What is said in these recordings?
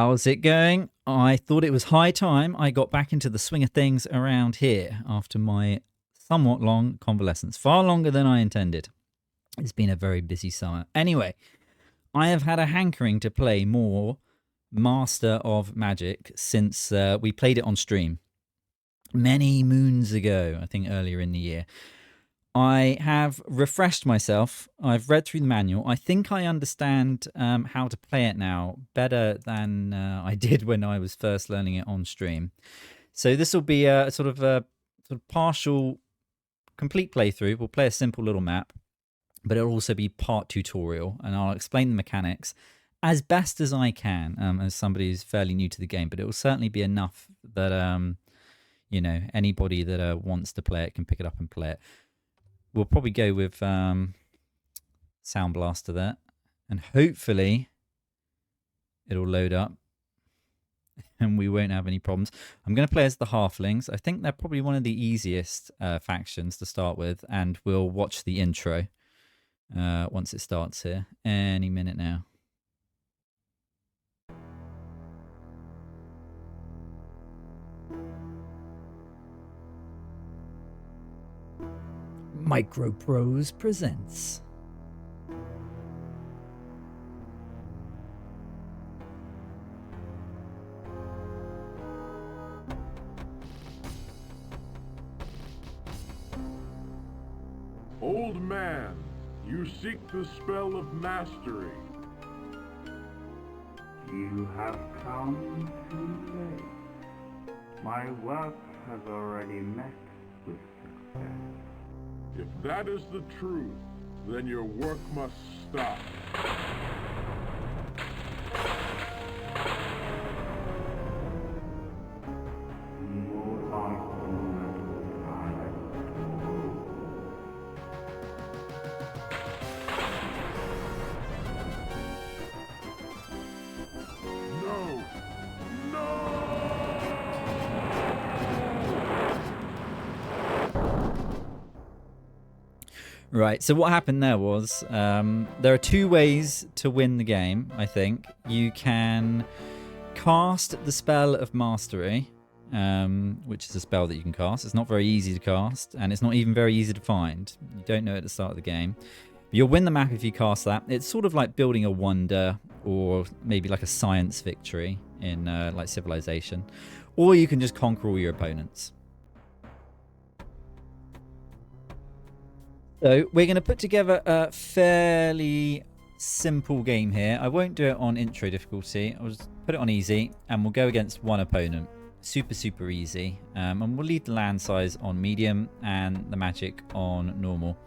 How's it going? I thought it was high time I got back into the swing of things around here after my somewhat long convalescence. Far longer than I intended. It's been a very busy summer. Anyway, I have had a hankering to play more Master of Magic since we played it on stream many moons ago, I think earlier in the year. I have refreshed myself. I've read through the manual. I think I understand how to play it now better than I did when I was first learning it on stream. So this will be a sort of partial, complete playthrough. We'll play a simple little map, but it'll also be part tutorial, and I'll explain the mechanics as best as I can as somebody who's fairly new to the game. But it will certainly be enough that you know, anybody that wants to play it can pick it up and play it. We'll probably go with Sound Blaster there, and hopefully it'll load up and we won't have any problems. I'm going to play as the Halflings. I think they're probably one of the easiest factions to start with, and we'll watch the intro once it starts here any minute now. Microprose presents. Old man, you seek the spell of mastery. You have come too late. My work has already met with success. If that is the truth, then your work must stop. No! No! Right, so what happened there was there are two ways to win the game, I think. You can cast the spell of mastery, which is a spell that you can cast. It's not very easy to cast, and it's not even very easy to find. You don't know at the start of the game. But you'll win the map if you cast that. It's sort of like building a wonder, or maybe like a science victory in like Civilization. Or you can just conquer all your opponents. So we're going to put together a fairly simple game here. I won't do it on intro difficulty. I'll just put it on easy, and we'll go against one opponent. Super easy. And we'll leave the land size on medium and the magic on normal.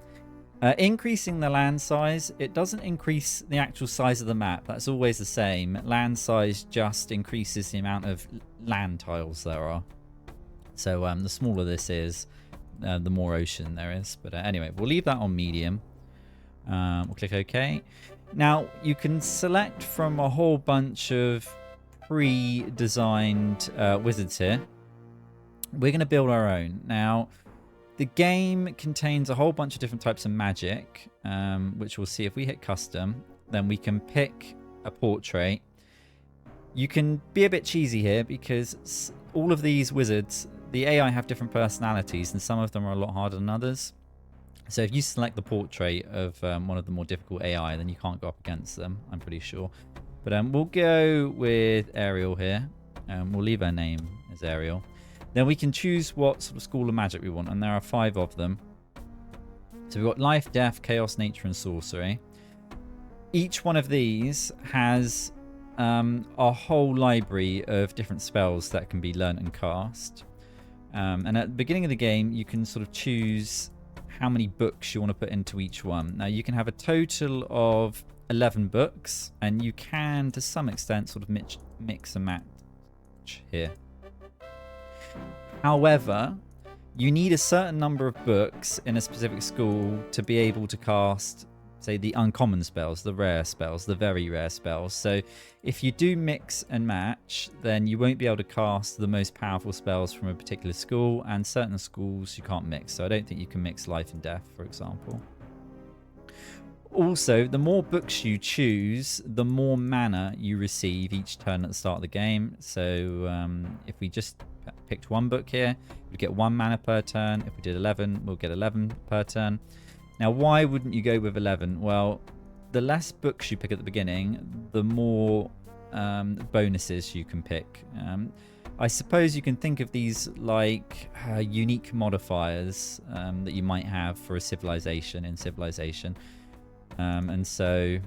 Increasing the land size, it doesn't increase the actual size of the map. That's always the same. Land size just increases the amount of land tiles there are. So the smaller this is, the more ocean there is. But anyway, we'll leave that on medium. We'll click OK. Now, you can select from a whole bunch of pre-designed wizards here. We're going to build our own. Now, the game contains a whole bunch of different types of magic, which we'll see if we hit custom. Then we can pick a portrait. You can be a bit cheesy here because all of these wizards, the AI have different personalities, and some of them are a lot harder than others. So if you select the portrait of one of the more difficult AI, then you can't go up against them, I'm pretty sure. But we'll go with Ariel here. We'll leave her name as Ariel. Then we can choose what sort of school of magic we want, and there are 5 of them. So we've got life, death, chaos, nature, and sorcery. Each one of these has a whole library of different spells that can be learnt and cast. And at the beginning of the game, you can sort of choose how many books you want to put into each one. Now, you can have a total of 11 books, and you can, to some extent, sort of mix and match here. However, you need a certain number of books in a specific school to be able to cast, say, the uncommon spells, the rare spells, the very rare spells. So if you do mix and match, then you won't be able to cast the most powerful spells from a particular school, and certain schools you can't mix. So I don't think you can mix life and death, for example. Also, the more books you choose, the more mana you receive each turn at the start of the game. So if we just picked one book here, we'd get 1 mana per turn. If we did 11, we'll get 11 per turn. Now, why wouldn't you go with 11? Well, the less books you pick at the beginning, the more bonuses you can pick. I suppose you can think of these like unique modifiers that you might have for a civilization in Civilization. And so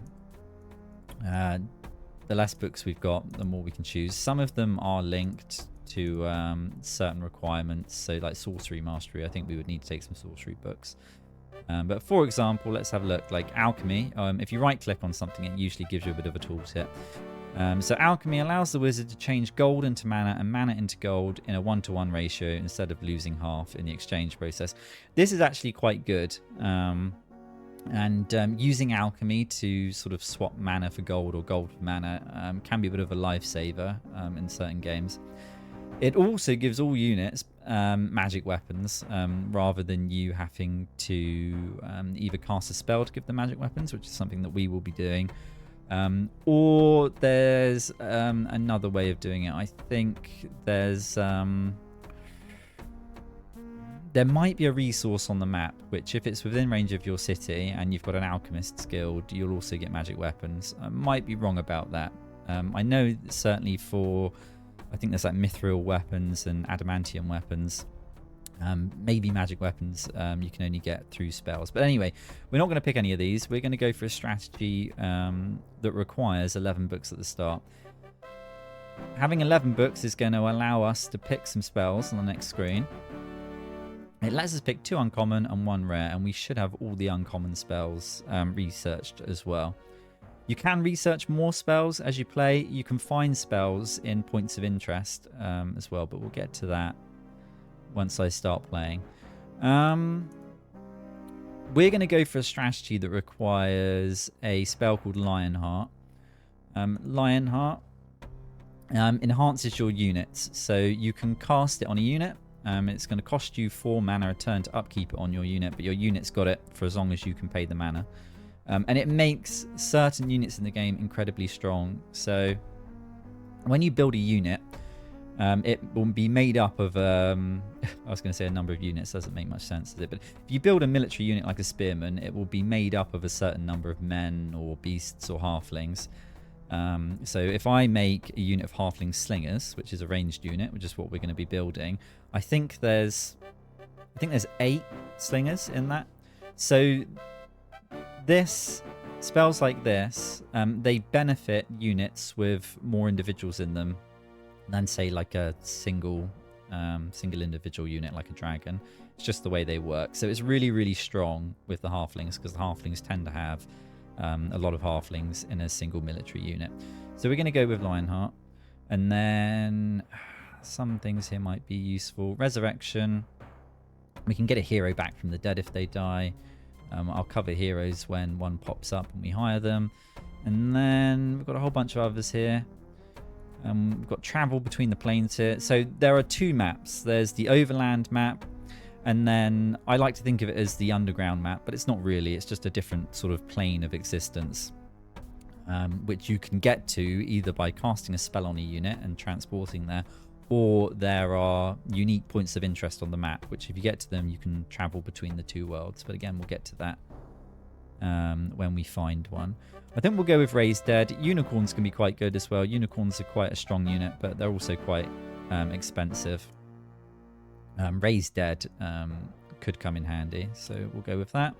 the less books we've got, the more we can choose. Some of them are linked to certain requirements. So like sorcery mastery, I think we would need to take some sorcery books. But for example, let's have a look. Like alchemy, if you right click on something, it usually gives you a bit of a tooltip. So alchemy allows the wizard to change gold into mana and mana into gold in a 1-to-1 ratio instead of losing half in the exchange process. This is actually quite good. And using alchemy to sort of swap mana for gold or gold for mana can be a bit of a lifesaver in certain games. It also gives all units magic weapons rather than you having to either cast a spell to give them magic weapons, which is something that we will be doing. Or there's another way of doing it. I think there's... there might be a resource on the map, which if it's within range of your city and you've got an alchemist's guild, you'll also get magic weapons. I might be wrong about that. I know certainly for, I think there's like mithril weapons and adamantium weapons. Maybe magic weapons you can only get through spells. But anyway, we're not going to pick any of these. We're going to go for a strategy that requires 11 books at the start. Having 11 books is going to allow us to pick some spells on the next screen. It lets us pick 2 uncommon and 1 rare, and we should have all the uncommon spells researched as well. You can research more spells as you play. You can find spells in points of interest as well, but we'll get to that once I start playing. We're going to go for a strategy that requires a spell called Lionheart. Lionheart enhances your units, so you can cast it on a unit. It's going to cost you 4 mana a turn to upkeep it on your unit, but your unit's got it for as long as you can pay the mana. And it makes certain units in the game incredibly strong. So when you build a unit, it will be made up of, I was going to say a number of units, doesn't make much sense, does it? But if you build a military unit like a spearman, it will be made up of a certain number of men or beasts or halflings. So if I make a unit of halfling slingers, which is a ranged unit, which is what we're going to be building, I think there's 8 slingers in that. So spells like this, they benefit units with more individuals in them than say like a single individual unit like a dragon. It's just the way they work. So it's really, really strong with the halflings because the halflings tend to have a lot of halflings in a single military unit. So we're going to go with Lionheart. And then some things here might be useful. Resurrection. We can get a hero back from the dead if they die. I'll cover heroes when one pops up and we hire them. And then we've got a whole bunch of others here. We've got travel between the planes here. So there are 2 maps. There's the overland map. And then I like to think of it as the underground map, but it's not really. It's just a different sort of plane of existence, which you can get to either by casting a spell on a unit and transporting there, or there are unique points of interest on the map, which if you get to them, you can travel between the 2 worlds. But again, we'll get to that when we find one. I think we'll go with Raised Dead. Unicorns can be quite good as well. Unicorns are quite a strong unit, but they're also quite expensive. Raised Dead could come in handy, so we'll go with that.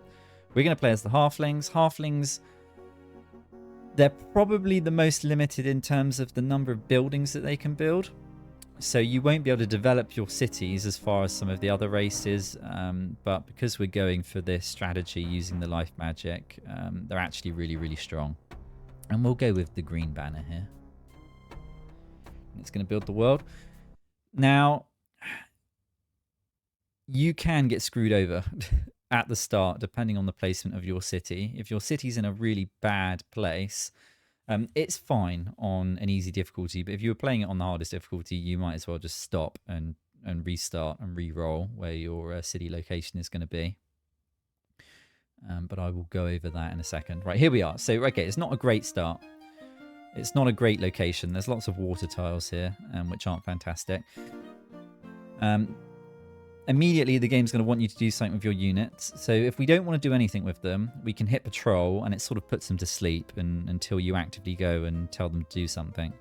We're going to play as the Halflings. Halflings, they're probably the most limited in terms of the number of buildings that they can build. So you won't be able to develop your cities as far as some of the other races, but because we're going for this strategy using the life magic, they're actually really, really strong. And we'll go with the green banner here. It's going to build the world. Now, you can get screwed over at the start, depending on the placement of your city. If your city's in a really bad place, it's fine on an easy difficulty. But if you were playing it on the hardest difficulty, you might as well just stop and restart and re-roll where your city location is going to be. but I will go over that in a second. Right, here we are. So, okay, it's not a great start. It's not a great location. There's lots of water tiles here, which aren't fantastic. Immediately, the game's going to want you to do something with your units. So if we don't want to do anything with them, we can hit patrol, and it sort of puts them to sleep until you actively go and tell them to do something.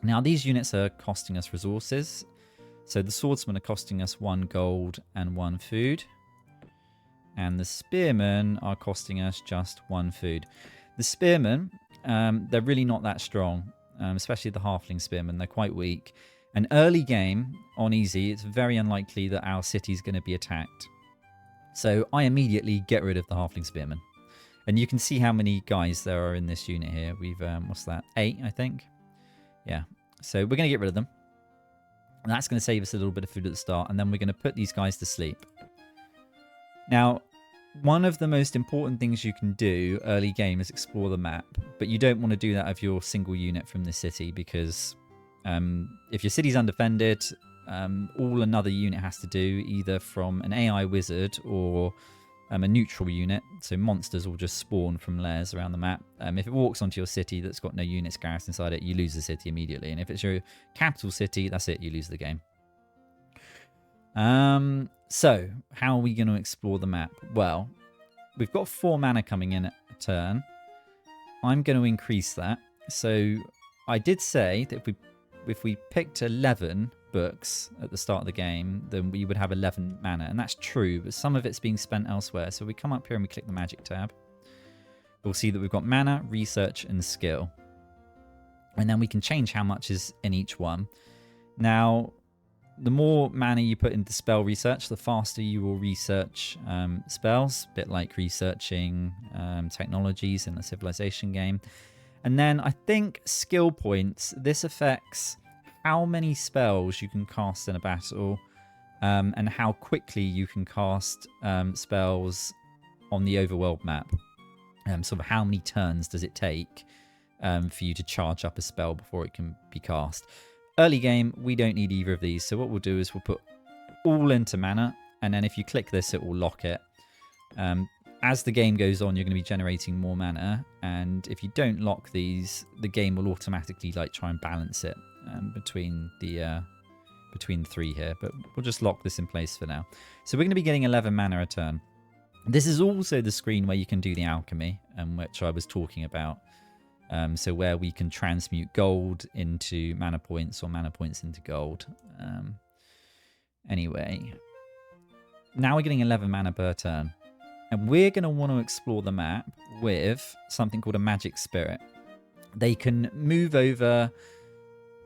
Now, these units are costing us resources. So the swordsmen are costing us 1 gold and 1 food. And the spearmen are costing us just 1 food. The spearmen, they're really not that strong, especially the halfling spearmen. They're quite weak. An early game on easy, it's very unlikely that our city is going to be attacked. So I immediately get rid of the halfling spearmen. And you can see how many guys there are in this unit here. We've, what's that? 8, I think. Yeah. So we're going to get rid of them. And that's going to save us a little bit of food at the start. And then we're going to put these guys to sleep. Now, one of the most important things you can do early game is explore the map. But you don't want to do that of your single unit from the city because... if your city's undefended, all another unit has to do, either from an AI wizard or a neutral unit, so monsters will just spawn from lairs around the map. If it walks onto your city that's got no units garrisoned inside it, you lose the city immediately. And if it's your capital city, that's it, you lose the game. So, how are we going to explore the map? Well, we've got 4 mana coming in a turn. I'm going to increase that. So, I did say that if we picked 11 books at the start of the game, then we would have 11 mana. And that's true, but some of it's being spent elsewhere. So we come up here and we click the magic tab. We'll see that we've got mana, research, and skill. And then we can change how much is in each one. Now, the more mana you put into spell research, the faster you will research spells, a bit like researching technologies in the Civilization game. And then I think skill points, this affects how many spells you can cast in a battle and how quickly you can cast spells on the overworld map. Sort of how many turns does it take for you to charge up a spell before it can be cast. Early game, we don't need either of these. So what we'll do is we'll put all into mana. And then if you click this, it will lock it. As the game goes on, you're going to be generating more mana, and if you don't lock these, the game will automatically like try and balance it between the 3 here. But we'll just lock this in place for now. So we're going to be getting 11 mana a turn. This is also the screen where you can do the alchemy, which I was talking about. So where we can transmute gold into mana points or mana points into gold. Anyway, now we're getting 11 mana per turn. And we're going to want to explore the map with something called a magic spirit. They can move over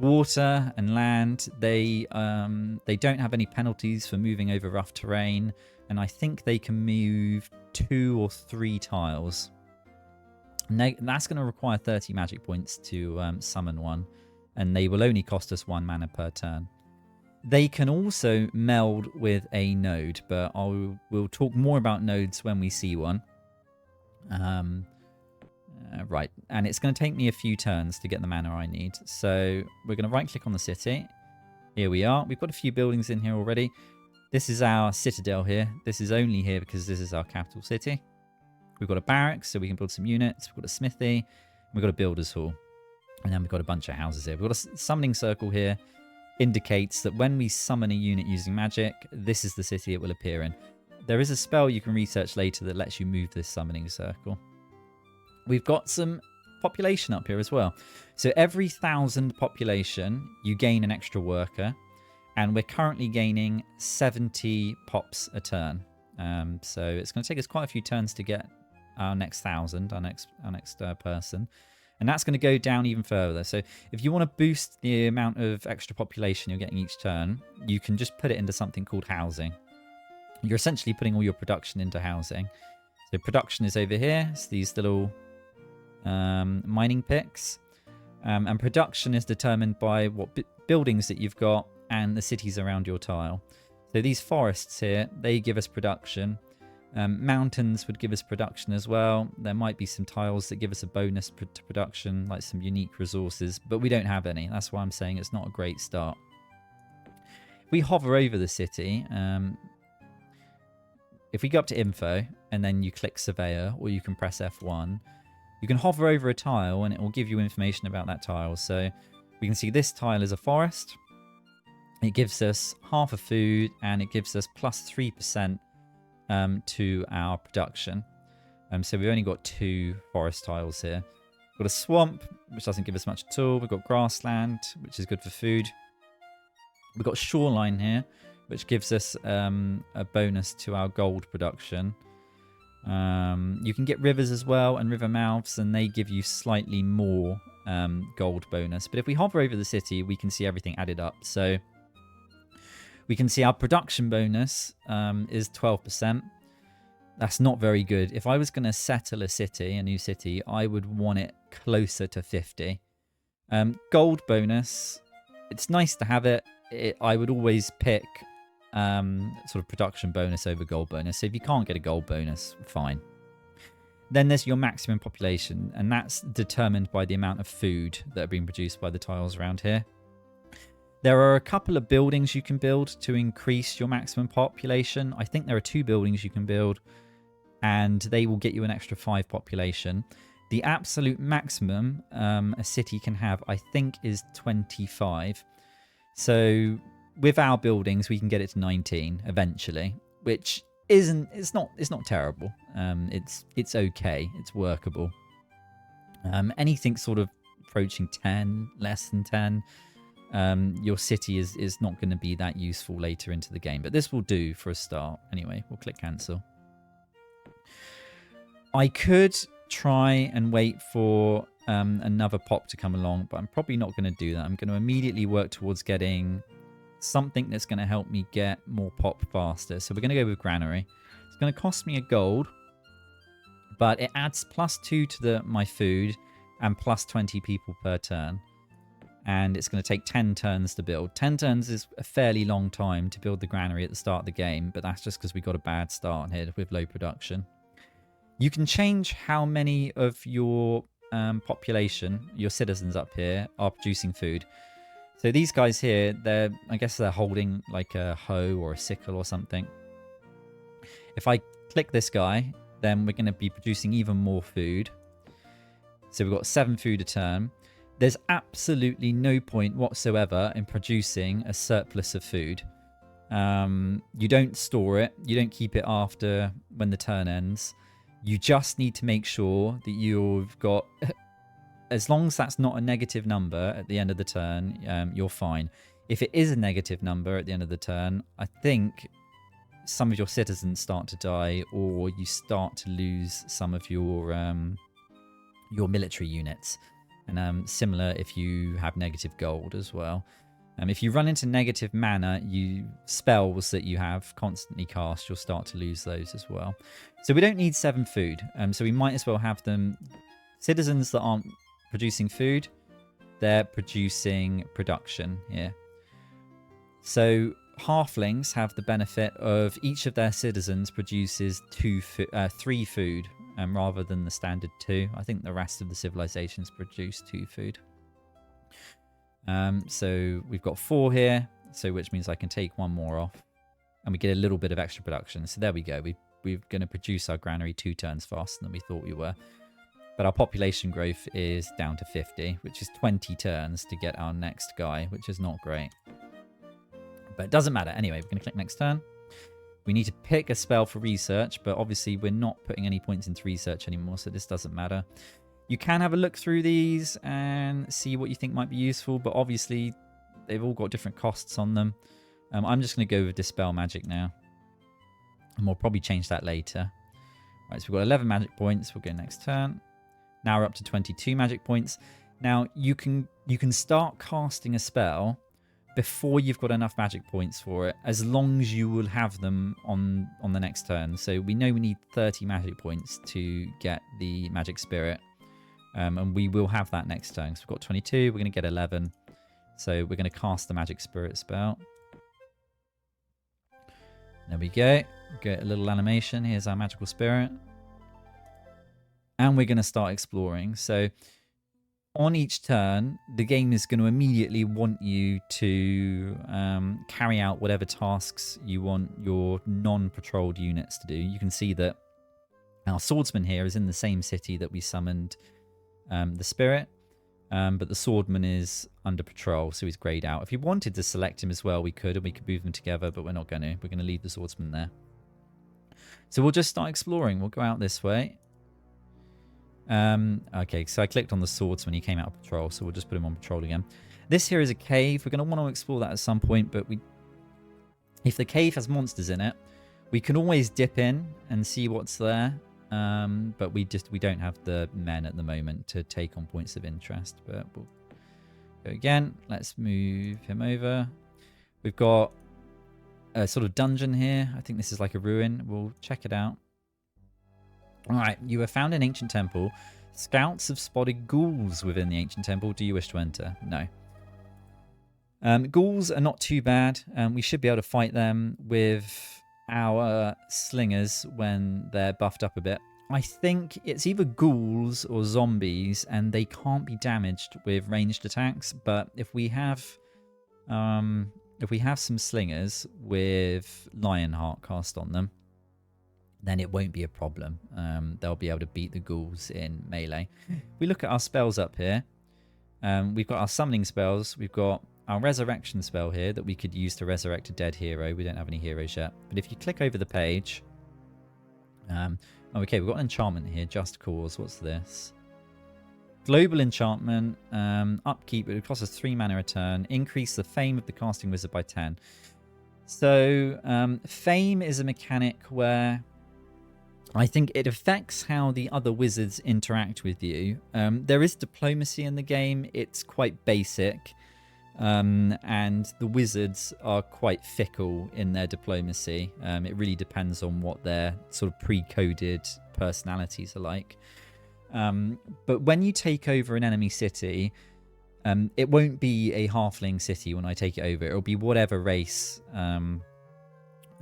water and land. They don't have any penalties for moving over rough terrain. And I think they can move 2 or 3 tiles. And that's going to require 30 magic points to summon one. And they will only cost us 1 mana per turn. They can also meld with a node, but we'll talk more about nodes when we see one. Right, and it's going to take me a few turns to get the mana I need. So we're going to right-click on the city. Here we are. We've got a few buildings in here already. This is our citadel here. This is only here because this is our capital city. We've got a barracks, so we can build some units. We've got a smithy. We've got a builder's hall. And then we've got a bunch of houses here. We've got a summoning circle here. Indicates that when we summon a unit using magic, this is the city it will appear in. There is a spell you can research later that lets you move this summoning circle. We've got some population up here as well. So every 1,000 population, you gain an extra worker. And we're currently gaining 70 pops a turn. So it's going to take us quite a few turns to get our next 1,000, our next person. And that's going to go down even further. So if you want to boost the amount of extra population you're getting each turn, you can just put it into something called housing. You're essentially putting all your production into housing. So production is over here. It's these little mining picks. And production is determined by what buildings that you've got and the cities around your tile. So these forests here, they give us production. Mountains would give us production as well. There might be some tiles that give us a bonus to production, like some unique resources, but we don't have any. That's why I'm saying it's not a great start. If we hover over the city, if we go up to info and then you click surveyor, or you can press F1, you can hover over a tile and it will give you information about that tile. So we can see this tile is a forest. It gives us half a food and it gives us plus 3% to our production. So we've only got 2 forest tiles here. We've got a swamp, which doesn't give us much at all. We've got grassland, which is good for food. We've got shoreline here, which gives us a bonus to our gold production. You can get rivers as well and river mouths, and they give you slightly more gold bonus. But if we hover over the city, we can see everything added up. So we can see our production bonus is 12%. That's not very good. If I was going to settle a new city, I would want it closer to 50. Gold bonus, it's nice to have it. I would always pick sort of production bonus over gold bonus. So if you can't get a gold bonus, fine. Then there's your maximum population, and that's determined by the amount of food that are being produced by the tiles around here. There are a couple of buildings you can build to increase your maximum population. I think there are 2 buildings you can build, and they will get you an extra 5 population. The absolute maximum a city can have, I think, is 25. So with our buildings, we can get it to 19 eventually, which it's not terrible. It's okay. It's workable. Anything sort of approaching 10, less than 10, your city is not going to be that useful later into the game. But this will do for a start. Anyway, we'll click cancel. I could try and wait for another pop to come along, but I'm probably not going to do that. I'm going to immediately work towards getting something that's going to help me get more pop faster. So we're going to go with granary. It's going to cost me a gold, but it adds +2 to my food and +20 people per turn. And it's going to take 10 turns to build. 10 turns is a fairly long time to build the granary at the start of the game, but that's just because we got a bad start here with low production. You can change how many of your population, your citizens up here, are producing food. So these guys here, I guess they're holding like a hoe or a sickle or something. If I click this guy, then we're going to be producing even more food. So we've got 7 food a turn. There's absolutely no point whatsoever in producing a surplus of food. You don't store it. You don't keep it after when the turn ends. You just need to make sure that you've got, as long as that's not a negative number at the end of the turn, you're fine. If it is a negative number at the end of the turn, I think some of your citizens start to die, or you start to lose some of your military units. And similar if you have negative gold as well. If you run into negative mana, spells that you have constantly cast, you'll start to lose those as well. So we don't need 7 food. So we might as well have them. Citizens that aren't producing food, they're producing production here. So halflings have the benefit of each of their citizens produces 3 food, rather than the standard 2. I think the rest of the civilizations produce 2 food. So we've got 4 here, so which means I can take 1 more off, and we get a little bit of extra production. So there we go. We're going to produce our granary 2 turns faster than we thought we were. But our population growth is down to 50, which is 20 turns to get our next guy, which is not great. But it doesn't matter. Anyway, we're going to click next turn. We need to pick a spell for research, but obviously we're not putting any points into research anymore, so this doesn't matter. You can have a look through these and see what you think might be useful, but obviously they've all got different costs on them. I'm just going to go with Dispel Magic now, and we'll probably change that later. Right, so we've got 11 magic points. We'll go next turn. Now we're up to 22 magic points. Now you can start casting a spell before you've got enough magic points for it, as long as you will have them on the next turn. So we know we need 30 magic points to get the magic spirit, and we will have that next turn. So we've got 22, we're going to get 11. So we're going to cast the magic spirit spell. There we go. Get a little animation. Here's our magical spirit. And we're going to start exploring. So on each turn, the game is going to immediately want you to carry out whatever tasks you want your non-patrolled units to do. You can see that our swordsman here is in the same city that we summoned the spirit, but the swordman is under patrol, so he's grayed out. If you wanted to select him as well, we could, and we could move them together, but we're not going to. We're going to leave the swordsman there. So we'll just start exploring. We'll go out this way. Okay, so I clicked on the swordsman. He came out of patrol, so we'll just put him on patrol again. This here is a cave. We're going to want to explore that at some point, but if the cave has monsters in it, we can always dip in and see what's there. But we don't have the men at the moment to take on points of interest. But we'll go again. Let's move him over. We've got a sort of dungeon here. I think this is like a ruin. We'll check it out. All right, you have found an ancient temple. Scouts have spotted ghouls within the ancient temple. Do you wish to enter? No. Ghouls are not too bad. We should be able to fight them with our slingers when they're buffed up a bit. I think it's either ghouls or zombies, and they can't be damaged with ranged attacks. But if we have some slingers with Lionheart cast on them, then it won't be a problem. They'll be able to beat the ghouls in melee. We look at our spells up here. We've got our summoning spells. We've got our resurrection spell here that we could use to resurrect a dead hero. We don't have any heroes yet. But if you click over the page... okay, we've got an enchantment here. Just Cause. What's this? Global enchantment. Upkeep. It costs us 3 mana a turn. Increase the fame of the casting wizard by 10. So, fame is a mechanic where... I think it affects how the other wizards interact with you. There is diplomacy in the game. It's quite basic. And the wizards are quite fickle in their diplomacy. It really depends on what their sort of pre-coded personalities are like. But when you take over an enemy city, it won't be a halfling city when I take it over. It'll be whatever race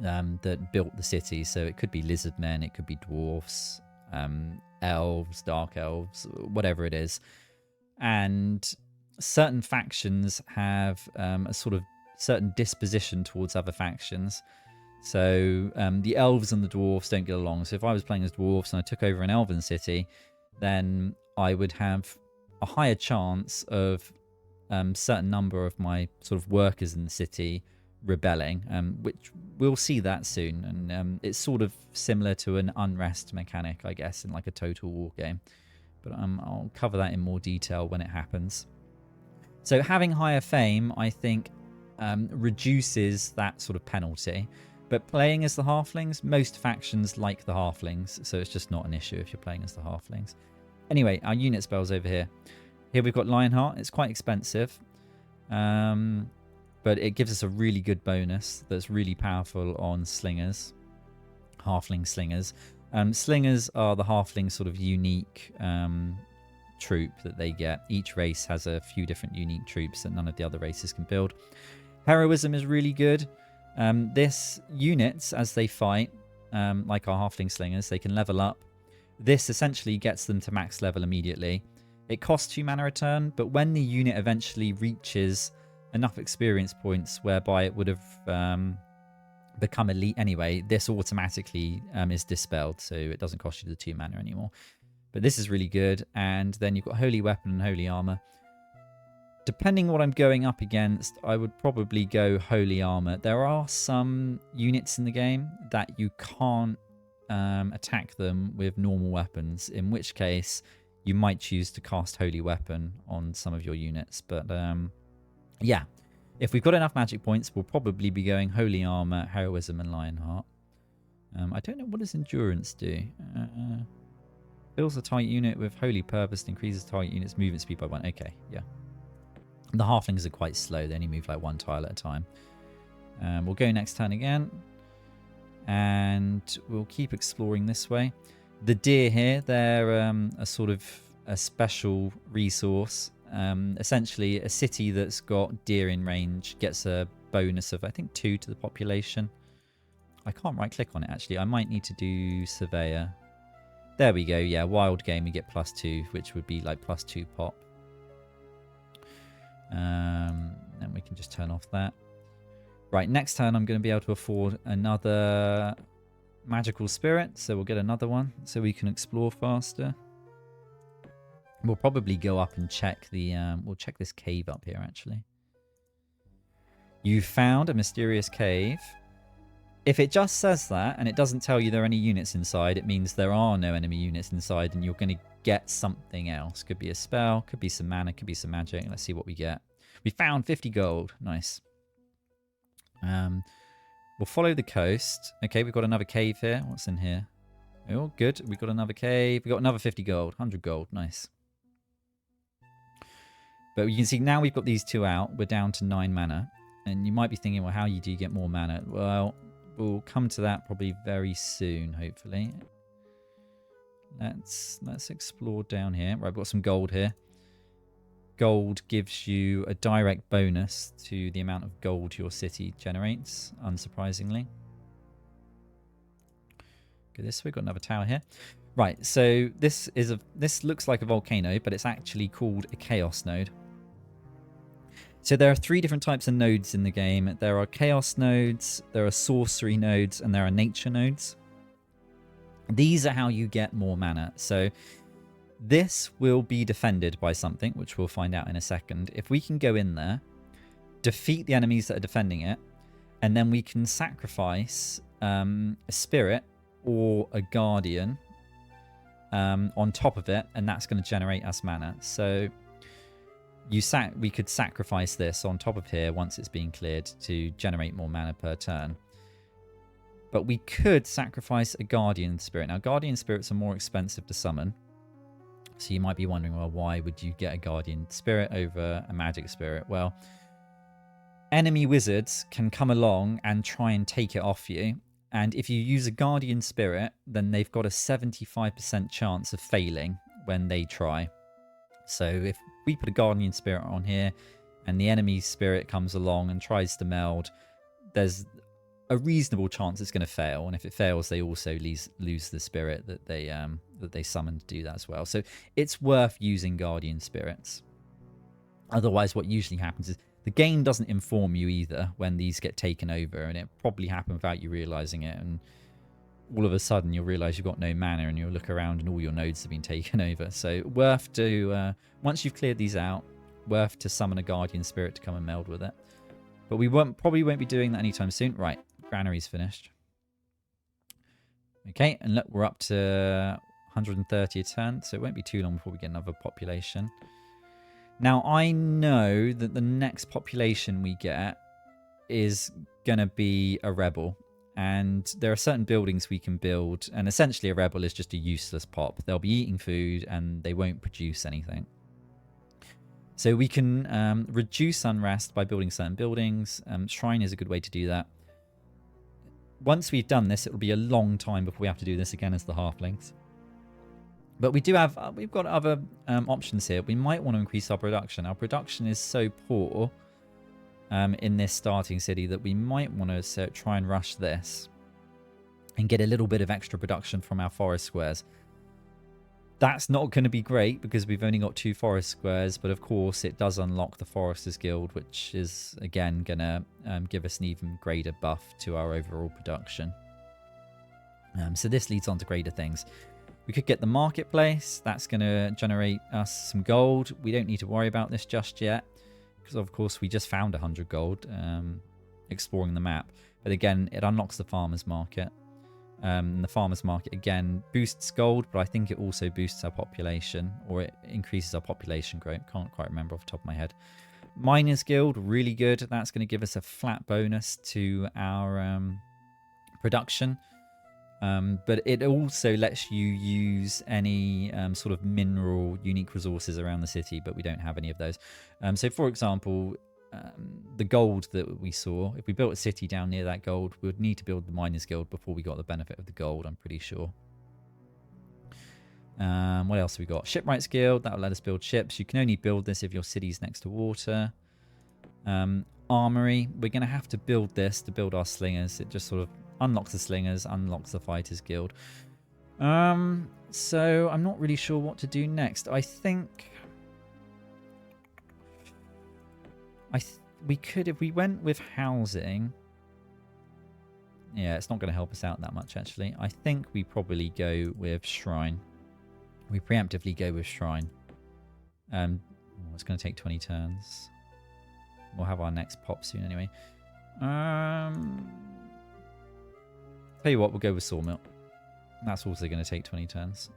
that built the city. So it could be lizard men, it could be dwarfs, elves, dark elves, whatever it is. And certain factions have a sort of certain disposition towards other factions. So the elves and the dwarfs don't get along. So if I was playing as dwarfs and I took over an elven city, then I would have a higher chance of certain number of my sort of workers in the city rebelling, which we'll see that soon. And it's sort of similar to an unrest mechanic, I guess, in like a Total War game. But I'll cover that in more detail when it happens. So having higher fame, I think, reduces that sort of penalty. But playing as the halflings, most factions like the halflings, so it's just not an issue if you're playing as the halflings. Anyway, our unit spells over here. Here we've got Lionheart. It's quite expensive, but it gives us a really good bonus that's really powerful on slingers, halfling slingers. Slingers are the halfling sort of unique troop that they get. Each race has a few different unique troops that none of the other races can build. Heroism is really good. This units, as they fight, like our halfling slingers, they can level up. This essentially gets them to max level immediately. It costs 2 mana a turn, but when the unit eventually reaches enough experience points whereby it would have become elite anyway, this automatically is dispelled, so it doesn't cost you the 2 mana anymore. But this is really good. And then you've got Holy Weapon and Holy Armor. Depending what I'm going up against, I would probably go Holy Armor. There are some units in the game that you can't attack them with normal weapons, in which case you might choose to cast Holy Weapon on some of your units. But yeah, if we've got enough magic points, we'll probably be going Holy Armor, Heroism, and Lionheart. I don't know, what does Endurance do? Fills a target unit with Holy Purpose, increases target unit's movement speed by 1. Okay, yeah. The halflings are quite slow. They only move like 1 tile at a time. We'll go next turn again. And we'll keep exploring this way. The deer here, they're a sort of a special resource. Essentially, a city that's got deer in range gets a bonus of, I think, 2 to the population. I can't right-click on it, actually. I might need to do Surveyor. There we go. Yeah, wild game, we get +2, which would be like +2 pop. And we can just turn off that. Right, next turn I'm going to be able to afford another magical spirit. So we'll get another one so we can explore faster. We'll probably go up and check the... we'll check this cave up here, actually. You found a mysterious cave. If it just says that and it doesn't tell you there are any units inside, it means there are no enemy units inside and you're going to get something else. Could be a spell, could be some mana, could be some magic. Let's see what we get. We found 50 gold. Nice. We'll follow the coast. Okay, we've got another cave here. What's in here? Oh, good. We've got another cave. We've got another 50 gold. 100 gold. Nice. But you can see now we've got these two out. We're down to 9 mana. And you might be thinking, well, how do you get more mana? Well, we'll come to that probably very soon, hopefully. Let's explore down here. Right, I've got some gold here. Gold gives you a direct bonus to the amount of gold your city generates, unsurprisingly. Go this way, we've got another tower here. Right, so this looks like a volcano, but it's actually called a chaos node. So there are 3 different types of nodes in the game. There are chaos nodes, there are sorcery nodes, and there are nature nodes. These are how you get more mana. So this will be defended by something, which we'll find out in a second. If we can go in there, defeat the enemies that are defending it, and then we can sacrifice a spirit or a guardian on top of it, and that's going to generate us mana. So we could sacrifice this on top of here once it's been cleared to generate more mana per turn. But we could sacrifice a guardian spirit. Now, guardian spirits are more expensive to summon. So you might be wondering, well, why would you get a guardian spirit over a magic spirit? Well, enemy wizards can come along and try and take it off you. And if you use a guardian spirit, then they've got a 75% chance of failing when they try. So if we put a guardian spirit on here and the enemy spirit comes along and tries to meld, there's a reasonable chance it's going to fail. And if it fails, they also lose the spirit that they summoned to do that as well. So it's worth using guardian spirits. Otherwise, what usually happens is the game doesn't inform you either when these get taken over, and it probably happened without you realizing it. And all of a sudden, you'll realize you've got no mana, and you'll look around and all your nodes have been taken over. So worth to, once you've cleared these out, worth to summon a guardian spirit to come and meld with it. But we probably won't be doing that anytime soon. Right, granary's finished. Okay, and look, we're up to 130 a turn, so it won't be too long before we get another population. Now, I know that the next population we get is going to be a rebel. And there are certain buildings we can build. And essentially, a rebel is just a useless pop. They'll be eating food and they won't produce anything. So we can reduce unrest by building certain buildings. Shrine is a good way to do that. Once we've done this, it will be a long time before we have to do this again as the Halflings. But we've got other options here. We might want to increase our production. Our production is so poor in this starting city that we might want to try and rush this and get a little bit of extra production from our forest squares. That's not going to be great because we've only got 2 forest squares, but of course it does unlock the Foresters Guild, which is again going to give us an even greater buff to our overall production. So this leads on to greater things. We could get the marketplace. That's going to generate us some gold. We don't need to worry about this just yet because, of course, we just found 100 gold exploring the map. But again, it unlocks the farmer's market. The farmer's market, again, boosts gold, but I think it also boosts our population, or it increases our population growth. Can't quite remember off the top of my head. Miners Guild, really good. That's going to give us a flat bonus to our production. But it also lets you use any sort of mineral unique resources around the city, but we don't have any of those. So, for example, the gold that we saw, if we built a city down near that gold, we would need to build the Miners Guild before we got the benefit of the gold, I'm pretty sure. What else have we got? Shipwrights Guild, that will let us build ships. You can only build this if your city's next to water. Armory, we're going to have to build this to build our slingers. It just sort of unlocks the slingers, unlocks the Fighters Guild. So I'm not really sure what to do next. I think We could, if we went with housing. Yeah, it's not going to help us out that much, actually. I think we probably go with shrine. We preemptively go with shrine. It's going to take 20 turns. We'll have our next pop soon anyway. Tell you what, we'll go with sawmill. That's also going to take 20 turns.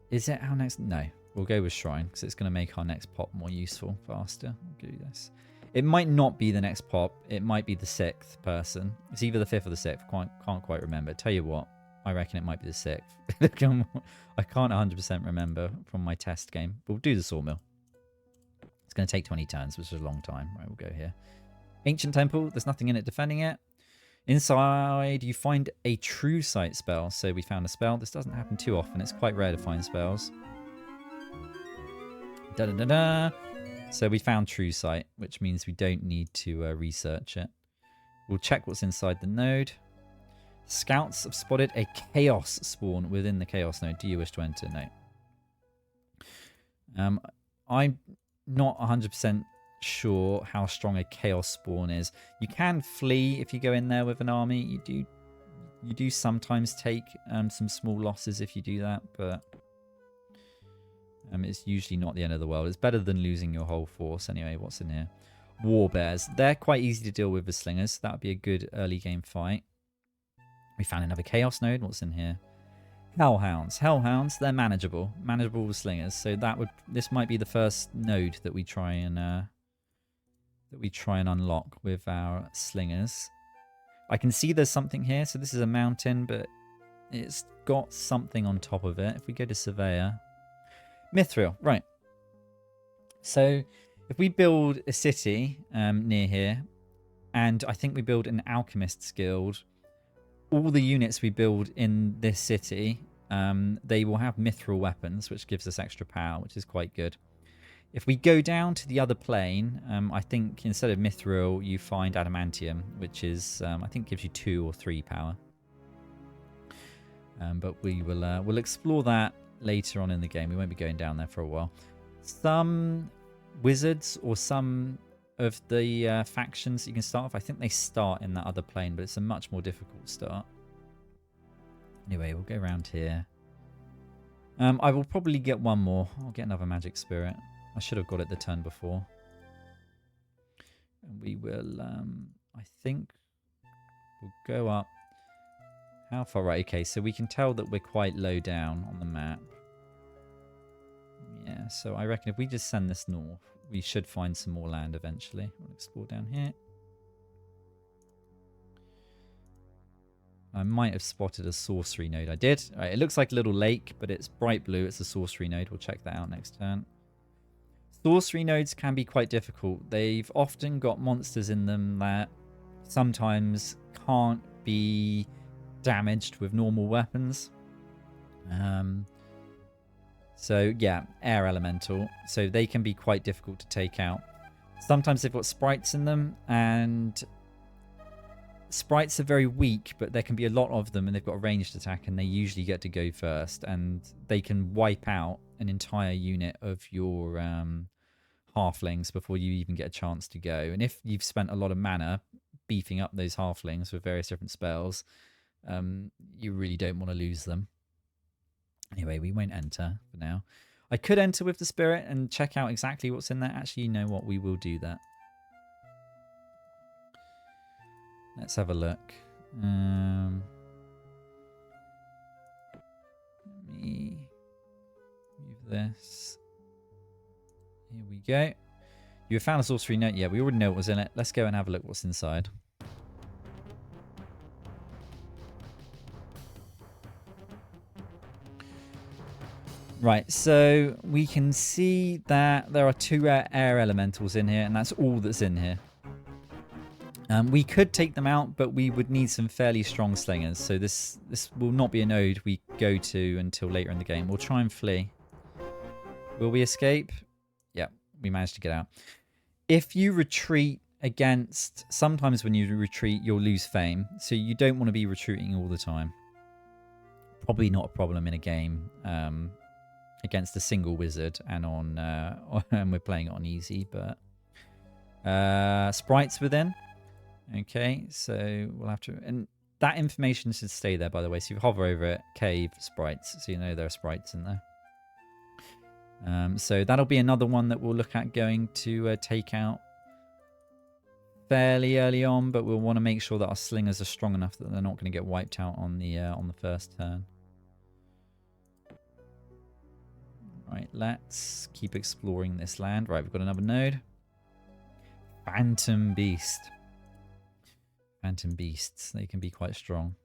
Is it our next? No. We'll go with shrine because it's going to make our next pop more useful faster. We'll do this. It might not be the next pop. It might be the 6th person. It's either the 5th or the 6th. Can't quite remember. Tell you what, I reckon it might be the 6th. I can't 100% remember from my test game. But we'll do the sawmill. It's going to take 20 turns, which is a long time. Right, we'll go here. Ancient Temple. There's nothing in it defending it. Inside, you find a true sight spell. So we found a spell. This doesn't happen too often. It's quite rare to find spells. Da-da-da-da. So we found true sight, which means we don't need to research it. We'll check what's inside the node. Scouts have spotted a chaos spawn within the chaos node. Do you wish to enter? No. I'm not 100% sure how strong a chaos spawn is. You can flee if you go in there with an army. You do sometimes take some small losses if you do that, but it's usually not the end of the world. It's better than losing your whole force. Anyway, what's in here? War bears. They're quite easy to deal with slingers. That would be a good early game fight. We found another chaos node. What's in here? Hellhounds. Hellhounds, they're manageable. Manageable with slingers. So this might be the first node that we try and unlock with our slingers. I can see there's something here. So this is a mountain, but it's got something on top of it. If we go to Surveyor. Mithril, right. So if we build a city near here, and I think we build an alchemist's guild, all the units we build in this city, they will have mithril weapons, which gives us extra power, which is quite good. If we go down to the other plane, I think instead of mithril, you find adamantium, which is, I think gives you 2 or 3 power. But we'll explore that later on in the game. We won't be going down there for a while. Some wizards or some of the factions you can start off, I think they start in that other plane, but it's a much more difficult start. Anyway, we'll go around here. I will probably get one more. I'll get another magic spirit. I should have got it the turn before. And we will, I think we'll go up. How far? Right, okay, so we can tell that we're quite low down on the map. Yeah, so I reckon if we just send this north, we should find some more land eventually. We'll explore down here. I might have spotted a sorcery node. I did. All right, it looks like a little lake, but it's bright blue. It's a sorcery node. We'll check that out next turn. Sorcery nodes can be quite difficult. They've often got monsters in them that sometimes can't be damaged with normal weapons. So yeah, air elemental. So they can be quite difficult to take out. Sometimes they've got sprites in them, and sprites are very weak, but there can be a lot of them, and they've got a ranged attack, and they usually get to go first, and they can wipe out an entire unit of your halflings before you even get a chance to go. And if you've spent a lot of mana beefing up those halflings with various different spells, you really don't want to lose them. Anyway, we won't enter for now. I could enter with the spirit and check out exactly what's in there. Actually, you know what? We will do that. Let's have a look. Let me move this. Here we go. You have found a sorcery note. Yeah, we already know what was in it. Let's go and have a look what's inside. Right, so we can see that there are 2 air elementals in here, and that's all that's in here. We could take them out, but we would need some fairly strong slingers. So this will not be a node we go to until later in the game. We'll try and flee. Will we escape? Yeah, we managed to get out. If you retreat against... Sometimes when you retreat, you'll lose fame. So you don't want to be retreating all the time. Probably not a problem in a game against a single wizard and on and we're playing it on easy, but Sprites within. Okay, so we'll have to... And that information should stay there, by the way. So you hover over it, cave, sprites. So you know there are sprites in there. So that'll be another one that we'll look at going to take out fairly early on, but we'll want to make sure that our slingers are strong enough that they're not going to get wiped out on the first turn. Right, let's keep exploring this land. Right, we've got another node. Phantom Beast. Phantom Beasts, they can be quite strong.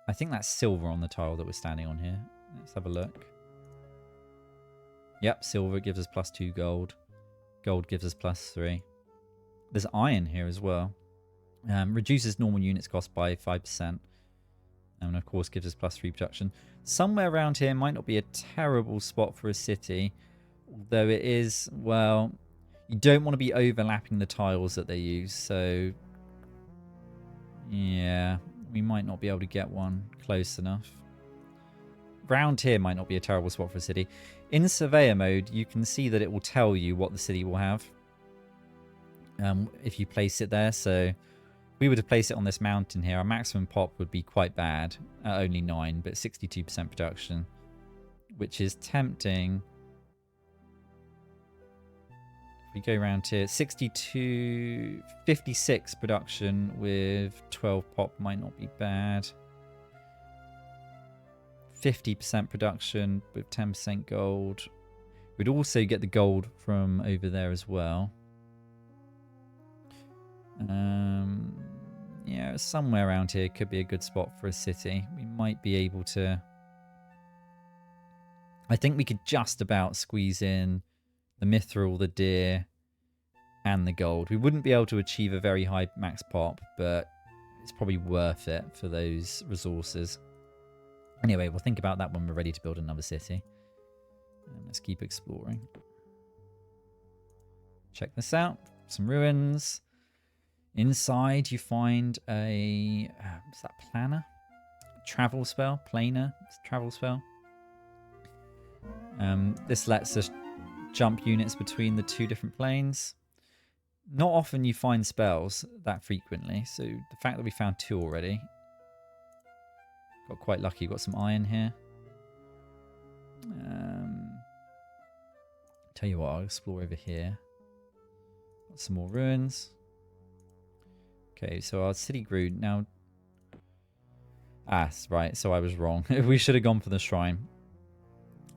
I think that's silver on the tile that we're standing on here. Let's have a look. Yep, silver gives us +2 gold. Gold gives us +3. There's iron here as well. Reduces normal units cost by 5%. And of course gives us +3 production. Somewhere around here might not be a terrible spot for a city. Although it is, well, you don't want to be overlapping the tiles that they use. So, yeah, we might not be able to get one close enough. Round here might not be a terrible spot for a city. In surveyor mode, you can see that it will tell you what the city will have if you place it there. So if we were to place it on this mountain here, our maximum pop would be quite bad at only 9, but 62% production, which is tempting. If we go around here, 56 production with 12 pop might not be bad. 50% production with 10% gold. We'd also get the gold from over there as well. Yeah, somewhere around here could be a good spot for a city. We might be able to... I think we could just about squeeze in the mithril, the deer, and the gold. We wouldn't be able to achieve a very high max pop, but it's probably worth it for those resources. Anyway, we'll think about that when we're ready to build another city. Let's keep exploring. Check this out. Some ruins. Inside you find a... what's that? Planner? Travel spell? Planar? Travel spell. This lets us jump units between the 2 different planes. Not often you find spells that frequently, so the fact that we found 2 already... Got quite lucky. Got some iron here. Tell you what, I'll explore over here. Got some more ruins. Okay, so our city grew. Now... right. So I was wrong. We should have gone for the shrine.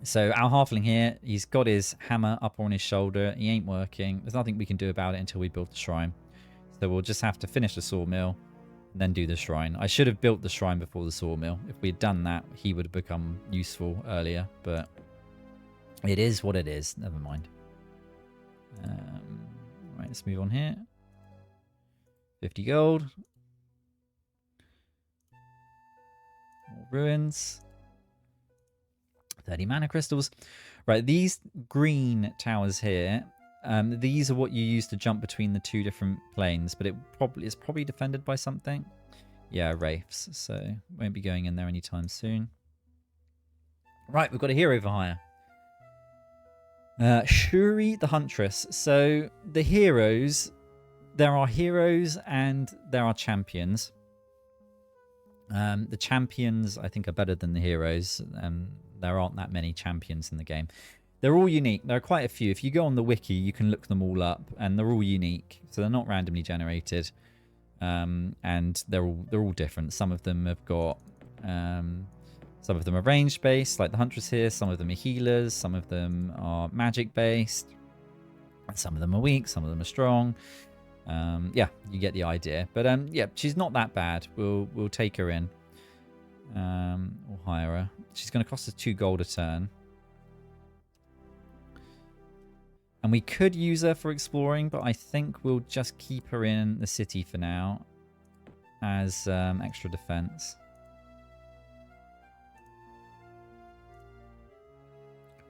So our halfling here, he's got his hammer up on his shoulder. He ain't working. There's nothing we can do about it until we build the shrine. So we'll just have to finish the sawmill. Then do the shrine. I should have built the shrine before the sawmill. If we had done that, he would have become useful earlier. But it is what it is. Never mind. Right, let's move on here. 50 gold. More ruins. 30 mana crystals. Right, these green towers here. These are what you use to jump between the 2 different planes, but it's probably defended by something. Yeah, wraiths, so won't be going in there anytime soon. Right, we've got a hero for hire. Shuri the Huntress. So the heroes, there are heroes and there are champions. The champions, I think, are better than the heroes. There aren't that many champions in the game. They're all unique. There are quite a few. If you go on the wiki, you can look them all up, and they're all unique. So they're not randomly generated, and they're all different. Some of them have got, some of them are range based, like the Huntress here. Some of them are healers. Some of them are magic based. Some of them are weak. Some of them are strong. Yeah, you get the idea. But yeah, she's not that bad. We'll take her in. We'll hire her. She's going to cost us 2 gold a turn. And we could use her for exploring, but I think we'll just keep her in the city for now as extra defense.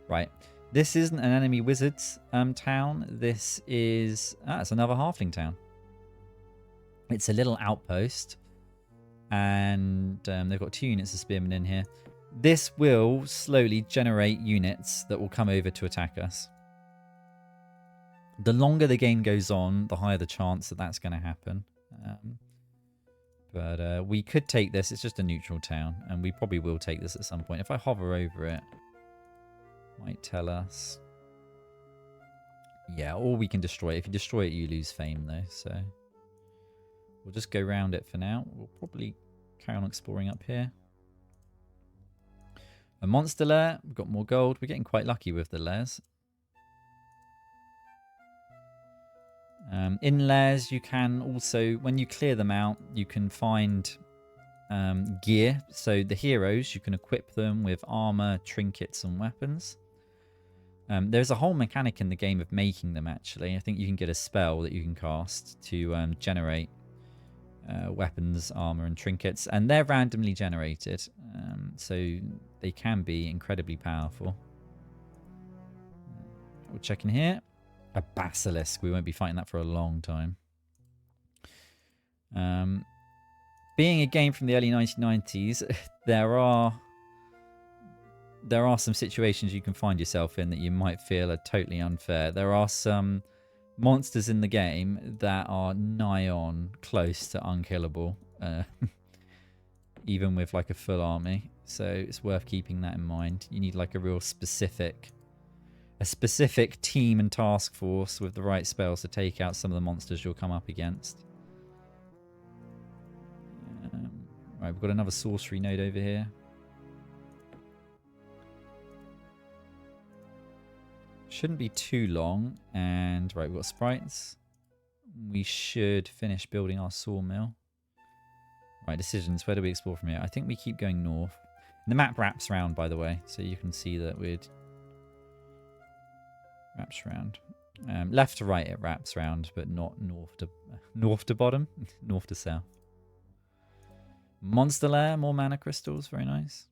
Right. This isn't an enemy wizard's town. This is... it's another halfling town. It's a little outpost. And they've got 2 units of spearmen in here. This will slowly generate units that will come over to attack us. The longer the game goes on, the higher the chance that that's going to happen. But we could take this. It's just a neutral town, and we probably will take this at some point. If I hover over it, it might tell us. Yeah, or we can destroy it. If you destroy it, you lose fame, though. So we'll just go around it for now. We'll probably carry on exploring up here. A monster lair. We've got more gold. We're getting quite lucky with the lairs. In lairs, you can also, when you clear them out, you can find gear. So the heroes, you can equip them with armor, trinkets, and weapons. There's a whole mechanic in the game of making them, actually. I think you can get a spell that you can cast to generate weapons, armor, and trinkets. And they're randomly generated. So they can be incredibly powerful. We'll check in here. A basilisk. We won't be fighting that for a long time. Being a game from the early 1990s, there are some situations you can find yourself in that you might feel are totally unfair. There are some monsters in the game that are nigh on close to unkillable, even with like a full army. So it's worth keeping that in mind. You need like a real specific team and task force with the right spells to take out some of the monsters you'll come up against. Right, we've got another sorcery node over here. Shouldn't be too long. And right, we've got sprites. We should finish building our sawmill. Right, decisions. Where do we explore from here? I think we keep going north. The map wraps around, by the way, so you can see that we'd wraps around. Left to right it wraps around, but not north to bottom, north to south. Monster lair, more mana crystals, very nice.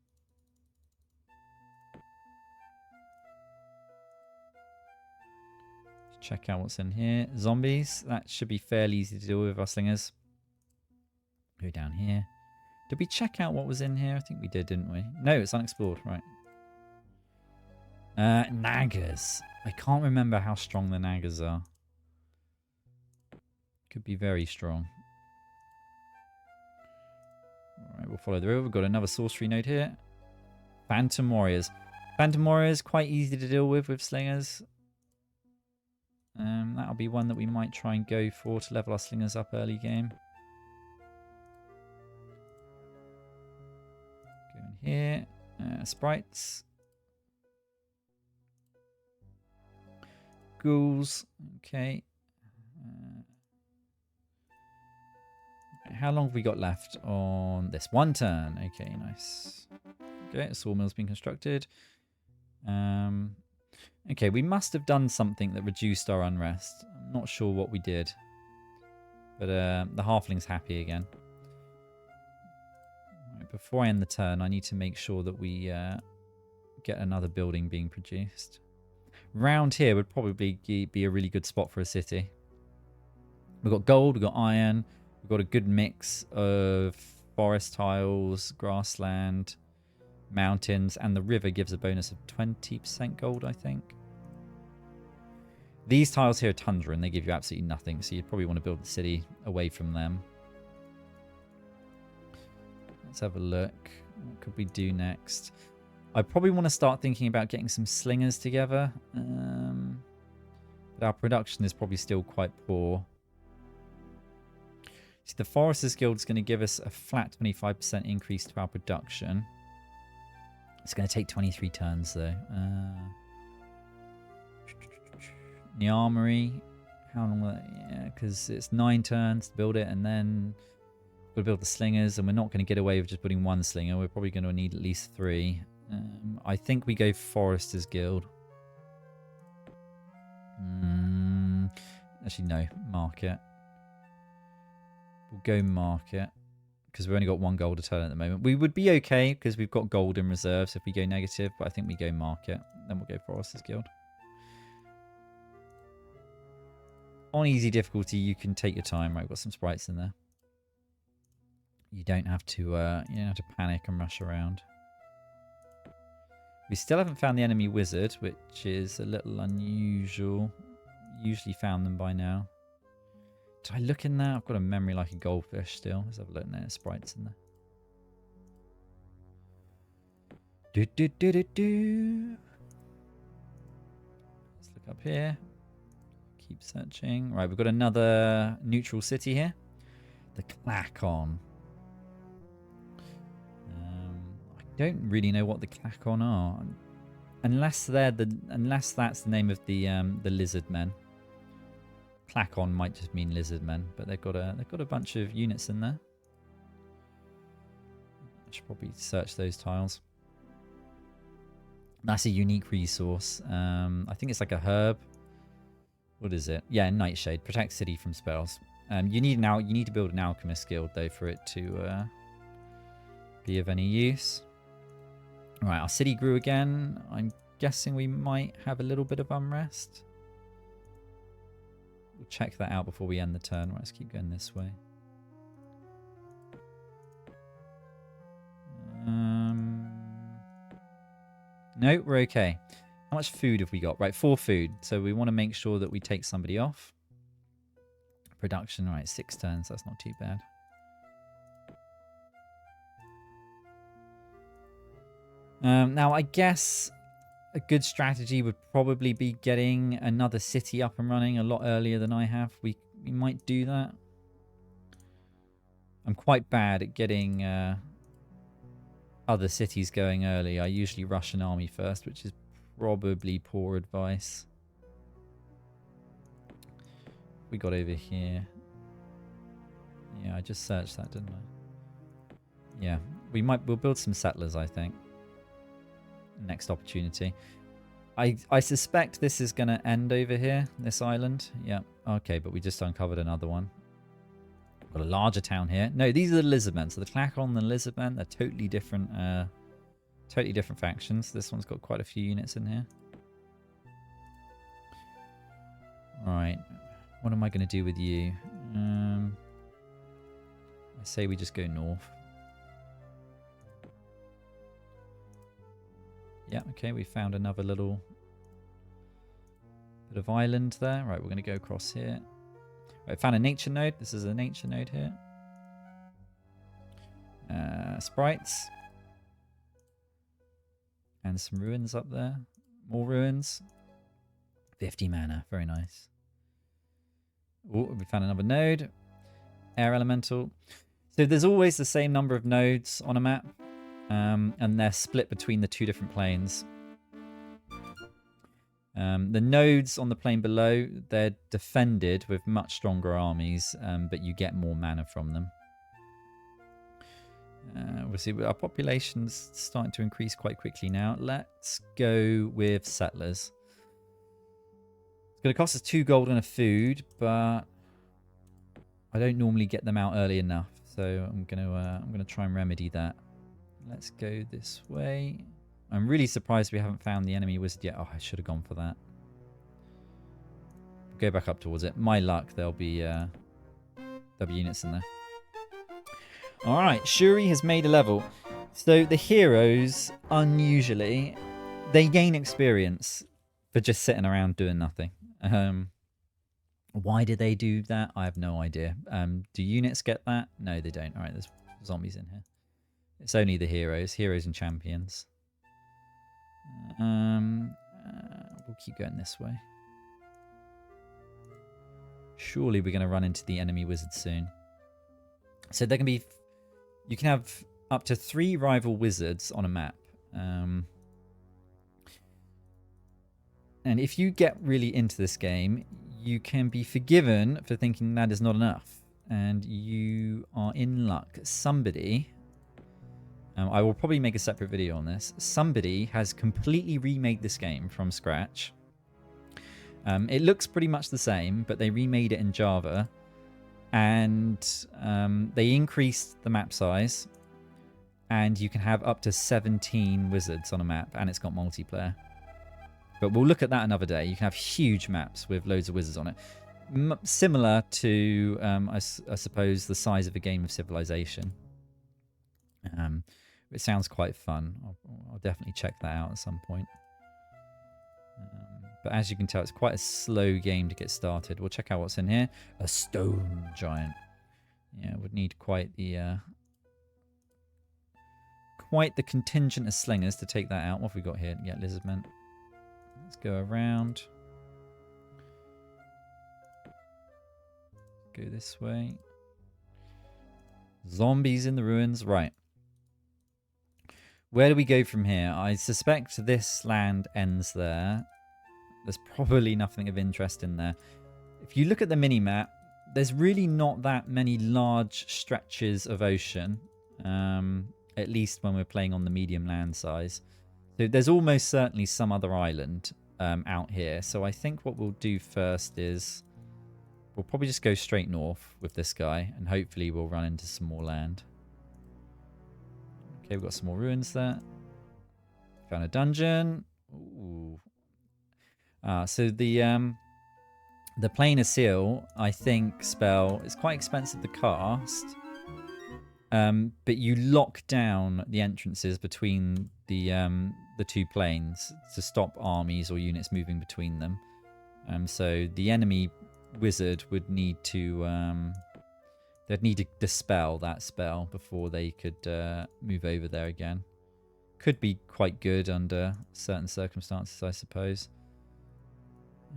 Check out what's in here. Zombies, that should be fairly easy to deal with, our slingers. Go down here. Did we check out what was in here? I think we did, didn't we? No, it's unexplored, right. Naggers. I can't remember how strong the naggers are. Could be very strong. Alright, we'll follow the river. We've got another sorcery node here. Phantom warriors. Phantom warriors, quite easy to deal with slingers. That'll be one that we might try and go for to level our slingers up early game. Go in here. Sprites. Ghouls. Okay. How long have we got left on this? 1 turn. Okay, nice. Okay, a sawmill's been constructed. Okay, we must have done something that reduced our unrest. I'm not sure what we did. But the halfling's happy again. Right, before I end the turn, I need to make sure that we get another building being produced. Round here would probably be a really good spot for a city. We've got gold, we've got iron, we've got a good mix of forest tiles, grassland, mountains, and the river gives a bonus of 20% gold, I think. These tiles here are tundra and they give you absolutely nothing, so you'd probably want to build the city away from them. Let's have a look. What could we do next? I probably want to start thinking about getting some slingers together. But our production is probably still quite poor. See, the Foresters Guild is going to give us a flat 25% increase to our production. It's going to take 23 turns, though. The Armory. How long will that... Yeah, because it's 9 turns to build it, and then we'll build the slingers, and we're not going to get away with just putting 1 slinger. We're probably going to need at least 3. I think we go Foresters Guild. Actually, no. Market. We'll go market. Because we've only got 1 gold a turn at the moment. We would be okay because we've got gold in reserves if we go negative. But I think we go market. Then we'll go Foresters Guild. On easy difficulty, you can take your time. Right, we've got some sprites in there. You don't have to panic and rush around. We still haven't found the enemy wizard, which is a little unusual. usually found them by now. Did I look in there? I've got a memory like a goldfish still. Let's have a look in there. Sprites in there. Do, do, do, do, do. Let's look up here. Keep searching. Right, we've got another neutral city here. The Clacon. I don't really know what the Clacon are, unless that's the name of the lizard men. Clacon might just mean lizard men, but they've got a bunch of units in there. I should probably search those tiles. That's a unique resource. I think it's like a herb. What is it? Yeah, Nightshade. Protect city from spells. You need to build an alchemist guild though for it to be of any use. Right, our city grew again. I'm guessing we might have a little bit of unrest. We'll check that out before we end the turn. Right, let's keep going this way. No, we're okay. How much food have we got? Right, 4 food. So we want to make sure that we take somebody off. Production, right, 6 turns. That's not too bad. Now, I guess a good strategy would probably be getting another city up and running a lot earlier than I have. We might do that. I'm quite bad at getting other cities going early. I usually rush an army first, which is probably poor advice. We got over here. Yeah, I just searched that, didn't I? Yeah, we'll build some settlers, I think. Next opportunity. I suspect this is going to end over here, this island. Yeah, okay, but we just uncovered another one. Got a larger town here. No, these are the lizardmen. So the Clacon and the lizardmen, they're totally different factions. This one's got quite a few units in here. Right, what am I going to do with you? I say we just go north. Yeah, okay, we found another little bit of island there. Right, we're going to go across here. Right, found a nature node. This is a nature node here. Sprites. And some ruins up there. More ruins. 50 mana, very nice. Oh, we found another node. Air elemental. So there's always the same number of nodes on a map. And they're split between the 2 different planes. The nodes on the plane below, they're defended with much stronger armies, but you get more mana from them. We'll see, our population's starting to increase quite quickly now. Let's go with settlers. It's going to cost us 2 gold and a food, but I don't normally get them out early enough, so I'm gonna try and remedy that. Let's go this way. I'm really surprised we haven't found the enemy wizard yet. Oh, I should have gone for that. Go back up towards it. My luck, there'll be units in there. All right, Shuri has made a level. So the heroes, unusually, they gain experience for just sitting around doing nothing. Why did they do that? I have no idea. Do units get that? No, they don't. All right, there's zombies in here. It's only the heroes and champions. We'll keep going this way. Surely we're going to run into the enemy wizard soon. So there can be... You can have up to 3 rival wizards on a map. And if you get really into this game, you can be forgiven for thinking that is not enough. And you are in luck. Somebody... I will probably make a separate video on this. Somebody has completely remade this game from scratch. It looks pretty much the same, but they remade it in Java. And they increased the map size. And you can have up to 17 wizards on a map, and it's got multiplayer. But we'll look at that another day. You can have huge maps with loads of wizards on it. Similar to, I suppose, the size of a game of Civilization. It sounds quite fun. I'll definitely check that out at some point. But as you can tell, it's quite a slow game to get started. We'll check out what's in here. A stone giant. Yeah, would need quite the contingent of slingers to take that out. What have we got here? Yeah, lizardmen. Let's go around. Go this way. Zombies in the ruins. Right. Where do we go from here? I suspect this land ends there. There's probably nothing of interest in there. If you look at the mini-map, there's really not that many large stretches of ocean. At least when we're playing on the medium land size. So there's almost certainly some other island out here. So I think what we'll do first is we'll probably just go straight north with this guy. And hopefully we'll run into some more land. Okay, we've got some more ruins there. Found a dungeon. Ooh. So the Planar Seal, I think, spell is quite expensive to cast. But you lock down the entrances between the two planes to stop armies or units moving between them. So the enemy wizard would need to they'd need to dispel that spell before they could move over there again. Could be quite good under certain circumstances, I suppose.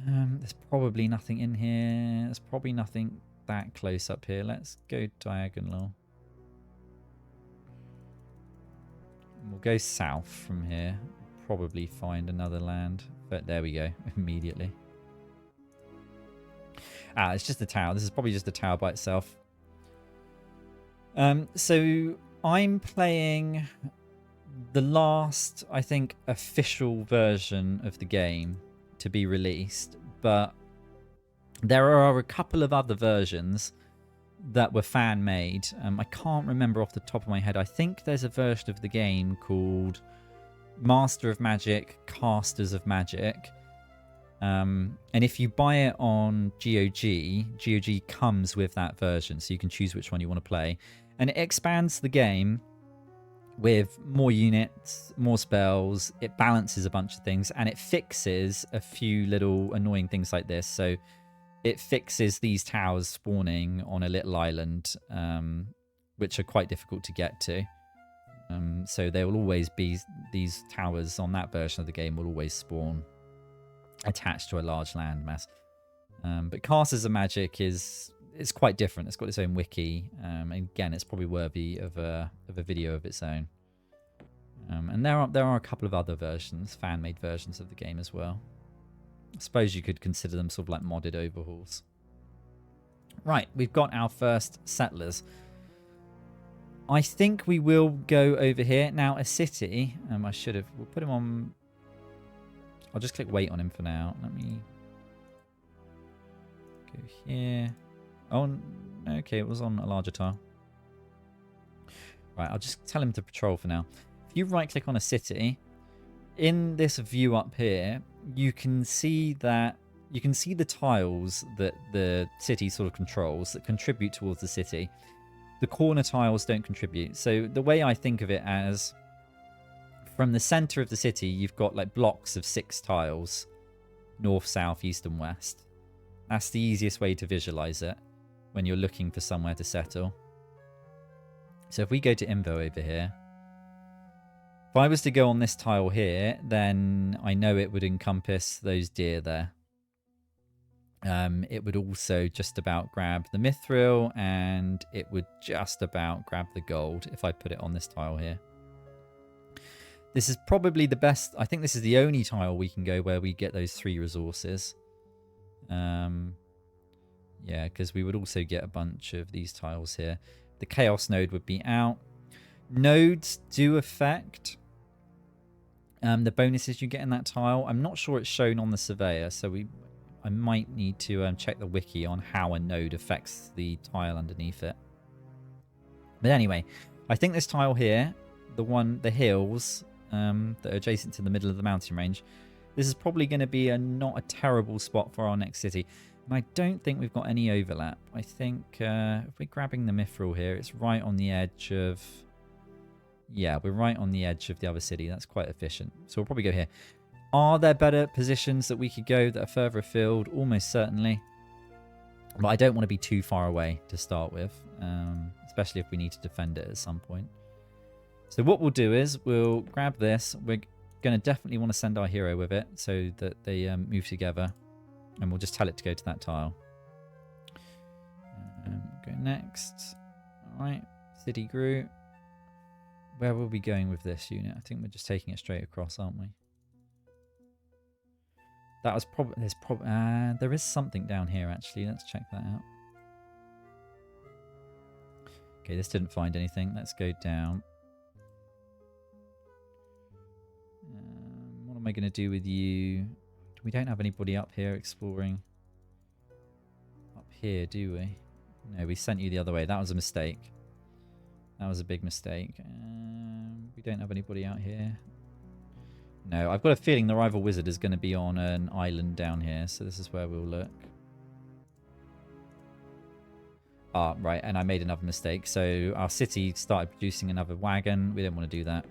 There's probably nothing in here. There's probably nothing that close up here. Let's go diagonal. We'll go south from here. Probably find another land. But there we go. Immediately. It's just a tower. This is probably just a tower by itself. So I'm playing the last, I think, official version of the game to be released. But there are a couple of other versions that were fan-made. I can't remember off the top of my head. I think there's a version of the game called Master of Magic, Casters of Magic. And if you buy it on GOG comes with that version, so you can choose which one you want to play. And it expands the game with more units, more spells. It balances a bunch of things, and it fixes a few little annoying things like this. So it fixes these towers spawning on a little island, which are quite difficult to get to. So there will always be these towers on that version of the game will always spawn attached to a large landmass. But Casters of Magic is quite different. It's got its own wiki. Again, it's probably worthy of a video of its own. And there are a couple of other versions, fan-made versions of the game as well. I suppose you could consider them sort of like modded overhauls. Right, we've got our first settlers. I think we will go over here. Now, a city, we'll put him on, I'll just click wait on him for now. Let me go here. Oh, okay, it was on a larger tile. Right, I'll just tell him to patrol for now. If you right click on a city, in this view up here, you can see the tiles that the city sort of controls that contribute towards the city. The corner tiles don't contribute. So the way I think of it as, from the center of the city, you've got like blocks of 6 tiles, north, south, east, and west. That's the easiest way to visualize it when you're looking for somewhere to settle. So if we go to info over here, if I was to go on this tile here, then I know it would encompass those deer there. It would also just about grab the mithril, and it would just about grab the gold if I put it on this tile here. This is probably the best. I think this is the only tile we can go where we get those 3 resources. Yeah, because we would also get a bunch of these tiles here. The chaos node would be out. Nodes do affect the bonuses you get in that tile. I'm not sure it's shown on the surveyor, so I might need to check the wiki on how a node affects the tile underneath it. But anyway, I think this tile here, the hills that are adjacent to the middle of the mountain range, this is probably going to be not a terrible spot for our next city. And I don't think we've got any overlap. I think if we're grabbing the mithril here, it's right on the edge of... Yeah, we're right on the edge of the other city. That's quite efficient. So we'll probably go here. Are there better positions that we could go that are further afield? Almost certainly. But I don't want to be too far away to start with, especially if we need to defend it at some point. So what we'll do is we'll grab this. We're going to definitely want to send our hero with it so that they move together. And we'll just tell it to go to that tile. Go next. All right. City grew. Where will we be going with this unit? I think we're just taking it straight across, aren't we? That was probably... there is something down here, actually. Let's check that out. Okay, this didn't find anything. Let's go down. What am I going to do with you? We don't have anybody up here exploring. Up here, do we? No, we sent you the other way. That was a mistake. That was a big mistake. We don't have anybody out here. No, I've got a feeling the rival wizard is going to be on an island down here. So this is where we'll look. Ah, right. And I made another mistake. So our city started producing another wagon. We didn't want to do that.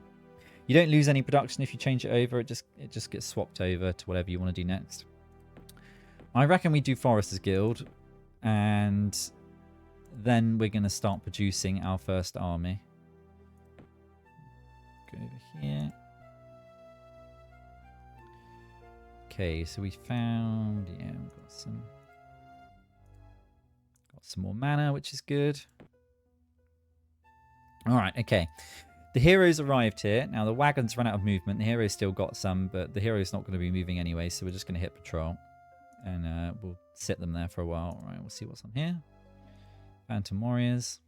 You don't lose any production if you change it over. It just gets swapped over to whatever you want to do next. I reckon we do Foresters Guild. And then we're going to start producing our first army. Go over here. Okay, so we found, yeah, we've got some more mana, which is good. All right, okay. The heroes arrived here. Now the wagons ran out of movement. The heroes still got some, but the hero's not going to be moving anyway, so we're just going to hit patrol. And we'll sit them there for a while. All right, we'll see what's on here. Phantom Warriors.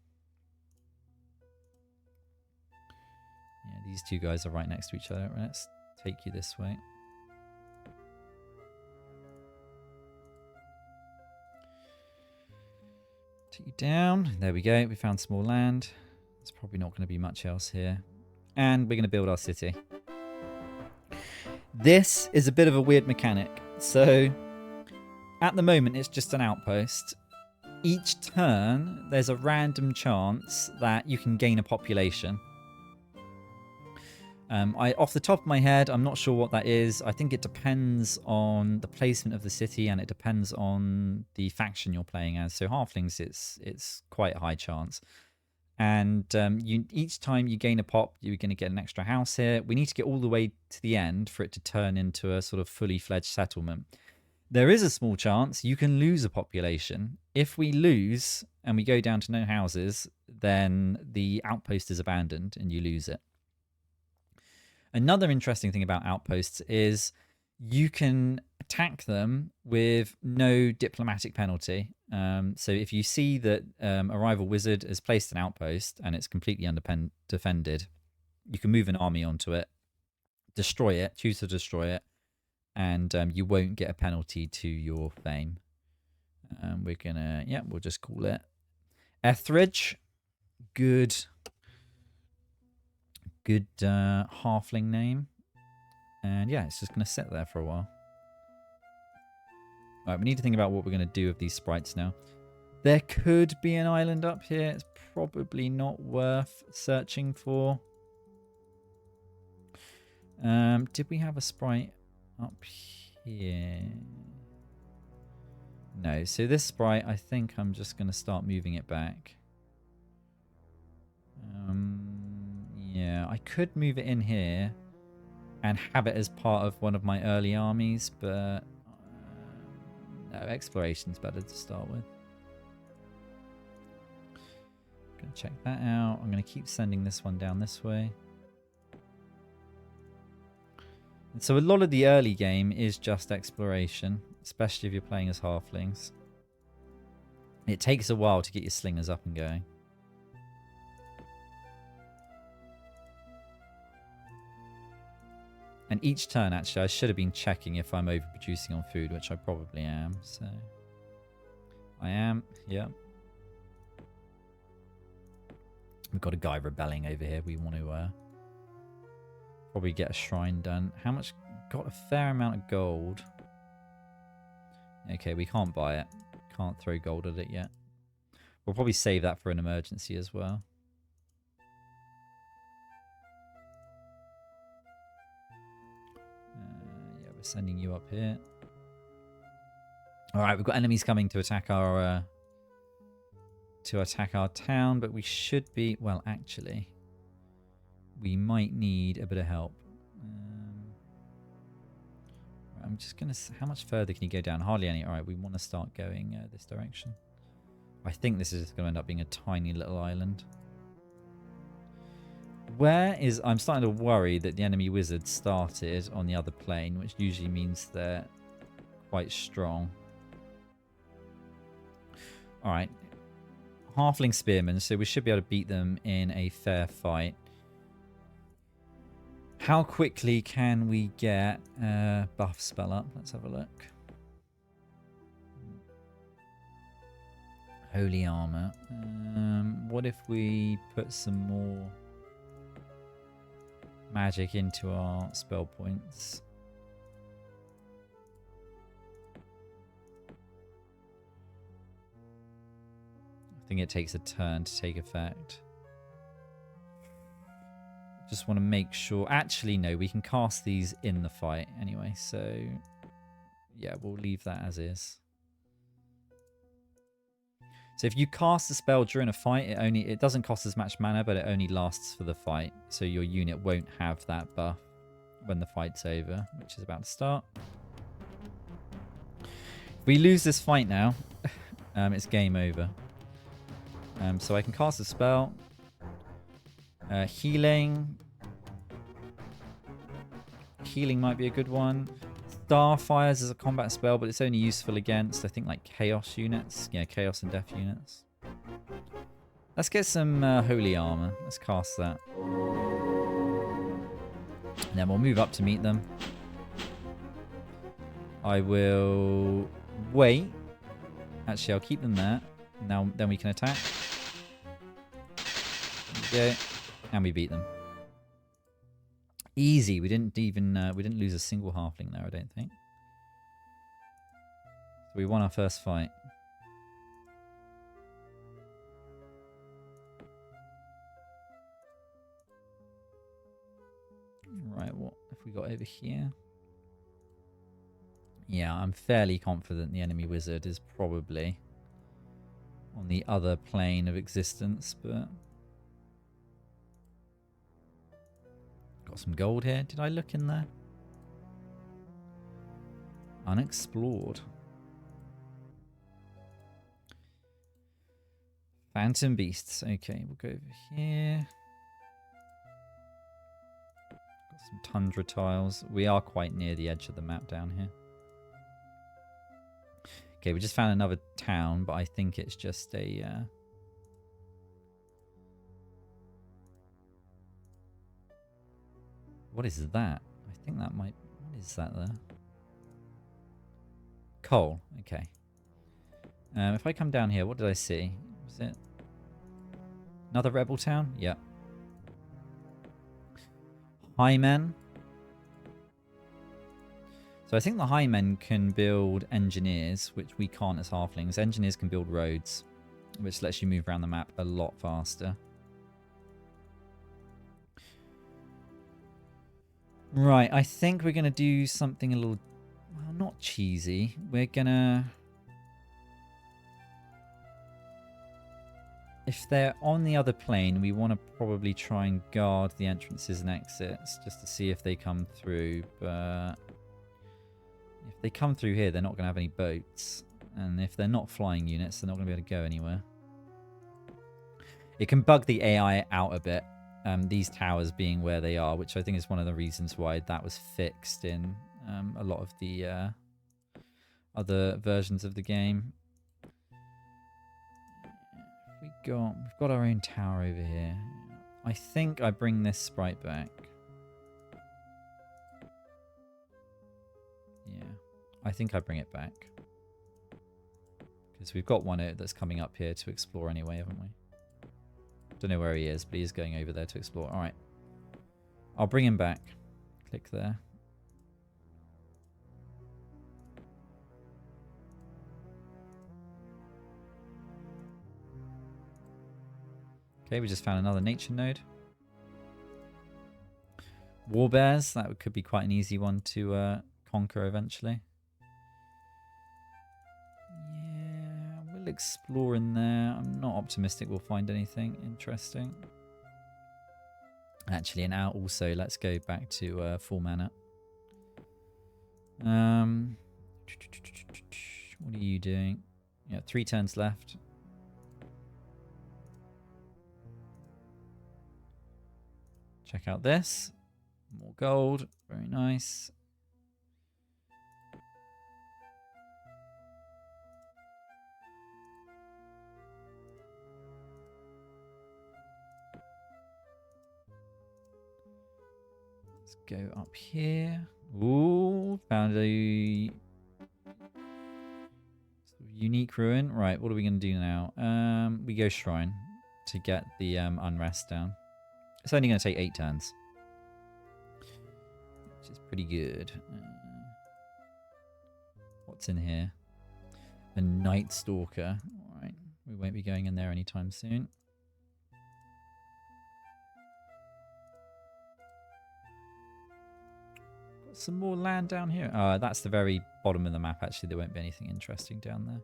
Yeah, these two guys are right next to each other. Let's take you this way. Take you down. There we go. We found some more land. There's probably not going to be much else here. And we're going to build our city. This is a bit of a weird mechanic. So, at the moment, it's just an outpost. Each turn, there's a random chance that you can gain a population. Off the top of my head, I'm not sure what that is. I think it depends on the placement of the city, and it depends on the faction you're playing as. So Halflings, it's quite a high chance. And each time you gain a pop, you're going to get an extra house here. We need to get all the way to the end for it to turn into a sort of fully fledged settlement. There is a small chance you can lose a population. If we lose and we go down to no houses, then the outpost is abandoned and you lose it. Another interesting thing about outposts is you can attack them with no diplomatic penalty. So if you see that a rival wizard has placed an outpost and it's completely undefended, you can move an army onto it, destroy it, choose to destroy it, and you won't get a penalty to your fame. We're gonna, yeah, we'll just call it Etheridge. Good halfling name. And yeah, it's just gonna sit there for a while. All right, we need to think about what we're gonna do with these sprites now. There could be an island up here. It's probably not worth searching for. Did we have a sprite up here? No, so this sprite, I think I'm just going to start moving it back. Yeah, I could move it in here and have it as part of one of my early armies, but no, exploration's better to start with. Going to check that out. I'm going to keep sending this one down this way. And so a lot of the early game is just exploration, especially if you're playing as halflings. It takes a while to get your slingers up and going. And each turn, actually, I should have been checking if I'm overproducing on food, which I probably am. So I am, yeah. We've got a guy rebelling over here. We want to probably get a shrine done. How much? Got a fair amount of gold. Okay, we can't buy it. Can't throw gold at it yet. We'll probably save that for an emergency as well. sending you up here. All right, we've got enemies coming to attack our town, but we should be. Well, actually, we might need a bit of help. I'm just gonna. How much further can you go down? Hardly any. All right, we want to start going this direction. I think this is going to end up being a tiny little island. Where is... I'm starting to worry that the enemy wizard started on the other plane, which usually means they're quite strong. Alright. Halfling spearmen, so we should be able to beat them in a fair fight. How quickly can we get buff spell up? Let's have a look. Holy armor. What if we put some more magic into our spell points? I think it takes a turn to take effect. Just want to make sure. Actually, no, we can cast these in the fight anyway. So, yeah, we'll leave that as is. So if you cast a spell during a fight, it doesn't cost as much mana, but it only lasts for the fight. So your unit won't have that buff when the fight's over, which is about to start. If we lose this fight now, it's game over. So I can cast a spell. Healing. Healing might be a good one. Starfires is a combat spell, but it's only useful against, I think, like chaos units. Yeah, chaos and death units. Let's get some holy armor. Let's cast that. And then we'll move up to meet them. I will wait. Actually, I'll keep them there. Now, then we can attack. There we go. And we beat them. Easy. We didn't lose a single halfling there, I don't think. So we won our first fight. Right, what have we got over here? Yeah, I'm fairly confident the enemy wizard is probably on the other plane of existence, but got some gold here. Did I look in there? Unexplored. Phantom beasts. Okay, we'll go over here. Got some tundra tiles. We are quite near the edge of the map down here. Okay, we just found another town, but I think it's just a... What is that? I think that might... What is that there? Coal. Okay. If I come down here, what did I see? Was it another rebel town? Yeah. Highmen. So I think the Highmen can build engineers, which we can't as halflings. Engineers can build roads, which lets you move around the map a lot faster. Right, I think we're going to do something a little, well, not cheesy. We're going to... If they're on the other plane, we want to probably try and guard the entrances and exits just to see if they come through. But if they come through here, they're not going to have any boats. And if they're not flying units, they're not going to be able to go anywhere. It can bug the AI out a bit. These towers being where they are, which I think is one of the reasons why that was fixed in a lot of the other versions of the game. We've got our own tower over here. I think I bring this sprite back. Yeah, I think I bring it back. Because we've got one that's coming up here to explore anyway, haven't we? Don't know where he is, but he's going over there to explore. Alright. I'll bring him back. Click there. Okay, we just found another nature node. Warbears, that could be quite an easy one to conquer eventually. Yeah, we'll explore in there. I'm not optimistic we'll find anything interesting. Actually, and now also let's go back to full mana. What are you doing? Yeah, 3 turns left. Check out this. More gold. Very nice. Let's go up here. Ooh, found a unique ruin. Right, what are we going to do now? We go shrine to get the unrest down. It's only going to take 8 turns, which is pretty good. What's in here? A Night Stalker. All right, we won't be going in there anytime soon. Got some more land down here. That's the very bottom of the map. Actually, there won't be anything interesting down there.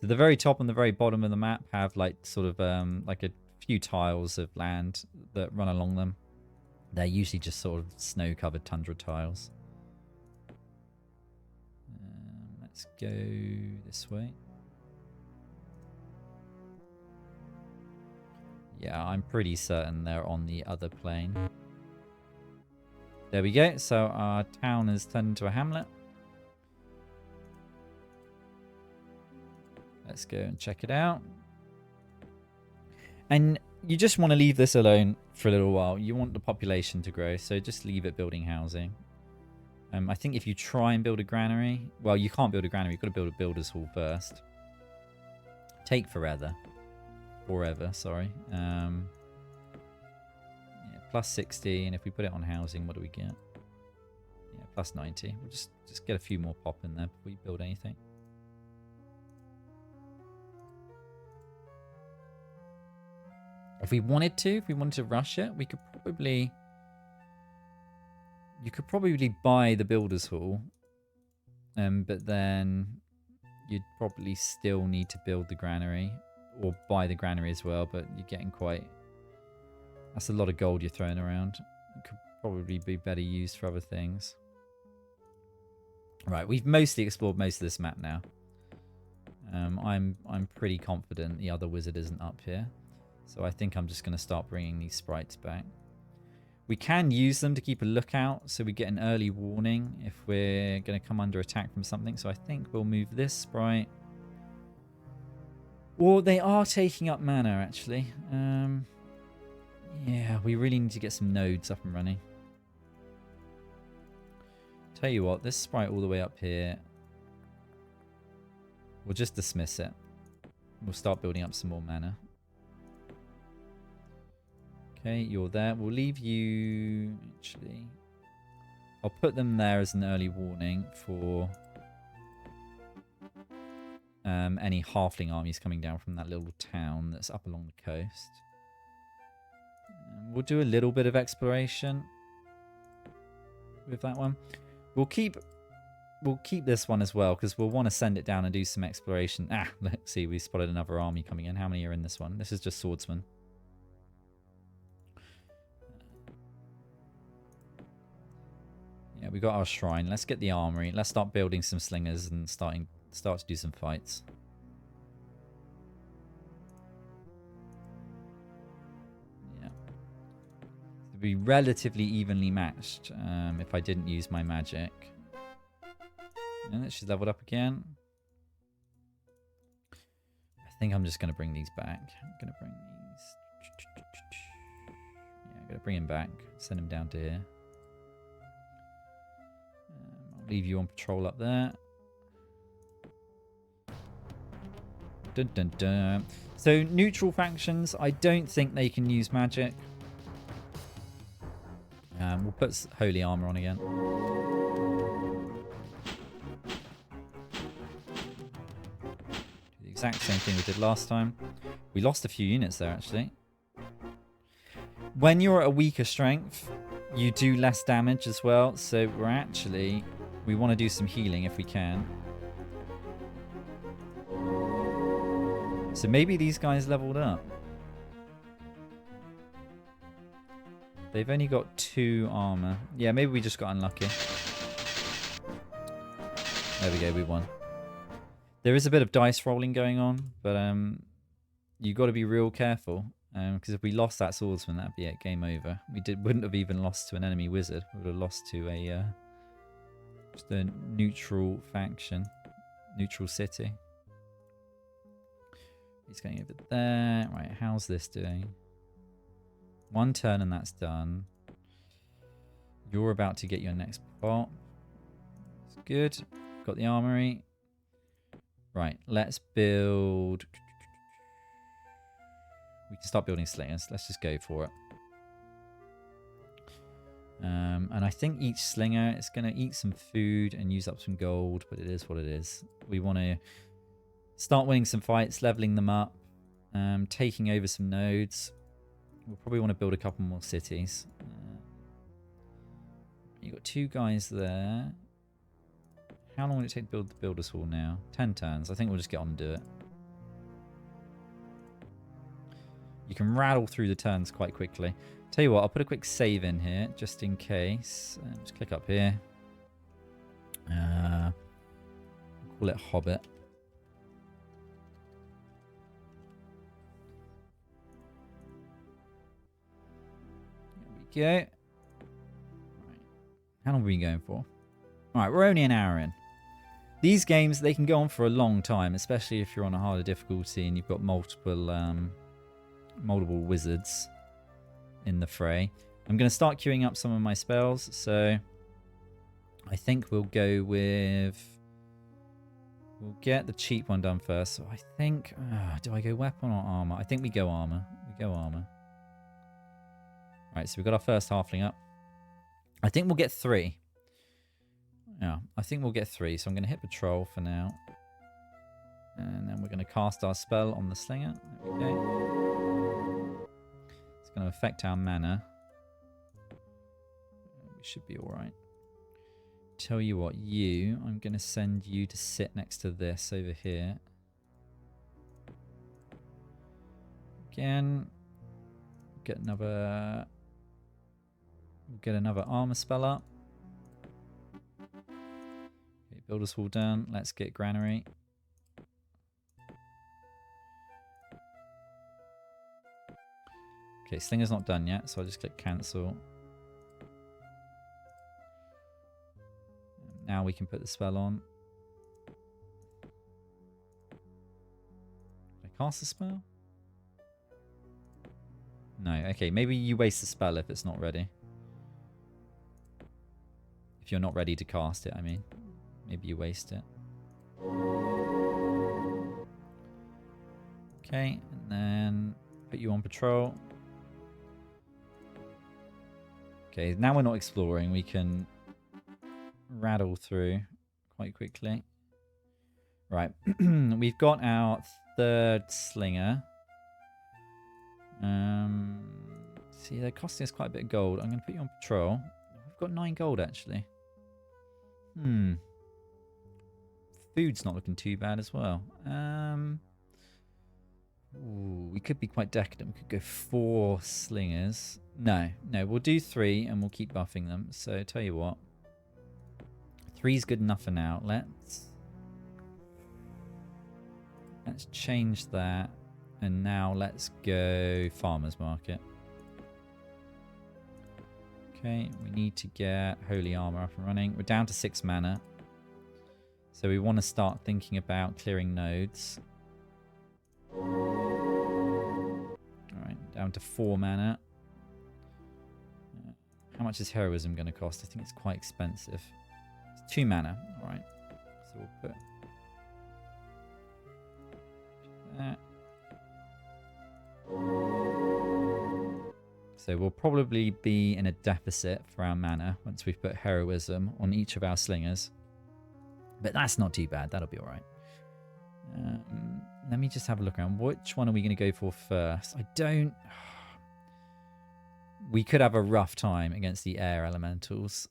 So the very top and the very bottom of the map have like sort of like a few tiles of land that run along them. They're usually just sort of snow-covered tundra tiles. Let's go this way. Yeah, I'm pretty certain they're on the other plane. There we go. So our town has turned into a hamlet. Let's go and check it out. And you just want to leave this alone for a little while. You want the population to grow, so just leave it building housing. I think if you try and build a granary... Well, you can't build a granary. You've got to build a builder's hall first. Take forever. Forever, sorry. Yeah, plus 60, and if we put it on housing, what do we get? Yeah, plus 90. We'll just get a few more pop in there before we build anything. If we wanted to rush it, we could probably... You could probably buy the builder's hall, but then you'd probably still need to build the granary, or buy the granary as well, but you're getting quite... That's a lot of gold you're throwing around. It could probably be better used for other things. Right, we've mostly explored most of this map now. I'm pretty confident the other wizard isn't up here. So I think I'm just going to start bringing these sprites back. We can use them to keep a lookout, so we get an early warning if we're going to come under attack from something. So I think we'll move this sprite. Well, they are taking up mana, actually. Yeah, we really need to get some nodes up and running. Tell you what, this sprite all the way up here, we'll just dismiss it. We'll start building up some more mana. Okay, you're there. We'll leave you... Actually, I'll put them there as an early warning for any halfling armies coming down from that little town that's up along the coast. We'll do a little bit of exploration with that one. We'll keep this one as well, because we'll want to send it down and do some exploration. Let's see, we spotted another army coming in. How many are in this one? This is just swordsmen. Yeah, we got our shrine. Let's get the armory. Let's start building some slingers and start to do some fights. Yeah. It'd be relatively evenly matched if I didn't use my magic. And she's leveled up again. I think I'm just going to bring these back. I'm going to bring these. Yeah, I'm going to bring him back. Send him down to here. I'll leave you on patrol up there. Dun, dun, dun. So neutral factions, I don't think they can use magic. We'll put holy armor on again. Exact same thing we did last time. We lost a few units there, actually. When you're at a weaker strength, You do less damage as well, so we want to do some healing if we can. So maybe these guys leveled up. They've only got 2 armor. Yeah, maybe we just got unlucky. There we go, we won. There is a bit of dice rolling going on, but you got to be real careful. Because if we lost that swordsman, that'd be it, game over. Wouldn't have even lost to an enemy wizard. We would have lost to just a neutral faction, neutral city. He's going over there. Right, how's this doing? 1 turn and that's done. You're about to get your next pop. It's good. Got the armory. Right, let's build. We can start building slingers. Let's just go for it. And I think each slinger is going to eat some food and use up some gold, but it is what it is. We want to start winning some fights, leveling them up, taking over some nodes. We'll probably want to build a couple more cities. You've got 2 guys there. How long will it take to build the Builder's Hall now? 10 turns. I think we'll just get on and do it. You can rattle through the turns quite quickly. Tell you what, I'll put a quick save in here, just in case. Just click up here. Call it Hobbit. There we go. Right. How long have we been going for? Alright, we're only an hour in. These games, they can go on for a long time, especially if you're on a harder difficulty and you've got multiple wizards in the fray. I'm going to start queuing up some of my spells, so I think we'll go with... We'll get the cheap one done first. So I think... do I go weapon or armor? I think we go armor. We go armor. Right, so we've got our first halfling up. I think we'll get 3. Yeah, I think we'll get 3. So I'm going to hit patrol for now. And then we're going to cast our spell on the slinger. There we go. It's going to affect our mana. We should be alright. Tell you what, I'm going to send you to sit next to this over here. Again, get another armor spell up. Okay, Builder's Hall down. Let's get Granary. Okay, Slinger's not done yet, so I'll just click cancel. Now we can put the spell on. Can I cast the spell? No, okay, maybe you waste the spell if it's not ready. If you're not ready to cast it, I mean. Maybe you waste it. Okay, and then put you on patrol. Okay, now we're not exploring. We can rattle through quite quickly. Right, we've got our 3rd slinger. See, they're costing us quite a bit of gold. I'm going to put you on patrol. We've got 9 gold, actually. Food's not looking too bad as well. Ooh, we could be quite decadent. We could go 4 slingers. No, we'll do 3 and we'll keep buffing them. So, tell you what. 3's good enough for now. Let's change that. And now let's go Farmer's Market. Okay, we need to get Holy Armor up and running. We're down to 6 mana. So we want to start thinking about clearing nodes. Alright, down to 4 mana. How much is Heroism going to cost? I think it's quite expensive. It's 2 mana. Alright, so we'll put that. So we'll probably be in a deficit for our mana once we've put Heroism on each of our slingers. But that's not too bad. That'll be alright. Let me just have a look around. Which one are we going to go for first? I don't... we could have a rough time against the air elementals.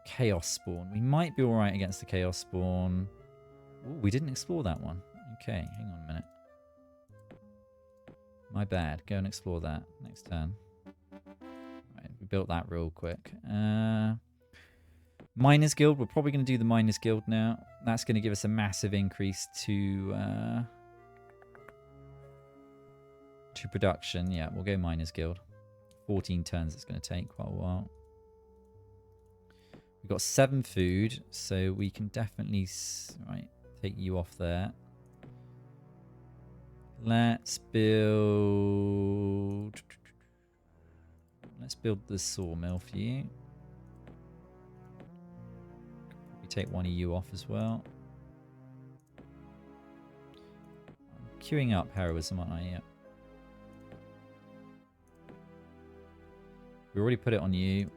Chaos Spawn. We might be alright against the Chaos Spawn. Ooh, we didn't explore that one. Okay, hang on a minute. My bad. Go and explore that next turn. Right, we built that real quick. Miners Guild. We're probably going to do the Miners Guild now. That's going to give us a massive increase to production. Yeah, we'll go Miners Guild. 14 turns it's going to take quite a while. We've got 7 food, so we can definitely take you off there. Let's build the sawmill for you. We take one of you off as well. I'm queuing up heroism, aren't I? Yeah. We already put it on you.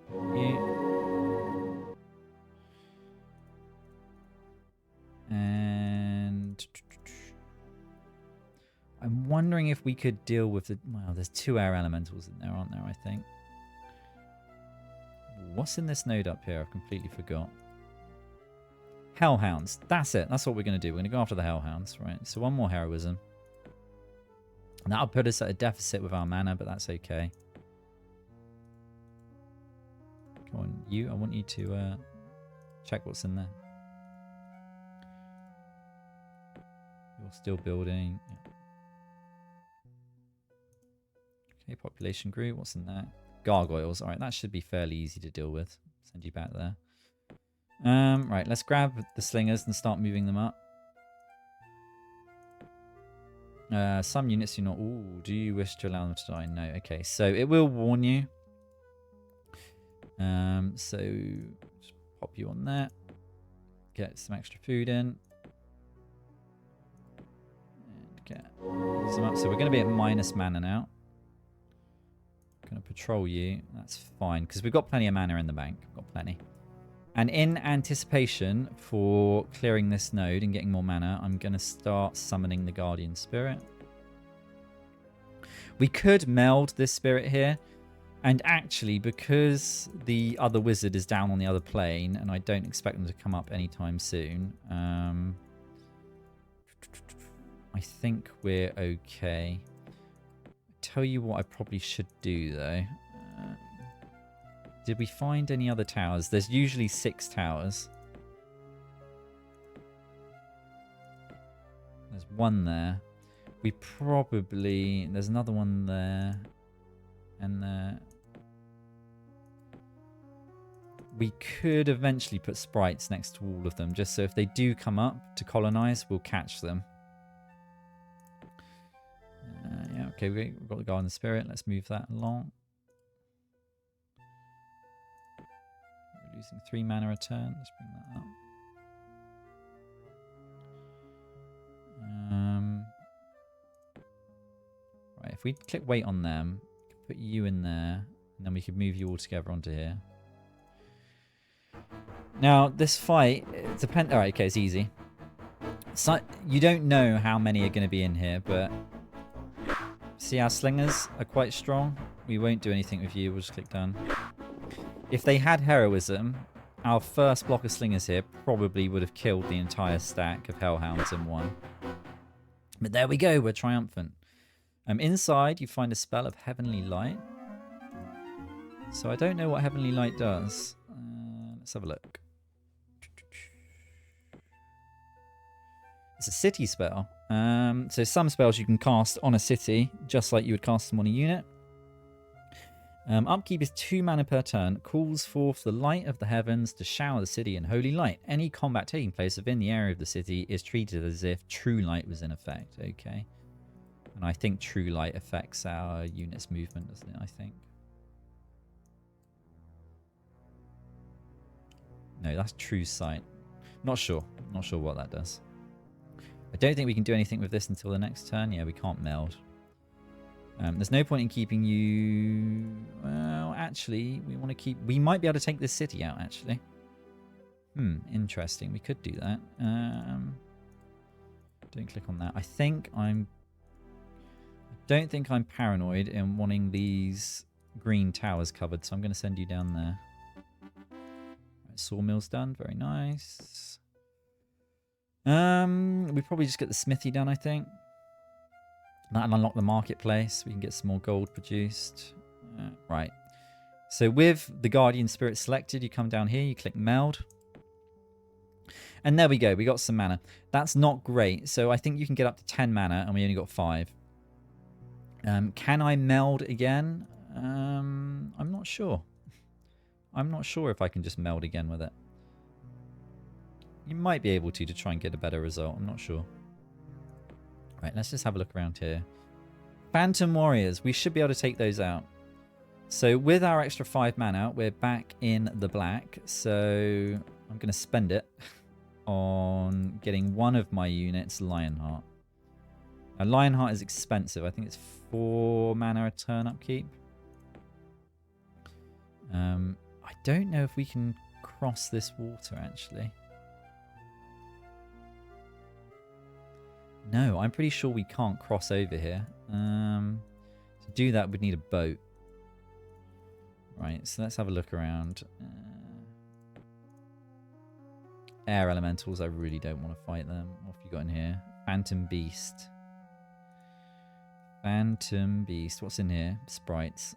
And I'm wondering if we could deal with the... Well, there's 2 air elementals in there, aren't there, I think. What's in this node up here? I've completely forgot. Hellhounds. That's it. That's what we're going to do. We're going to go after the Hellhounds, right? So 1 more heroism. And that'll put us at a deficit with our mana, but that's okay. Come on, you. I want you to check what's in there. You're still building. Yeah. Okay, population grew. What's in there? Gargoyles. All right, that should be fairly easy to deal with. Send you back there. Right, let's grab the slingers and start moving them up. Some units do not. Ooh, do you wish to allow them to die? No. Okay, so it will warn you. So just pop you on there. Get some extra food in. And get some up. So we're going to be at minus mana now. Going to patrol you. That's fine because we've got plenty of mana in the bank. We've got plenty. And in anticipation for clearing this node and getting more mana, I'm going to start summoning the Guardian Spirit. We could meld this spirit here. And actually, because the other wizard is down on the other plane, and I don't expect them to come up anytime soon, I think we're okay. Tell you what I probably should do, though. Did we find any other towers? There's usually 6 towers. There's 1 there. We probably... There's another one there. And there. We could eventually put sprites next to all of them, just so if they do come up to colonize, we'll catch them. Yeah, okay, we've got the Guardian Spirit. Let's move that along. We're losing 3 mana a turn. Let's bring that up. Right, if we click wait on them, put you in there, and then we could move you all together onto here. Now, this fight, it depends. Alright, okay, it's easy. So, you don't know how many are going to be in here, but see our slingers are quite strong. We won't do anything with you, we'll just click done. If they had heroism, our first block of slingers here probably would have killed the entire stack of hellhounds in one. But there we go, we're triumphant. Inside, you find a spell of Heavenly Light. So I don't know what Heavenly Light does. Let's have a look. It's a city spell. So some spells you can cast on a city, just like you would cast them on a unit. Upkeep is 2 mana per turn. Calls forth the light of the heavens to shower the city in holy light. Any combat taking place within the area of the city is treated as if true light was in effect. Okay. And I think true light affects our unit's movement, doesn't it? I think. No, that's true sight. Not sure. Not sure what that does. I don't think we can do anything with this until the next turn. Yeah, we can't meld. There's no point in keeping you... Well, actually, we want to keep... We might be able to take this city out, actually. Interesting. We could do that. Don't click on that. I think I'm... I don't think I'm paranoid in wanting these green towers covered, so I'm going to send you down there. Right, sawmill's done. Very nice. We probably just get the smithy done, I think. That'll unlock the marketplace. We can get some more gold produced. Right. So with the Guardian Spirit selected, you come down here, you click Meld. And there we go. We got some mana. That's not great. So I think you can get up to 10 mana, and we only got 5. Can I meld again? I'm not sure. I'm not sure if I can just meld again with it. You might be able to try and get a better result. I'm not sure. Right, let's just have a look around here. Phantom Warriors. We should be able to take those out. So with our extra 5 mana, we're back in the black. So I'm going to spend it on getting one of my units Lionheart. Now, Lionheart is expensive. I think it's 4 mana a turn upkeep. I don't know if we can cross this water, actually. No, I'm pretty sure we can't cross over here. To do that, we'd need a boat. Right, so let's have a look around. Air elementals, I really don't want to fight them. What have you got in here? Phantom Beast. Phantom Beast. What's in here? Sprites.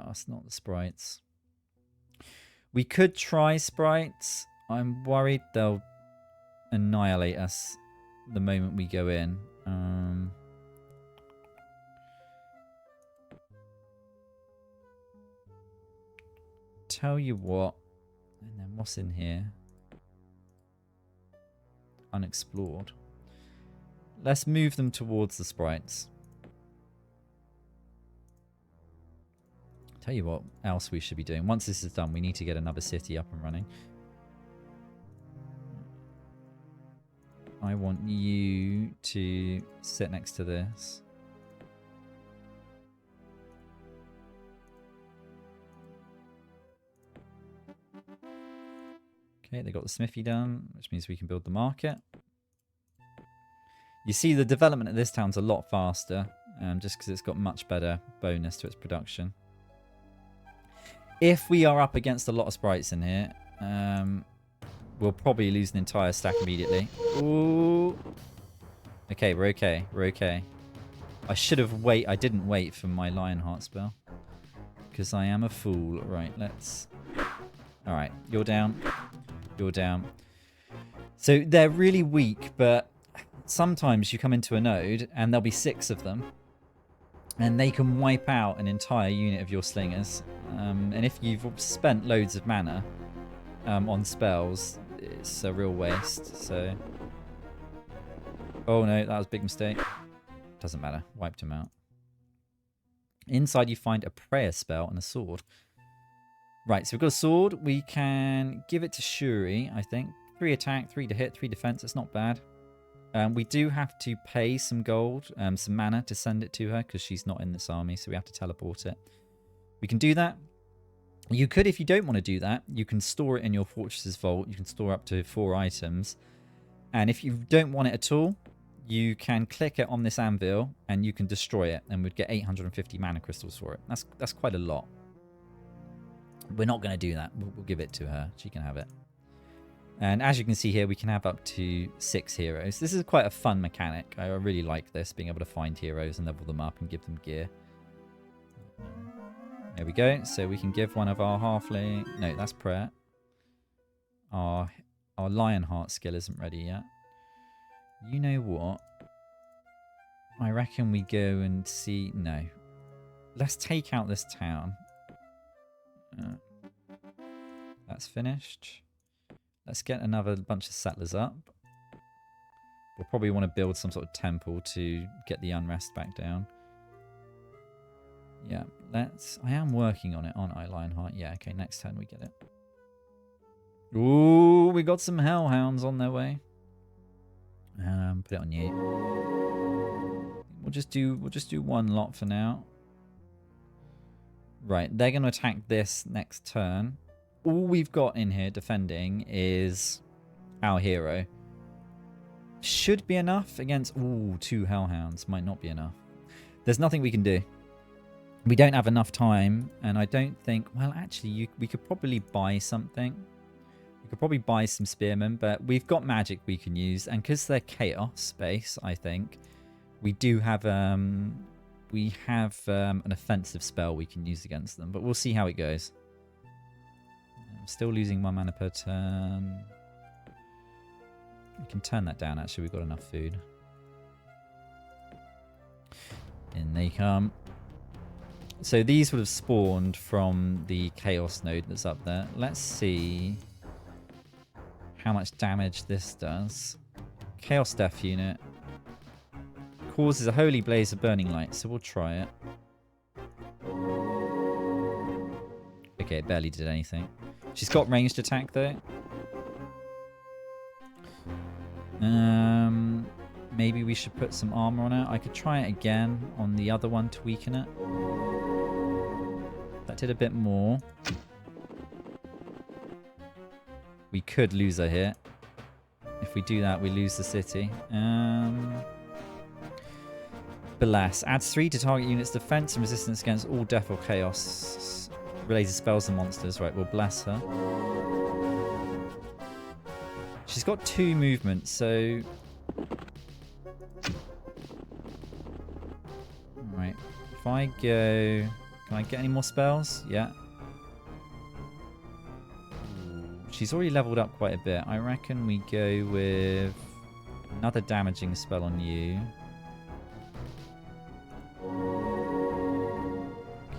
It's not the sprites. We could try sprites. I'm worried they'll annihilate us the moment we go in. Tell you what. And then what's in here? Unexplored. Let's move them towards the sprites. Tell you what else we should be doing. Once this is done, we need to get another city up and running. I want you to sit next to this. Okay, they got the smithy done, which means we can build the market. You see the development of this town's a lot faster, just because it's got much better bonus to its production. If we are up against a lot of sprites in here, we'll probably lose an entire stack immediately. Ooh. Okay, we're okay. We're okay. I didn't wait for my Lionheart spell. Because I am a fool. Right, let's... Alright, you're down. You're down. So they're really weak, but sometimes you come into a node and there'll be 6 of them. And they can wipe out an entire unit of your slingers. And if you've spent loads of mana on spells, it's a real waste. So, oh no, that was a big mistake. Doesn't matter. Wiped him out. Inside you find a prayer spell and a sword. Right, so we've got a sword. We can give it to Shuri, I think. 3 attack, 3 to hit, 3 defense. It's not bad. We do have to pay some gold, some mana to send it to her because she's not in this army, so we have to teleport it. We can do that. You could, if you don't want to do that, you can store it in your fortress's vault. You can store up to 4 items. And if you don't want it at all, you can click it on this anvil and you can destroy it and we'd get 850 mana crystals for it. That's quite a lot. We're not going to do that. We'll give it to her. She can have it. And as you can see here, we can have up to 6 heroes. This is quite a fun mechanic. I really like this, being able to find heroes and level them up and give them gear. There we go. So we can give one of our halfling... No, that's prayer. Our Lionheart skill isn't ready yet. You know what? I reckon we go and see... No. Let's take out this town. That's finished. Let's get another bunch of settlers up. We'll probably want to build some sort of temple to get the unrest back down. Yeah, I am working on it, aren't I, Lionheart? Yeah, okay, next turn we get it. Ooh, we got some hellhounds on their way. Put it on you. We'll just do one lot for now. Right, they're going to attack this next turn. All we've got in here defending is our hero. Should be enough against... Ooh, 2 hellhounds. Might not be enough. There's nothing we can do. We don't have enough time, and I don't think... Well, actually, we could probably buy something. We could probably buy some spearmen, but we've got magic we can use, and because they're chaos base, I think, we do have... we have an offensive spell we can use against them, but we'll see how it goes. I'm still losing 1 mana per turn. We can turn that down, actually. We've got enough food. In they come. So these would have spawned from the Chaos node that's up there. Let's see how much damage this does. Chaos Death unit. Causes a holy blaze of burning light, so we'll try it. Okay, it barely did anything. She's got ranged attack though. Maybe we should put some armor on her. I could try it again on the other one to weaken it. That did a bit more. We could lose her here. If we do that, we lose the city. Bless. Adds 3 to target units' defense and resistance against all death or chaos related spells and monsters. Right, we'll bless her. She's got 2 movements, so... Right. If I go... Can I get any more spells? Yeah. She's already leveled up quite a bit. I reckon we go with another damaging spell on you.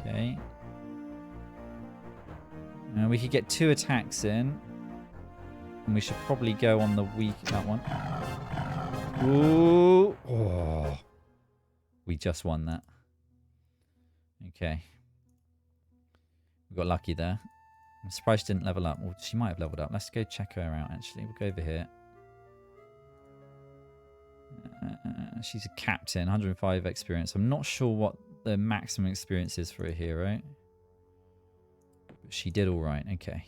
Okay. We could get 2 attacks in. And we should probably go on the weak... That one. Ooh. Oh. We just won that. Okay. We got lucky there. I'm surprised she didn't level up. Well, she might have leveled up. Let's go check her out, actually. We'll go over here. She's a captain, 105 experience. I'm not sure what the maximum experience is for a hero. But she did all right. Okay.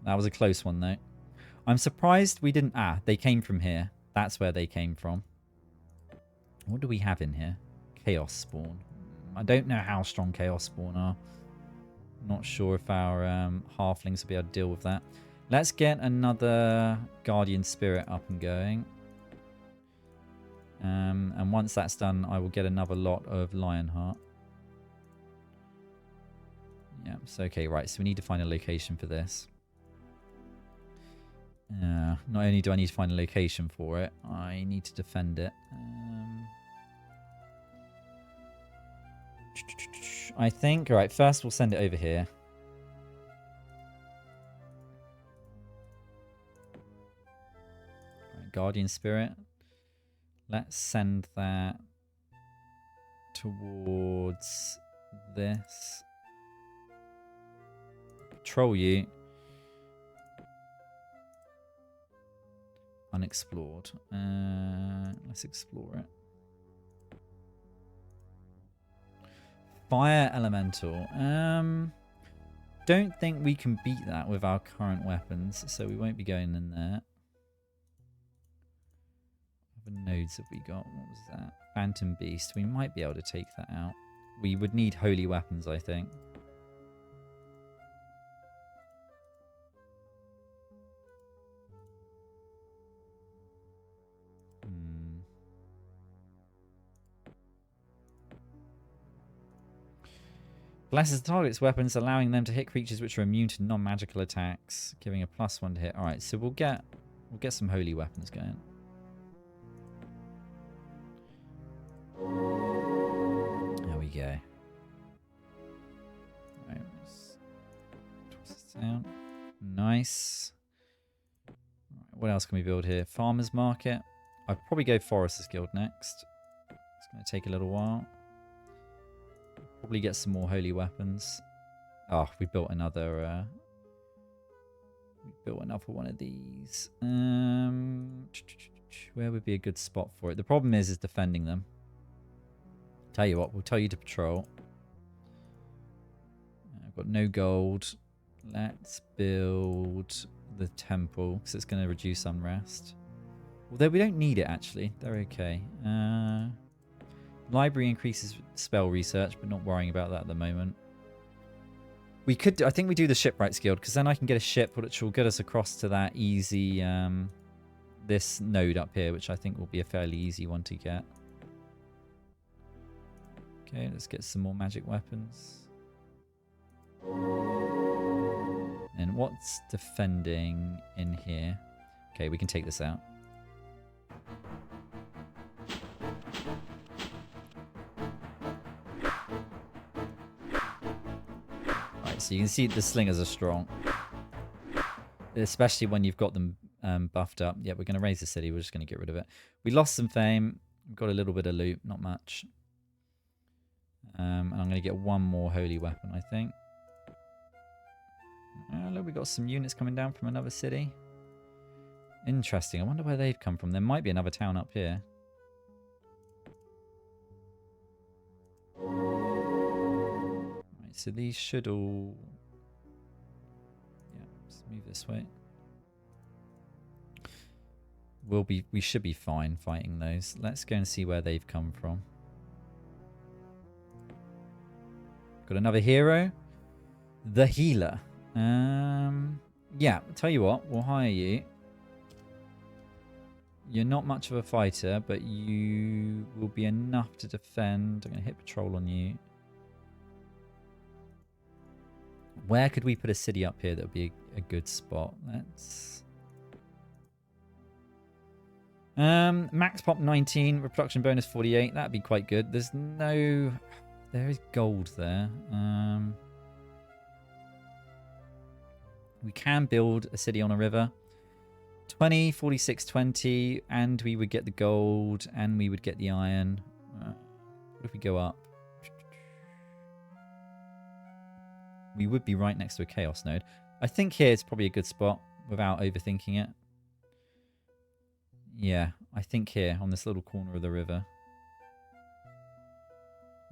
That was a close one, though. I'm surprised we didn't... Ah, they came from here. That's where they came from. What do we have in here? Chaos Spawn. I don't know how strong Chaos Spawn are. Not sure if our Halflings will be able to deal with that. Let's get another Guardian Spirit up and going. And once that's done, I will get another lot of Lionheart. Yeah, so okay, right. So we need to find a location for this. Not only do I need to find a location for it, I need to defend it. I think, alright, first we'll send it over here. Right, Guardian Spirit. Let's send that towards this. Patrol you. Unexplored. Let's explore it. Fire Elemental. Don't think we can beat that with our current weapons, so we won't be going in there. What other nodes have we got? What was that? Phantom Beast. We might be able to take that out. We would need holy weapons, I think. Blesses the target's weapons, allowing them to hit creatures which are immune to non-magical attacks, giving a +1 to hit. All right, so we'll get some holy weapons going. There we go. All right, let's toss this down. Nice. All right, what else can we build here? Farmer's Market. I'd probably go Forester's Guild next. It's going to take a little while. Probably get some more holy weapons. Oh, we built another. We built another one of these. Where would be a good spot for it? The problem is defending them. Tell you what, we'll tell you to patrol. I've got no gold. Let's build the temple because it's going to reduce unrest. Although we don't need it, actually. They're okay. Library increases spell research, but not worrying about that at the moment. We could, I think we do the Shipwrights Guild, because then I can get a ship which will get us across to that easy, this node up here, which I think will be a fairly easy one to get. Okay, let's get some more magic weapons. And what's defending in here? Okay, we can take this out. So you can see the slingers are strong, especially when you've got them buffed up. Yeah, we're going to raise the city. We're just going to get rid of it. We lost some fame. We've got a little bit of loot, not much. And I'm going to get one more holy weapon, I think. Look, we got some units coming down from another city. Interesting. I wonder where they've come from. There might be another town up here. So these should all... Yeah, let's move this way. We should be fine fighting those. Let's go and see where they've come from. Got another hero. The healer. Yeah, I'll tell you what, we'll hire you. You're not much of a fighter, but you will be enough to defend. I'm going to hit patrol on you. Where could we put a city up here that would be a good spot? Let's... max pop 19, reproduction bonus 48. That'd be quite good. There's no... There is gold there. We can build a city on a river. 20, 46, 20. And we would get the gold. And we would get the iron. What if we go up? We would be right next to a chaos node. I think here is probably a good spot without overthinking it. Yeah, I think here on this little corner of the river.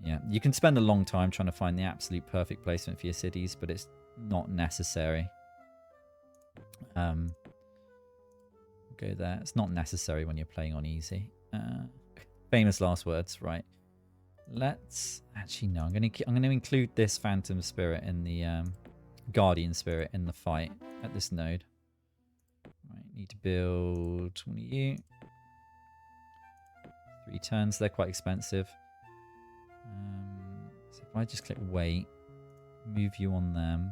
Yeah, you can spend a long time trying to find the absolute perfect placement for your cities, but it's not necessary. Go there. It's not necessary when you're playing on easy. Famous last words, right? Let's actually no. I'm gonna include this Phantom Spirit in the Guardian Spirit in the fight at this node. Right, need to build one of you. 3 turns. They're quite expensive. So if I just click wait, move you on them.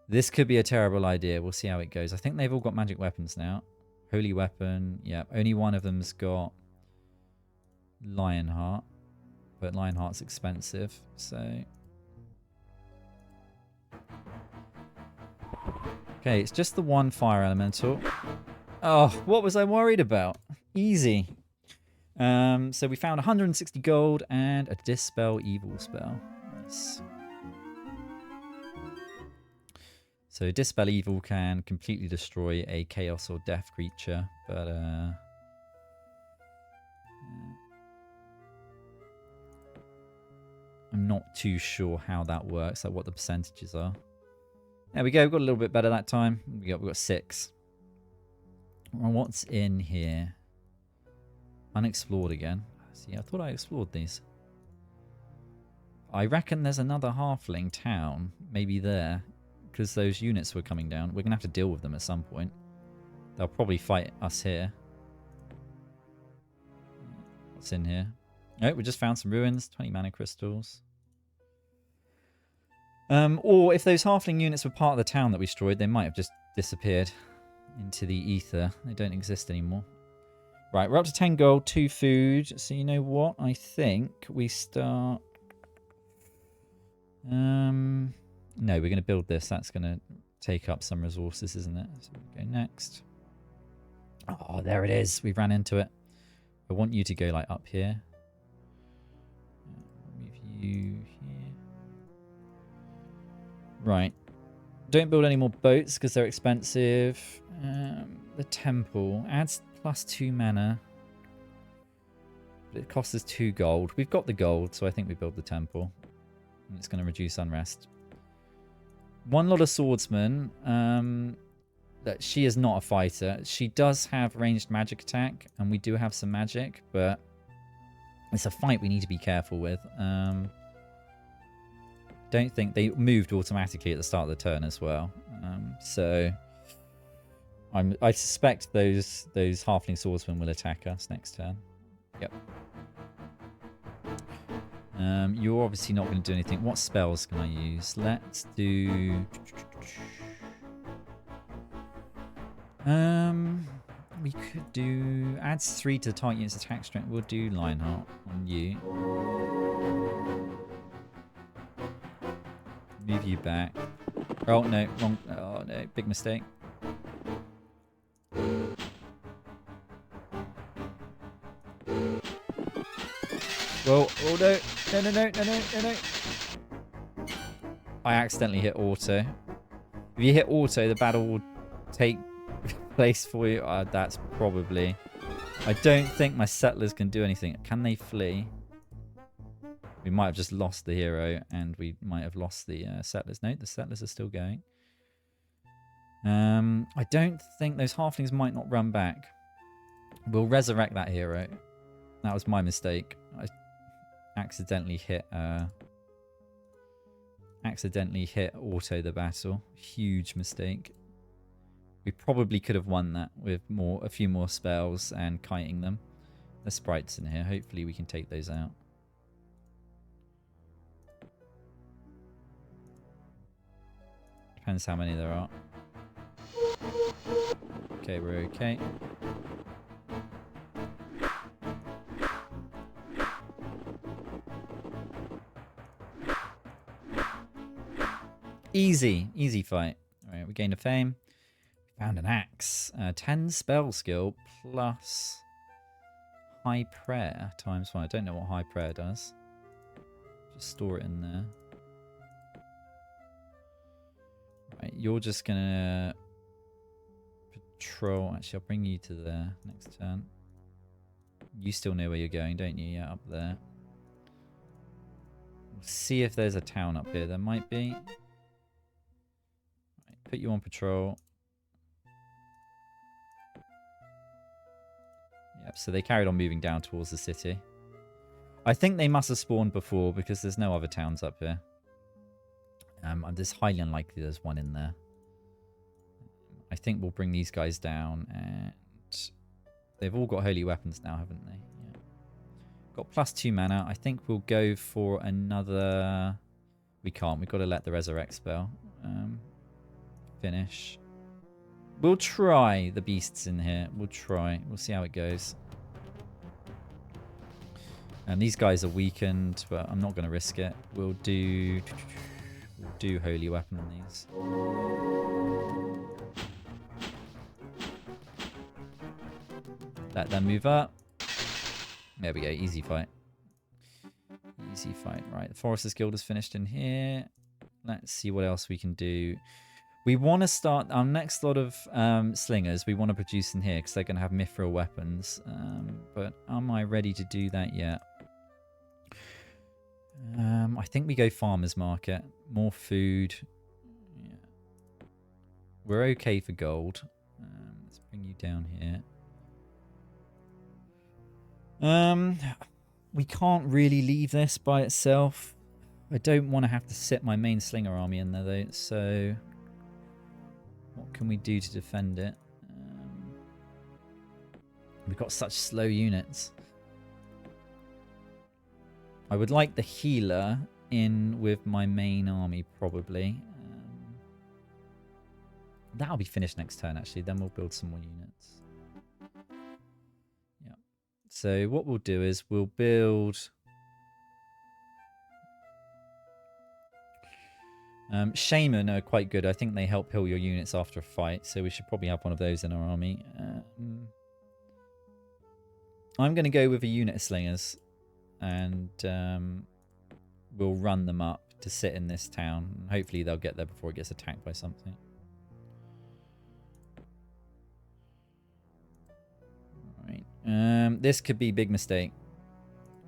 This could be a terrible idea. We'll see how it goes. I think they've all got magic weapons now. Holy weapon. Yeah, only one of them's got Lionheart. But Lionheart's expensive, so... Okay, it's just the one fire elemental. Oh, what was I worried about? Easy. So we found 160 gold and a Dispel Evil spell. Nice. So Dispel Evil can completely destroy a chaos or death creature, but I'm not too sure how that works, like what the percentages are. There we go, we got a little bit better that time. We got 6. Well, what's in here? Unexplored again. See, I thought I explored these. I reckon there's another halfling town, maybe there, because those units were coming down. We're going to have to deal with them at some point. They'll probably fight us here. What's in here? Oh, we just found some ruins, 20 mana crystals. Or if those halfling units were part of the town that we destroyed, they might have just disappeared into the ether. They don't exist anymore. Right, we're up to 10 gold, 2 food. So you know what? I think we start... No, we're going to build this. That's going to take up some resources, isn't it? So we'll go next. Oh, there it is. We ran into it. I want you to go like up here. Move you here. Right. Don't build any more boats because they're expensive. The temple adds +2 mana. But it costs us 2 gold. We've got the gold, so I think we build the temple. And it's going to reduce unrest. 1 lot of swordsmen. that she is not a fighter. She does have ranged magic attack, and we do have some magic, but it's a fight we need to be careful with. Don't think they moved automatically at the start of the turn as well. So I suspect those halfling swordsmen will attack us next turn. Yep. You're obviously not going to do anything. What spells can I use? Let's do... we could do... Adds 3 to the target unit's attack strength. We'll do Lionheart on you. Move you back. Oh, no. Wrong. Oh, no. Big mistake. Well, oh no. No. I accidentally hit auto. If you hit auto, the battle will take place for you. That's probably... I don't think my settlers can do anything. Can they flee? We might have just lost the hero, and we might have lost the settlers. No, the settlers are still going. I don't think those halflings might not run back. We'll resurrect that hero. That was my mistake. I accidentally hit auto the battle. Huge mistake. We probably could have won that with a few more spells and kiting them. There's sprites in here. Hopefully we can take those out. Depends how many there are. Okay, we're okay. Easy fight. All right, we gained a fame. Found an axe. 10 spell skill plus high prayer times 1. I don't know what high prayer does. Just store it in there. Right, you're just gonna patrol. Actually, I'll bring you to there next turn. You still know where you're going, don't you? Yeah, up there. We'll see if there's a town up here. There might be. Right, put you on patrol. Yep, so they carried on moving down towards the city. I think they must have spawned before because there's no other towns up here. It's highly unlikely there's one in there. I think we'll bring these guys down, and they've all got holy weapons now, haven't they? Yeah. Got +2 mana. I think we'll go for another... We can't. We've got to let the resurrect spell finish. We'll try the beasts in here. We'll try. We'll see how it goes. And these guys are weakened, but I'm not going to risk it. We'll do holy weapon on these. Let them move up. There we go. Easy fight. Easy fight. Right. The Foresters Guild is finished in here. Let's see what else we can do. We want to start our next lot of slingers. We want to produce in here because they're going to have mithril weapons. But am I ready to do that yet? I think we go farmer's market. More food. Yeah. We're okay for gold. Let's bring you down here. We can't really leave this by itself. I don't want to have to sit my main slinger army in there though. So what can we do to defend it? We've got such slow units. I would like the healer in with my main army, probably. That'll be finished next turn, actually. Then we'll build some more units. Yeah. So what we'll do is we'll build... Shaman are quite good. I think they help heal your units after a fight, so we should probably have one of those in our army. I'm going to go with a unit of slingers, and we'll run them up to sit in this town. Hopefully they'll get there before it gets attacked by something. Right. This could be a big mistake.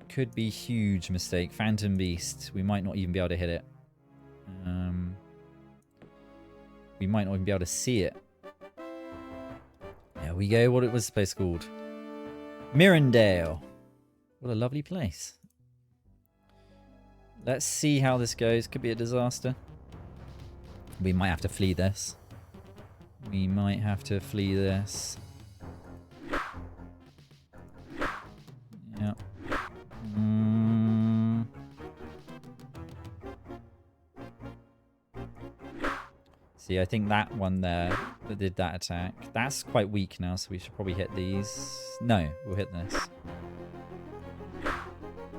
Could be huge mistake. Phantom Beast. We might not even be able to hit it. We might not even be able to see it. we go. What it was this place called? Mirandale. What a lovely place. Let's see how this goes. Could be a disaster. We might have to flee this. We might have to flee this. Yeah. See, I think that one there that did that attack, that's quite weak now, so we should probably hit these. No, we'll hit this.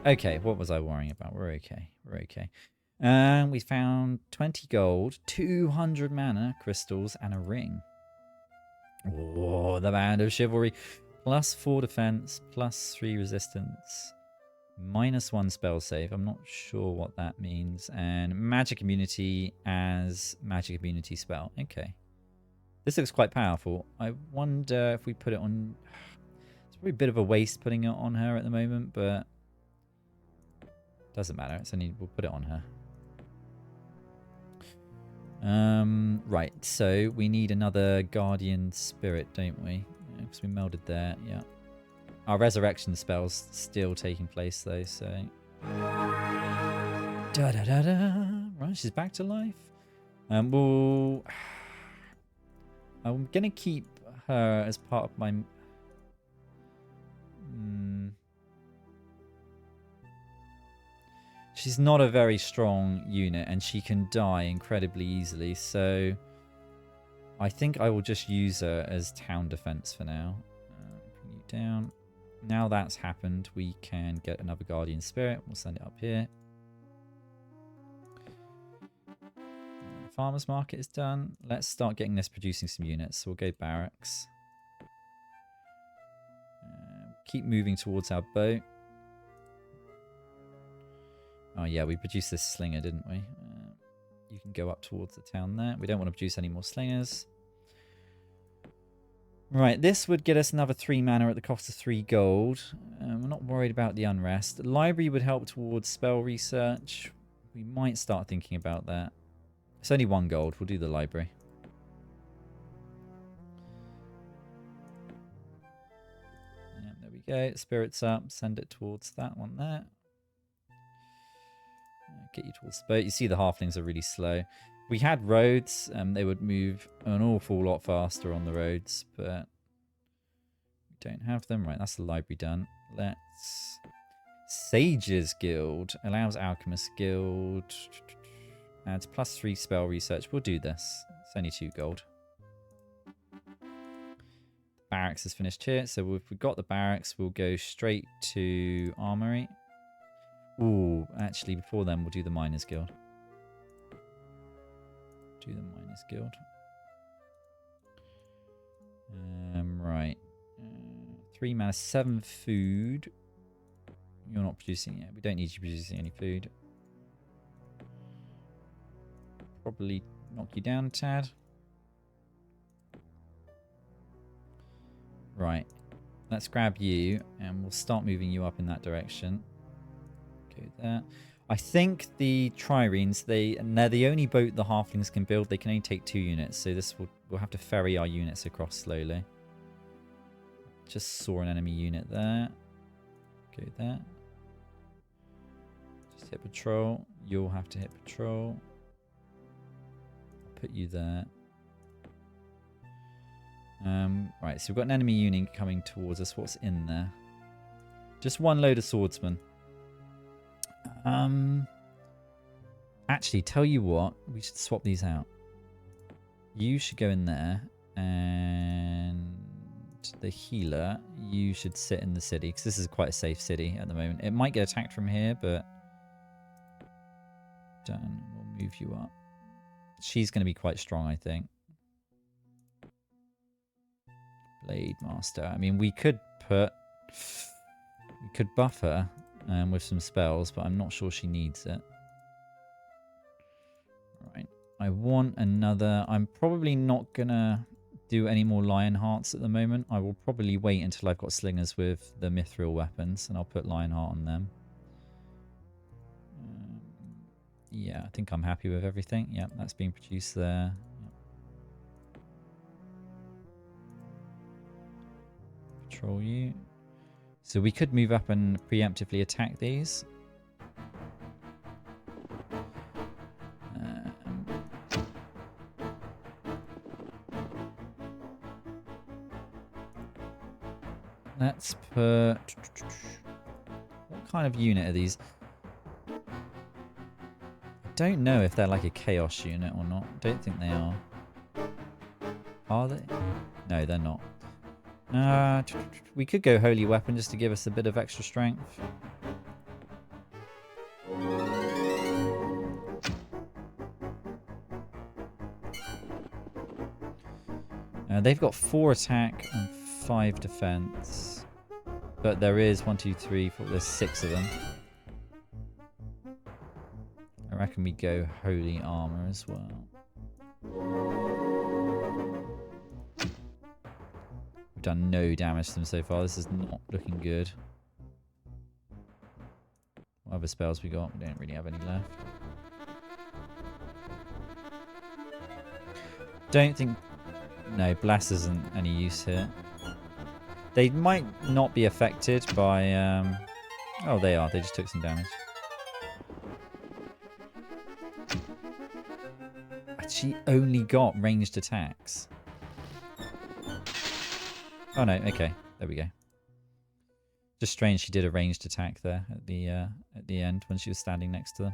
Okay, what was I worrying about? We're okay. We're okay. We found 20 gold, 200 mana, crystals, and a ring. Oh, the Band of Chivalry. +4 defense, +3 resistance, -1 spell save. I'm not sure what that means. And magic immunity as magic immunity spell. Okay. This looks quite powerful. I wonder if we put it on... It's probably a bit of a waste putting it on her at the moment, but... Doesn't matter. It's only... We'll put it on her. Right, so we need another guardian spirit, don't we? Because we melded there, yeah. Our resurrection spell's still taking place though, so... Da-da-da-da! Right, she's back to life. We'll... I'm going to keep her as part of my... She's not a very strong unit, and she can die incredibly easily, so... I think I will just use her as town defense for now. Bring you down. Now that's happened, we can get another guardian spirit. We'll send it up here. Farmer's market is done. Let's start getting this producing some units. So we'll go barracks. Keep moving towards our boat. Oh yeah, we produced this slinger, didn't we? You can go up towards the town there. We don't want to produce any more slingers. Right, this would get us another 3 mana at the cost of 3 gold. We're not worried about the unrest. The library would help towards spell research. We might start thinking about that. It's only 1 gold. We'll do the library. Yeah, there we go. Spirits up. Send it towards that one there. Get you towards the boat. You see the halflings are really slow. We had roads, they would move an awful lot faster on the roads, but we don't have them. Right, that's the library done. Let's... Sages Guild allows Alchemist Guild. Adds +3 spell research. We'll do this. It's only 2 gold. Barracks is finished here, so if we've got the barracks, we'll go straight to Armory. Ooh, actually, before then, we'll do the Miners Guild. Do the Miners Guild. Right. 3 mana, 7 food. You're not producing it. We don't need you producing any food. Probably knock you down a tad. Right. Let's grab you, and we'll start moving you up in that direction. Go there. I think the triremes, they're the only boat the halflings can build. They can only take 2 units, so we'll have to ferry our units across slowly. Just saw an enemy unit there. Go there. Just hit patrol. You'll have to hit patrol. Put you there. Right, so we've got an enemy unit coming towards us. What's in there? Just 1 load of swordsmen. Actually, tell you what, we should swap these out. You should go in there, and the healer, you should sit in the city, because this is quite a safe city at the moment. It might get attacked from here, but done. We'll move you up. She's going to be quite strong, I think. Blade Master. I mean, we could buff her with some spells, but I'm not sure she needs it. Right. I want another... I'm probably not going to do any more Lion Hearts at the moment. I will probably wait until I've got slingers with the Mithril weapons, and I'll put Lion Heart on them. Yeah, I think I'm happy with everything. Yep, that's being produced there. Yep. Patrol you. So we could move up and preemptively attack these. Let's put... What kind of unit are these? I don't know if they're like a chaos unit or not. I don't think they are. Are they? No, they're not. We could go holy weapon just to give us a bit of extra strength. They've got 4 attack and 5 defense. But there is 1, 2, 3, 4, there's 6 of them. I reckon we go holy armor as well. We've done no damage to them so far. This is not looking good. What other spells we got? We don't really have any left. Don't think... No, Bless isn't any use here. They might not be affected by... Oh, they are. They just took some damage. She only got ranged attacks. Oh, no. Okay. There we go. Just strange she did a ranged attack there at the end when she was standing next to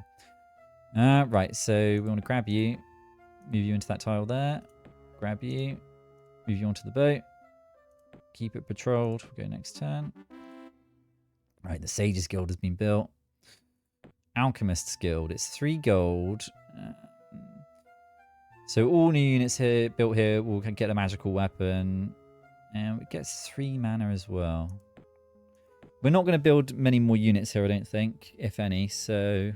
them. Right, so we want to grab you. Move you into that tile there. Grab you. Move you onto the boat. Keep it patrolled. We'll go next turn. Right, the Sages Guild has been built. Alchemist's Guild. It's 3 gold. So all new units here built here will get a magical weapon. And it gets 3 mana as well. We're not going to build many more units here, I don't think, if any. So...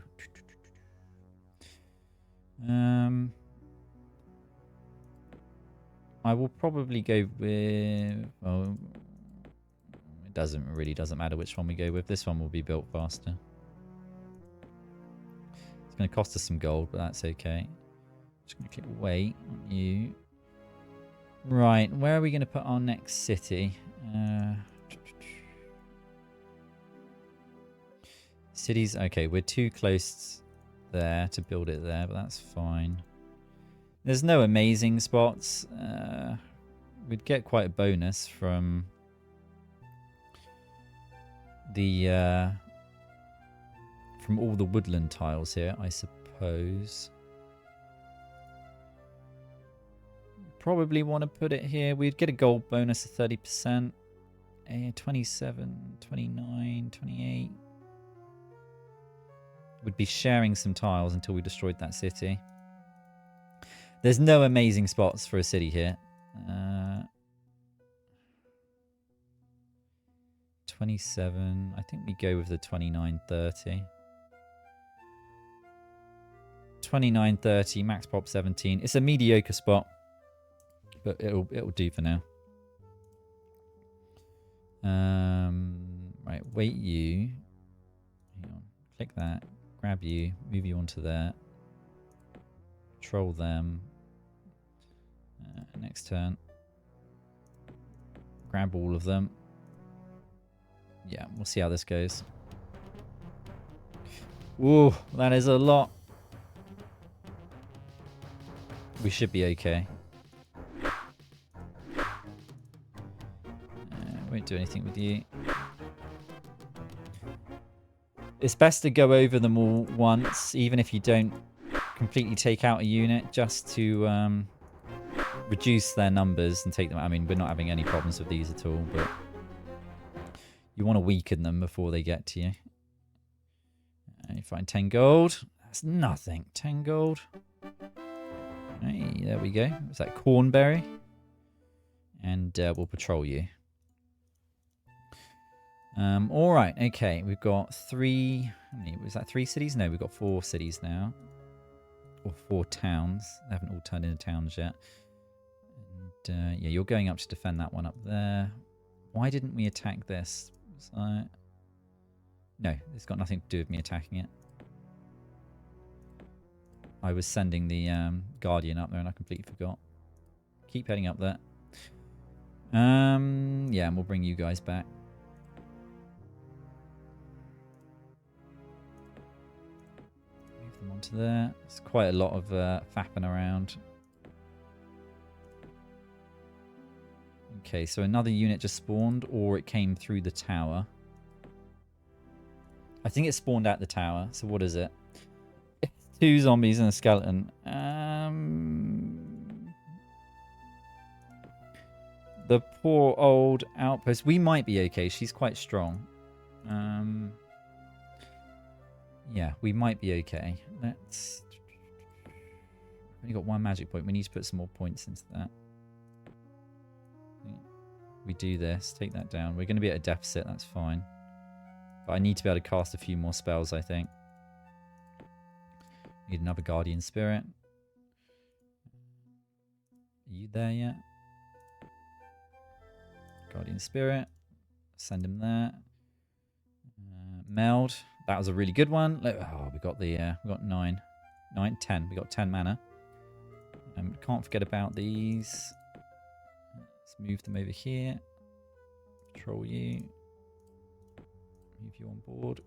I will probably go with... Well, it really doesn't matter which one we go with. This one will be built faster. It's going to cost us some gold, but that's okay. Just going to click wait on you. Right, where are we going to put our next city? Cities, okay, we're too close there to build it there, but that's fine. There's no amazing spots. We'd get quite a bonus from the from all the woodland tiles here, I suppose. Probably want to put it here. We'd get a gold bonus of 30%. 27, 29, 28. We'd be sharing some tiles until we destroyed that city. There's no amazing spots for a city here. 27. I think we go with the 2930. 2930, max pop 17. It's a mediocre spot, but it'll do for now. Right, wait you. Hang on. Click that. Grab you. Move you onto there. Control them. Next turn. Grab all of them. Yeah, we'll see how this goes. Ooh, that is a lot. We should be okay. Won't do anything with you. It's best to go over them all once, even if you don't completely take out a unit, just to reduce their numbers and take them out. I mean, we're not having any problems with these at all, but you want to weaken them before they get to you. You find 10 gold. That's nothing. 10 gold. Hey, there we go. Is that cornberry? And we'll patrol you. All right. Okay. We've got 3. How many? Was that 3 cities? No, we've got 4 cities now. Or 4 towns. They haven't all turned into towns yet. And yeah, you're going up to defend that one up there. Why didn't we attack this? No, it's got nothing to do with me attacking it. I was sending the Guardian up there and I completely forgot. Keep heading up there. Yeah, and we'll bring you guys back. Move them onto there. There's quite a lot of fapping around. Okay, so another unit just spawned, or it came through the tower. I think it spawned at the tower. So what is it? 2 zombies and a skeleton. The poor old outpost. We might be okay. She's quite strong. Yeah, we might be okay. Let's... We've only got 1 magic point. We need to put some more points into that. We do this. Take that down. We're going to be at a deficit. That's fine. But I need to be able to cast a few more spells, I think. Need another Guardian Spirit. Are you there yet? Guardian Spirit. Send him there. Meld. That was a really good one. Oh, we got the we got 9, 10. We got 10 mana. Can't forget about these. Let's move them over here. Control you. Move you on board.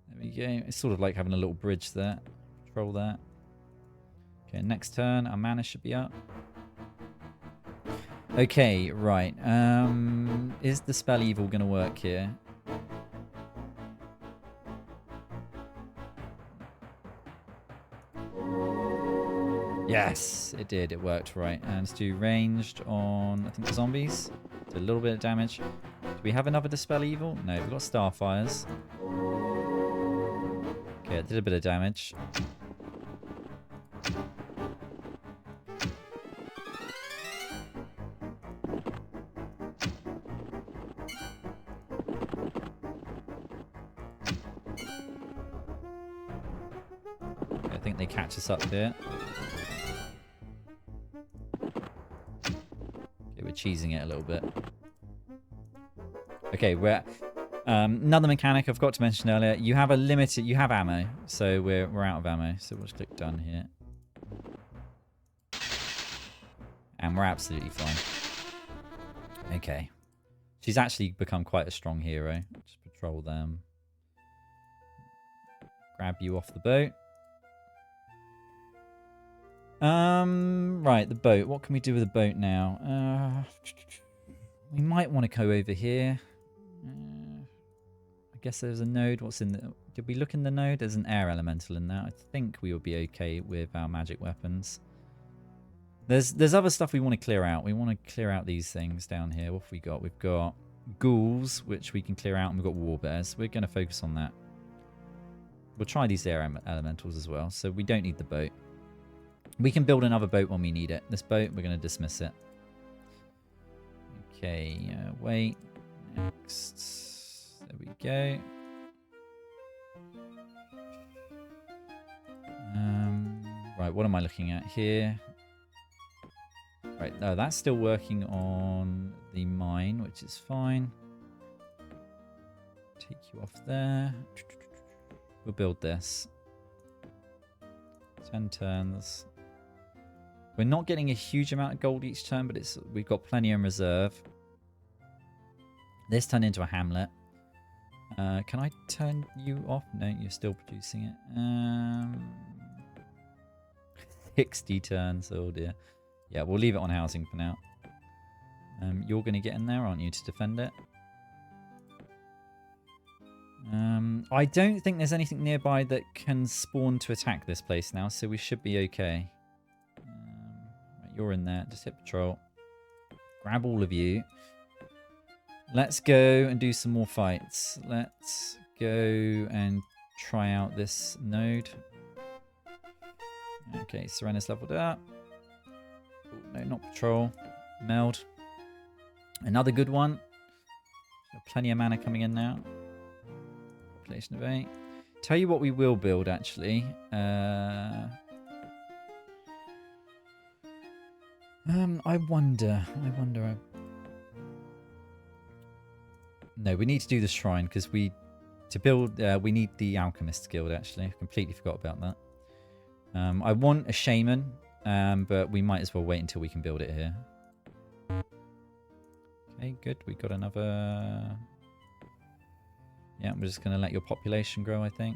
There we go. It's sort of like having a little bridge there. Control that. Okay, next turn, our mana should be up. Okay, right. Is the spell evil going to work here? Yes, it did. It worked, right. And let's do ranged on, I think, the zombies. Did a little bit of damage. Do we have another Dispel Evil? No, we've got Starfires. Okay, it did a bit of damage. Okay, I think they catch us up here. We're cheesing it a little bit. Okay, we're another mechanic I forgot to mention earlier. You have ammo, so we're out of ammo. So we'll just click done here, and we're absolutely fine. Okay, she's actually become quite a strong hero. Just patrol them. Grab you off the boat. Right, the boat. What can we do with the boat now? We might want to go over here. I guess there's a node. What's in the... Did we look in the node? There's an air elemental in there. I think we will be okay with our magic weapons. There's other stuff we want to clear out. We want to clear out these things down here. What have we got? We've got ghouls, which we can clear out, and we've got warbears. We're going to focus on that. We'll try these air elementals as well, so we don't need the boat. We can build another boat when we need it. This boat, we're going to dismiss it. Okay, wait. Next. There we go. Right, what am I looking at here? Right, no, that's still working on the mine, which is fine. Take you off there. We'll build this. 10 turns. We're not getting a huge amount of gold each turn, but we've got plenty in reserve. This turned into a hamlet. Can I turn you off? No, you're still producing it. 60 turns. Oh dear. Yeah, we'll leave it on housing for now. You're going to get in there, aren't you, to defend it? I don't think there's anything nearby that can spawn to attack this place now, so we should be okay. Right, you're in there. Just hit patrol. Grab all of you. Let's go and do some more fights. Let's go and try out this node. Okay, Serena's leveled up. Oh, no, not patrol. Meld. Another good one. Plenty of mana coming in now. Population of 8. Tell you what we will build, actually. I wonder. No, we need to do the shrine because we need the alchemist guild. Actually, I completely forgot about that. I want a shaman, but we might as well wait until we can build it here. Okay, good. We got another... Yeah, we're just going to let your population grow, I think.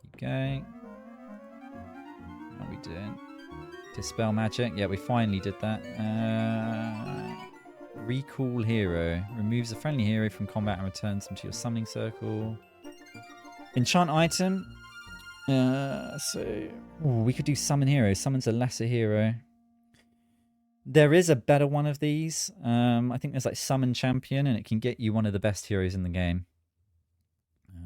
Keep going. What are we doing? Dispel magic. Yeah, we finally did that. Recall hero. Removes a friendly hero from combat and returns them to your summoning circle. Enchant item. We could do summon hero. Summons a lesser hero. There is a better one of these. I think there's like summon champion, and it can get you one of the best heroes in the game.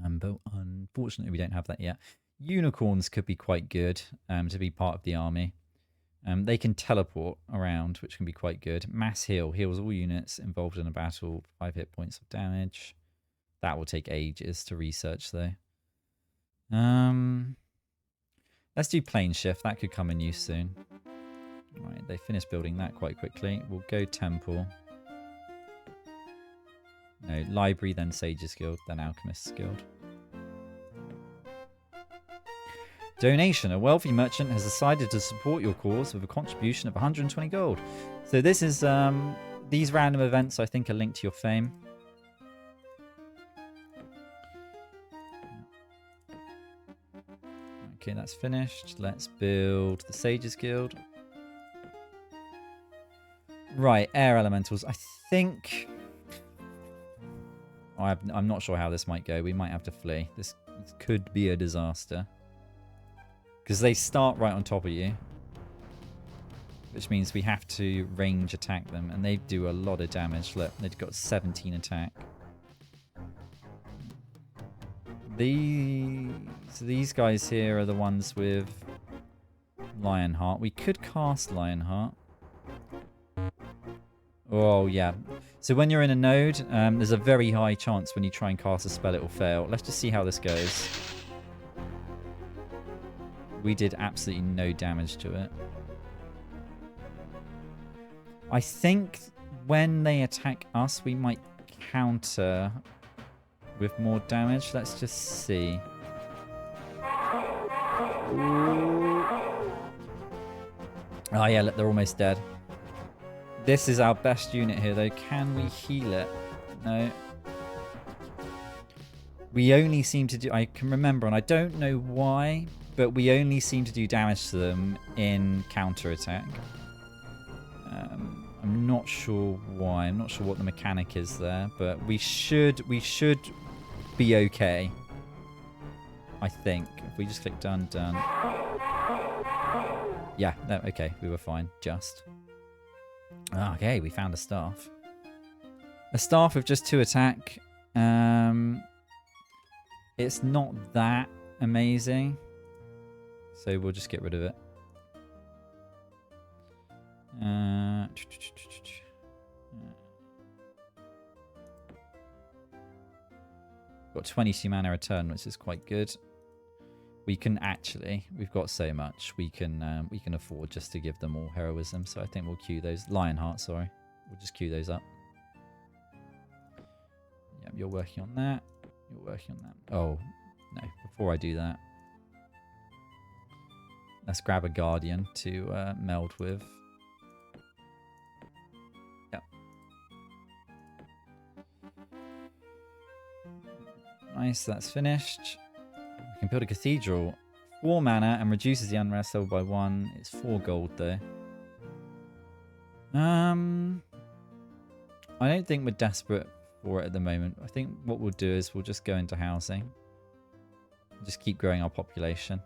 But unfortunately, we don't have that yet. Unicorns could be quite good to be part of the army. They can teleport around, which can be quite good. Mass heal. Heals all units involved in a battle. 5 hit points of damage. That will take ages to research, though. Let's do plane shift. That could come in use soon. Right, they finished building that quite quickly. We'll go temple. No, library, then Sage's Guild, then Alchemist's Guild. Donation. A wealthy merchant has decided to support your cause with a contribution of 120 gold. So this is, these random events I think are linked to your fame. Okay, that's finished. Let's build the Sage's Guild. Right, air elementals. I think... Oh, I'm not sure how this might go. We might have to flee. This could be a disaster. Because they start right on top of you. Which means we have to range attack them. And they do a lot of damage. Look, they've got 17 attack. These guys here are the ones with Lionheart. We could cast Lionheart. Oh, yeah. So when you're in a node, there's a very high chance when you try and cast a spell it will fail. Let's just see how this goes. We did absolutely no damage to it. I think when they attack us, we might counter with more damage. Let's just see. Ooh. Oh, yeah, look, they're almost dead. This is our best unit here, though. Can we heal it? No. We only seem to do... I can remember, and I don't know why, but we only seem to do damage to them in counter-attack. I'm not sure why. I'm not sure what the mechanic is there, but we should be okay. I think. If we just click done. Yeah, no, okay, we were fine. Just. Okay, we found a staff. A staff with just 2 attack. It's not that amazing. So we'll just get rid of it. Got 22 mana return, which is quite good. We can actually, we've got so much, we can afford just to give them all heroism. So I think we'll queue those. Lionheart, sorry. We'll just queue those up. Yep, you're working on that. You're working on that. Oh, no. Before I do that, let's grab a Guardian to meld with. Yep. Nice, that's finished. We can build a cathedral. 4 mana and reduces the unrest level by 1. It's 4 gold though. I don't think we're desperate for it at the moment. I think what we'll do is we'll just go into housing. Just keep growing our population.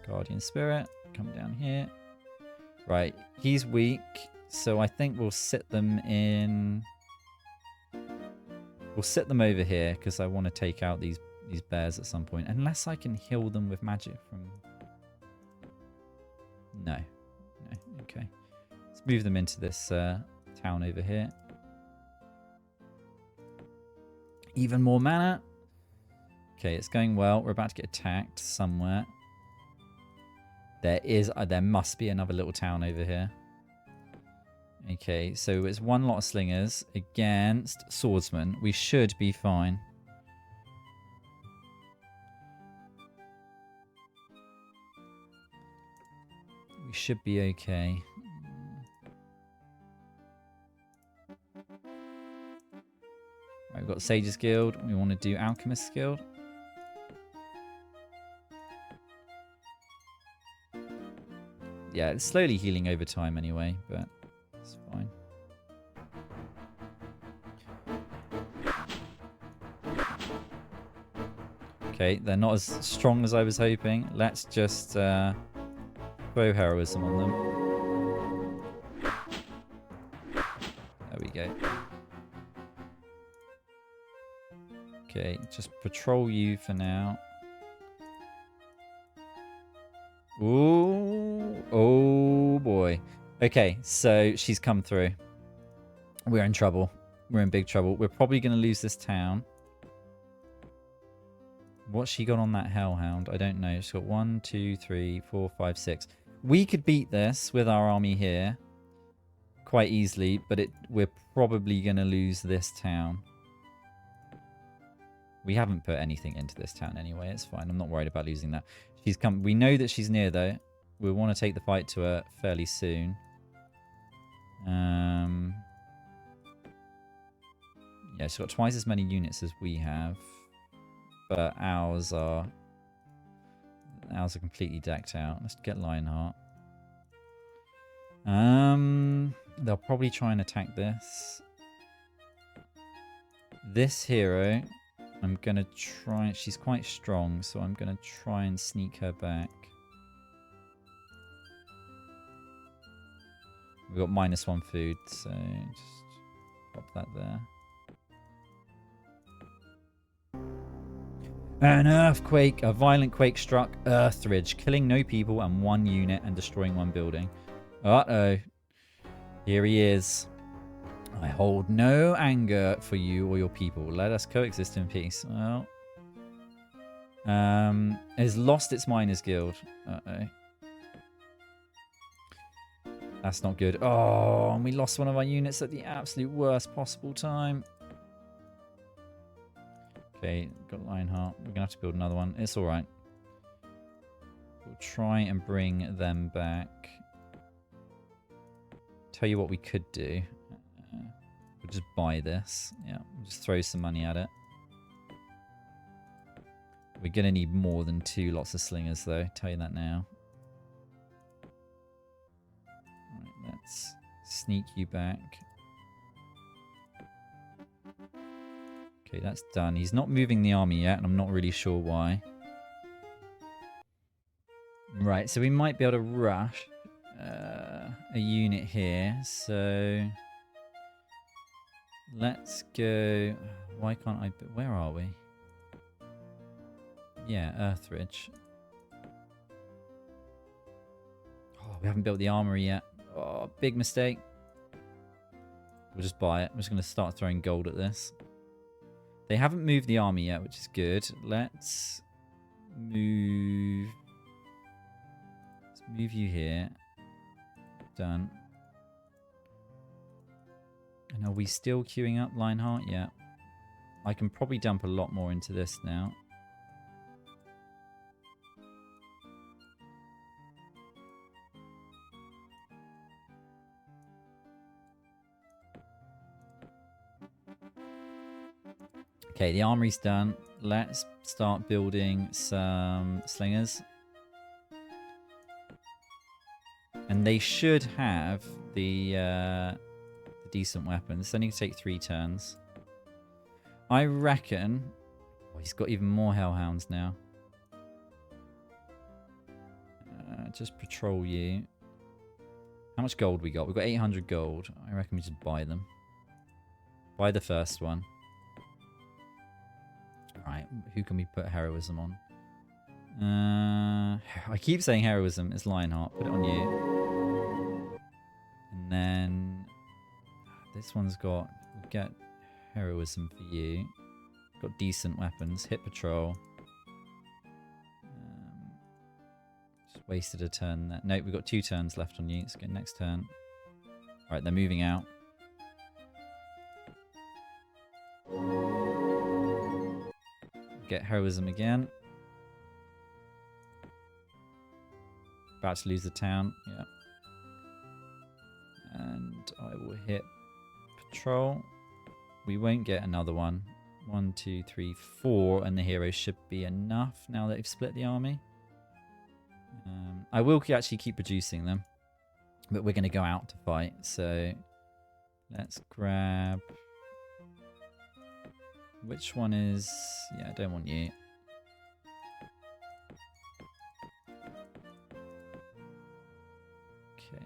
Guardian Spirit, come down here. Right, he's weak, so I think we'll sit them in... We'll sit them over here because I want to take out these bears at some point. Unless I can heal them with magic from... No. No, okay. Let's move them into this town over here. Even more mana. Okay, it's going well. We're about to get attacked somewhere. There must be another little town over here. Okay, so it's one lot of slingers against swordsmen. We should be fine. should be okay. Right, we've got Sage's Guild. We want to do Alchemist's Guild. Yeah, it's slowly healing over time anyway, but it's fine. Okay, they're not as strong as I was hoping. Let's just throw heroism on them. There we go. Okay, just patrol you for now. Ooh, oh boy. Okay, so she's come through. We're in trouble. We're in big trouble. We're probably going to lose this town. What's she got on that hellhound? I don't know. She's got 1, 2, 3, 4, 5, 6. We could beat this with our army here quite easily, but we're probably going to lose this town. We haven't put anything into this town anyway. It's fine. I'm not worried about losing that. She's come. We know that she's near, though. We want to take the fight to her fairly soon. Yeah, she's got twice as many units as we have. But ours are completely decked out. Let's get Lionheart. They'll probably try and attack this. This hero, I'm gonna try. She's quite strong, so I'm gonna try and sneak her back. We've got -1 food, so just pop that there. An earthquake, a violent quake struck Earthridge, killing no people and 1 unit and destroying 1 building. Uh-oh. Here he is. I hold no anger for you or your people. Let us coexist in peace. Well, has lost its miners guild. Uh-oh. That's not good. Oh, and we lost one of our units at the absolute worst possible time. Okay, got Lionheart. We're going to have to build another one. It's alright. We'll try and bring them back. Tell you what we could do. We'll just buy this. Yeah, we'll just throw some money at it. We're going to need more than 2 lots of slingers, though. Tell you that now. Right, let's sneak you back. Okay, that's done. He's not moving the army yet, and I'm not really sure why. Right, so we might be able to rush a unit here. So let's go. Why can't I? Where are we? Yeah, Earthridge. Oh, we haven't built the armory yet. Oh, big mistake. We'll just buy it. I'm just going to start throwing gold at this. They haven't moved the army yet, which is good. Let's move you here. Done. And are we still queuing up Lionheart? Yeah. I can probably dump a lot more into this now. Okay, the armory's done. Let's start building some slingers. And they should have the decent weapons. It's only going to take 3 turns. I reckon... Oh, he's got even more hellhounds now. Just patrol you. How much gold we got? We've got 800 gold. I reckon we just buy them. Buy the first one. Alright, who can we put heroism on? I keep saying heroism. It's Lionheart. Put it on you. And then this one's got... We'll get heroism for you. Got decent weapons. Hit patrol. Just wasted a turn there. Nope, we've got 2 turns left on you. Let's go next turn. Alright, they're moving out. Get heroism again. About to lose the town. Yeah. And I will hit patrol. We won't get another one. 1, 2, 3, 4, and the heroes should be enough now that they've split the army. I will actually keep producing them, but we're going to go out to fight. So let's grab... Which one is... Yeah, I don't want you. Okay.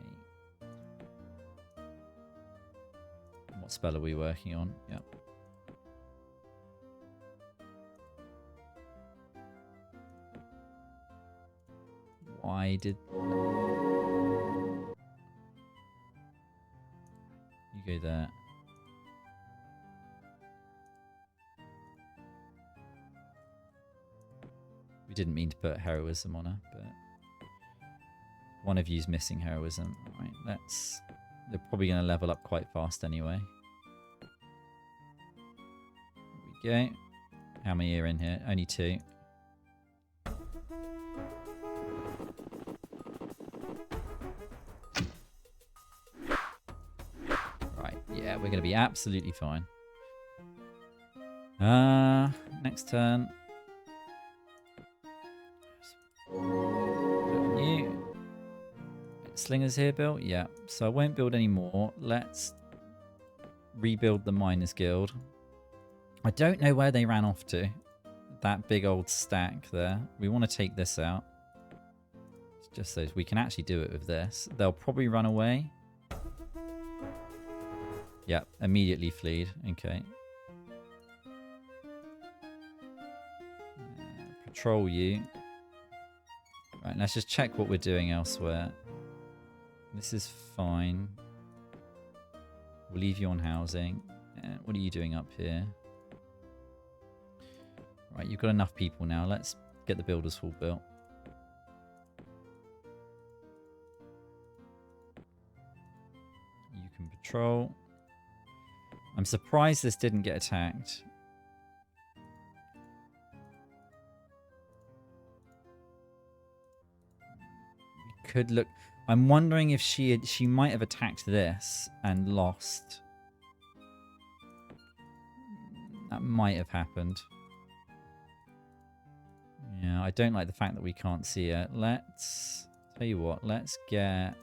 What spell are we working on? Yep. Why did... You go there. We didn't mean to put heroism on her, but one of you's missing heroism. Right, let's... They're probably going to level up quite fast anyway. There we go. How many are in here? Only 2. Right, yeah, we're going to be absolutely fine. Next turn. You. Slingers here built? Yeah. So I won't build any more. Let's rebuild the Miners Guild. I don't know where they ran off to. That big old stack there. We want to take this out. It's just so we can actually do it with this. They'll probably run away. Yeah, immediately fleed. Okay. Patrol you. Right, let's just check what we're doing elsewhere. This is fine. We'll leave you on housing. What are you doing up here? Right, you've got enough people now. Let's get the builders hall built. You can patrol. I'm surprised this didn't get attacked. We could look... I'm wondering if she might have attacked this and lost. That might have happened. Yeah, I don't like the fact that we can't see it. Let's... Tell you what, let's get...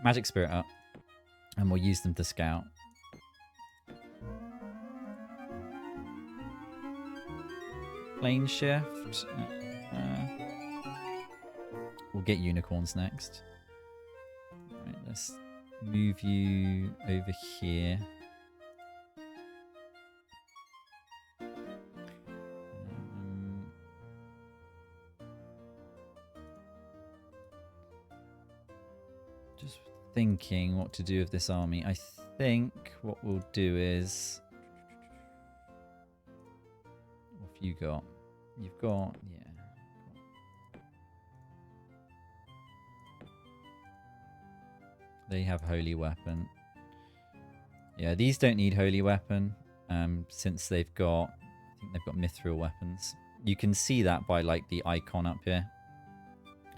Magic Spirit up. And we'll use them to scout. Plane shift. We'll get unicorns next. Right, let's move you over here. Just thinking what to do with this army. I think what we'll do is... What have you got? You've got... Yeah. They have Holy Weapon. Yeah, these don't need Holy Weapon. Since they've got... I think they've got Mithril weapons. You can see that by like the icon up here.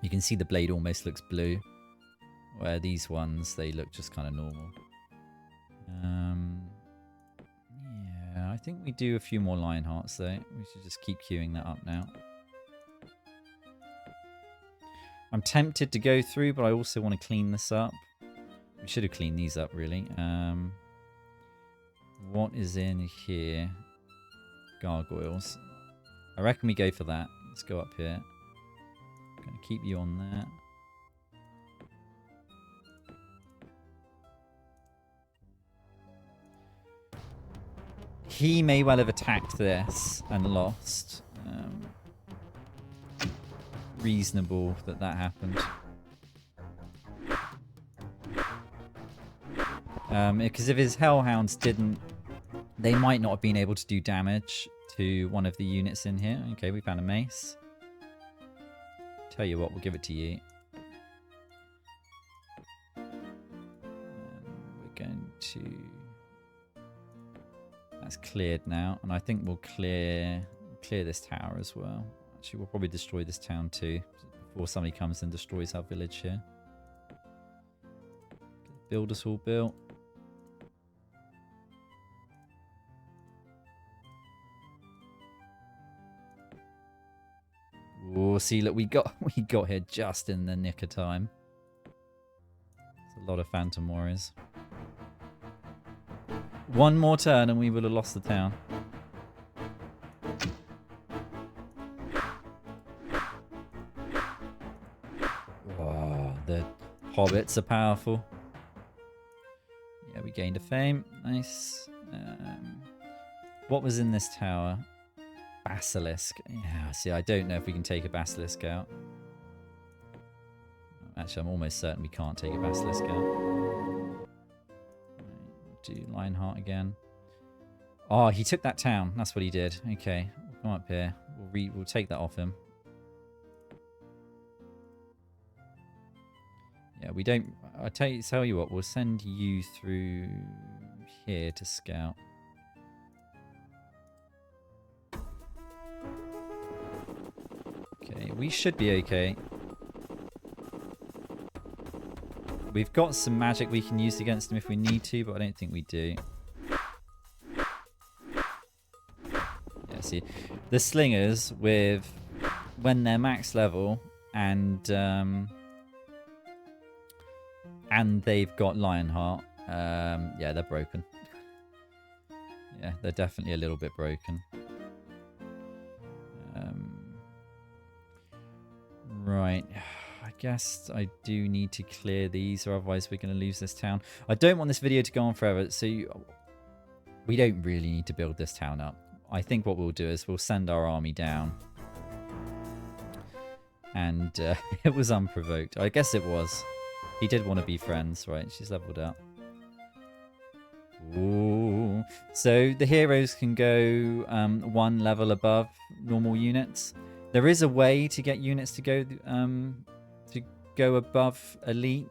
You can see the blade almost looks blue. Where these ones, they look just kind of normal. Yeah, I think we do a few more Lion Hearts though. We should just keep queuing that up now. I'm tempted to go through, but I also want to clean this up. We should have cleaned these up, really. What is in here? Gargoyles. I reckon we go for that. Let's go up here. I'm going to keep you on there. He may well have attacked this and lost. Reasonable that that happened. Because if his Hellhounds didn't... They might not have been able to do damage to one of the units in here. Okay, we found a mace. Tell you what, we'll give it to you. We're going to... That's cleared now, and I think we'll clear this tower as well. Actually, we'll probably destroy this town too before somebody comes and destroys our village here. Build us all built. Oh, see, look, we got here just in the nick of time. It's a lot of Phantom Warriors. One more turn and we would have lost the town. Oh, the hobbits are powerful. Yeah, we gained a fame. Nice. What was in this tower? Basilisk. Yeah, see, I don't know if we can take a basilisk out. Actually, I'm almost certain we can't take a basilisk out. Do Lionheart again. Oh, he took that town. That's what he did. Okay, we'll come up here. We'll take that off him. Yeah, we don't. Tell you what. We'll send you through here to scout. Okay, we should be okay. We've got some magic we can use against them if we need to, but I don't think we do. Yeah, see, the slingers when they're max level and they've got Lionheart, yeah, they're broken. Yeah, they're definitely a little bit broken. Right. I guess I do need to clear these, or otherwise we're going to lose this town. I don't want this video to go on forever, so we don't really need to build this town up. I think what we'll do is we'll send our army down. And it was unprovoked. I guess it was. He did want to be friends, right? She's leveled up. Ooh. So the heroes can go one level above normal units. There is a way to get units to go above elite.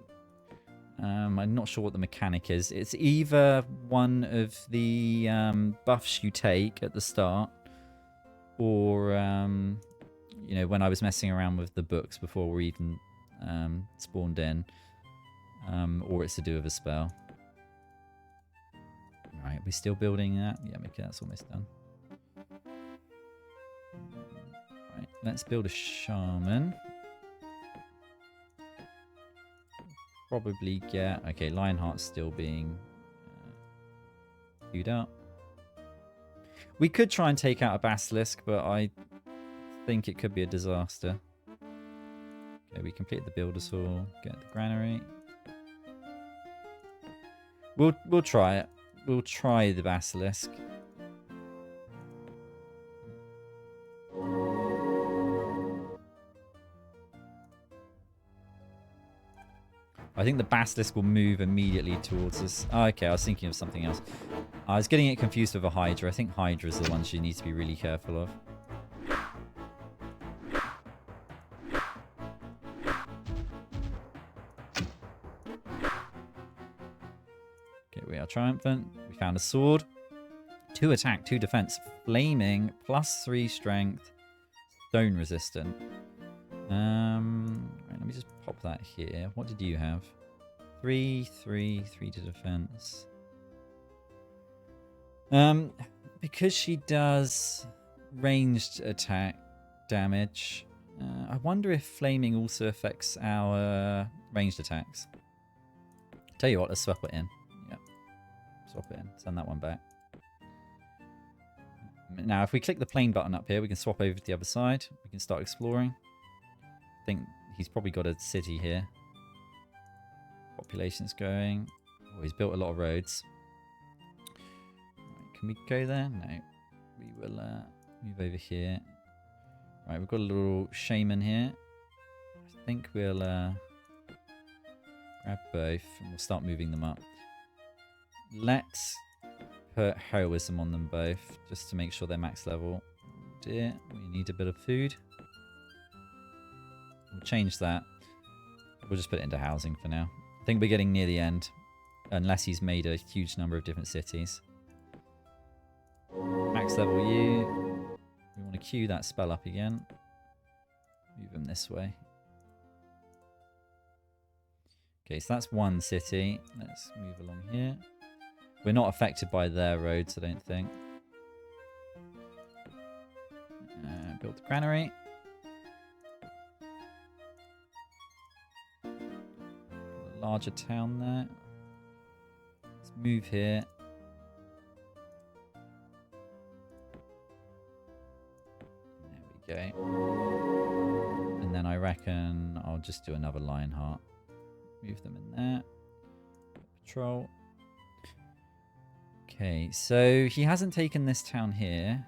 I'm not sure what the mechanic is. It's either one of the buffs you take at the start, or you know, when I was messing around with the books before we even spawned in, or it's to do with a spell. Right, we're still building that. Yeah, okay, that's almost done. Right, let's build a shaman. Probably get... Okay, Lionheart's still being queued up. We could try and take out a basilisk, but I think it could be a disaster. Okay, we complete the builder's hall. Get the granary. We'll try it. We'll try the basilisk. I think the basilisk will move immediately towards us. Oh, okay, I was thinking of something else. I was getting it confused with a hydra. I think hydras are the ones you need to be really careful of. Okay, we are triumphant. We found a sword. 2 attack, 2 defense. Flaming, +3 strength. Stone resistant. Right, let me just pop that here. What did you have? 3 to defense. Because she does ranged attack damage, I wonder if flaming also affects our ranged attacks. Tell you what, let's swap it in. Yep. Swap it in. Send that one back. Now, if we click the plane button up here, we can swap over to the other side. We can start exploring. I think he's probably got a city here. Population's going. Oh, he's built a lot of roads. Right, can we go there? No. We will move over here. Right, we've got a little shaman here. I think we'll grab both and we'll start moving them up. Let's put heroism on them both just to make sure they're max level. Oh dear, we need a bit of food. We'll change that. We'll just put it into housing for now. I think we're getting near the end, unless he's made a huge number of different cities. Max level you. We want to queue that spell up again. Move them this way. Okay, so that's one city. Let's move along here. We're not affected by their roads, I don't think. Build the granary. A larger town there. Let's move here. There we go. And then I reckon I'll just do another Lionheart. Move them in there. Patrol. Okay, so he hasn't taken this town here.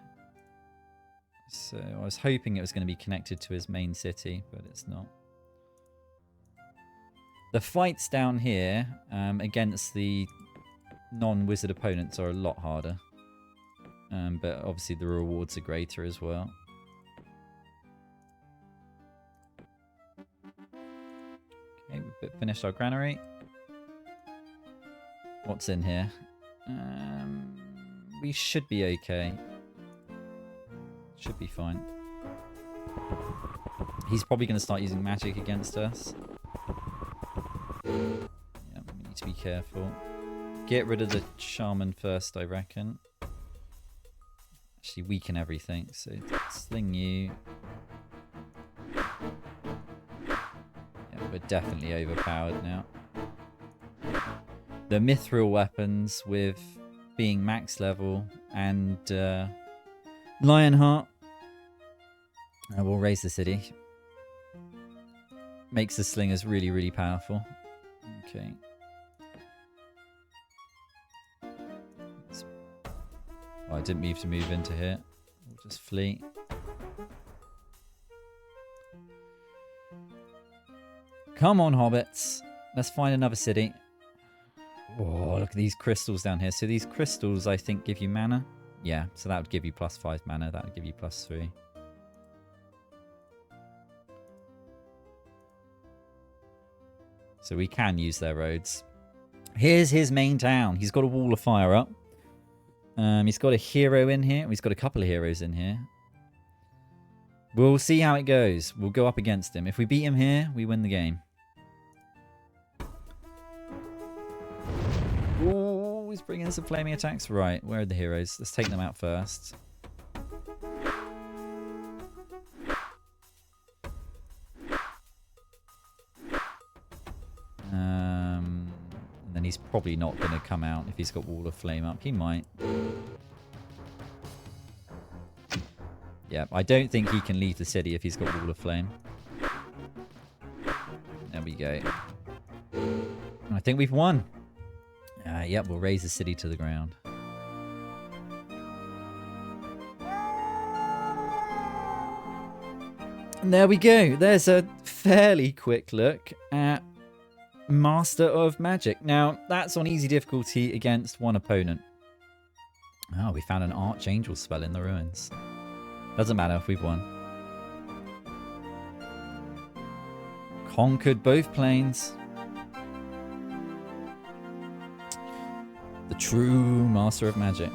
So I was hoping it was going to be connected to his main city, but it's not. The fights down here against the non-wizard opponents are a lot harder. But obviously the rewards are greater as well. Okay, we've finished our granary. What's in here? We should be okay. Should be fine. He's probably going to start using magic against us. Yeah, we need to be careful. Get rid of the shaman first, I reckon. Actually, weaken everything. So, sling you. Yeah, we're definitely overpowered now. The mithril weapons with being max level and Lionheart will raise the city. Makes the slingers really, really powerful. Okay. Oh, I didn't move to move into here. We'll just flee. Come on, hobbits. Let's find another city. Oh, look at these crystals down here. So these crystals, I think, give you mana. Yeah, so that would give you +5 mana. That would give you +3. So we can use their roads. Here's his main town. He's got a wall of fire up. He's got a hero in here. He's got a couple of heroes in here. We'll see how it goes. We'll go up against him. If we beat him here, we win the game. Oh, he's bringing some flaming attacks. Right, where are the heroes? Let's take them out first. And then he's probably not going to come out if he's got Wall of Flame up. He might. Yeah, I don't think he can leave the city if he's got Wall of Flame. There we go. I think we've won. Yep, we'll raise the city to the ground. And there we go. There's a fairly quick look at Master of Magic. Now, that's on easy difficulty against one opponent. Oh, we found an Archangel spell in the ruins. Doesn't matter if we've won. Conquered both planes. The true Master of Magic.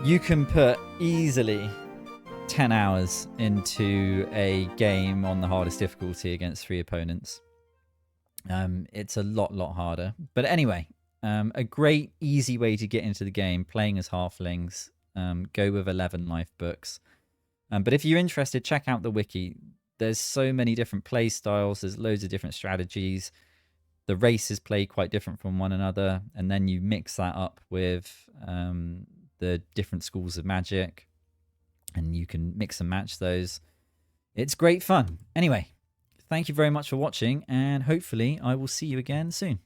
You can put easily 10 hours into a game on the hardest difficulty against 3 opponents. It's a lot harder. But anyway, a great, easy way to get into the game, playing as Halflings. Go with 11 life books. But if you're interested, check out the wiki. There's so many different play styles. There's loads of different strategies. The races play quite different from one another. And then you mix that up with the different schools of magic. And you can mix and match those. It's great fun. Anyway, thank you very much for watching. And hopefully I will see you again soon.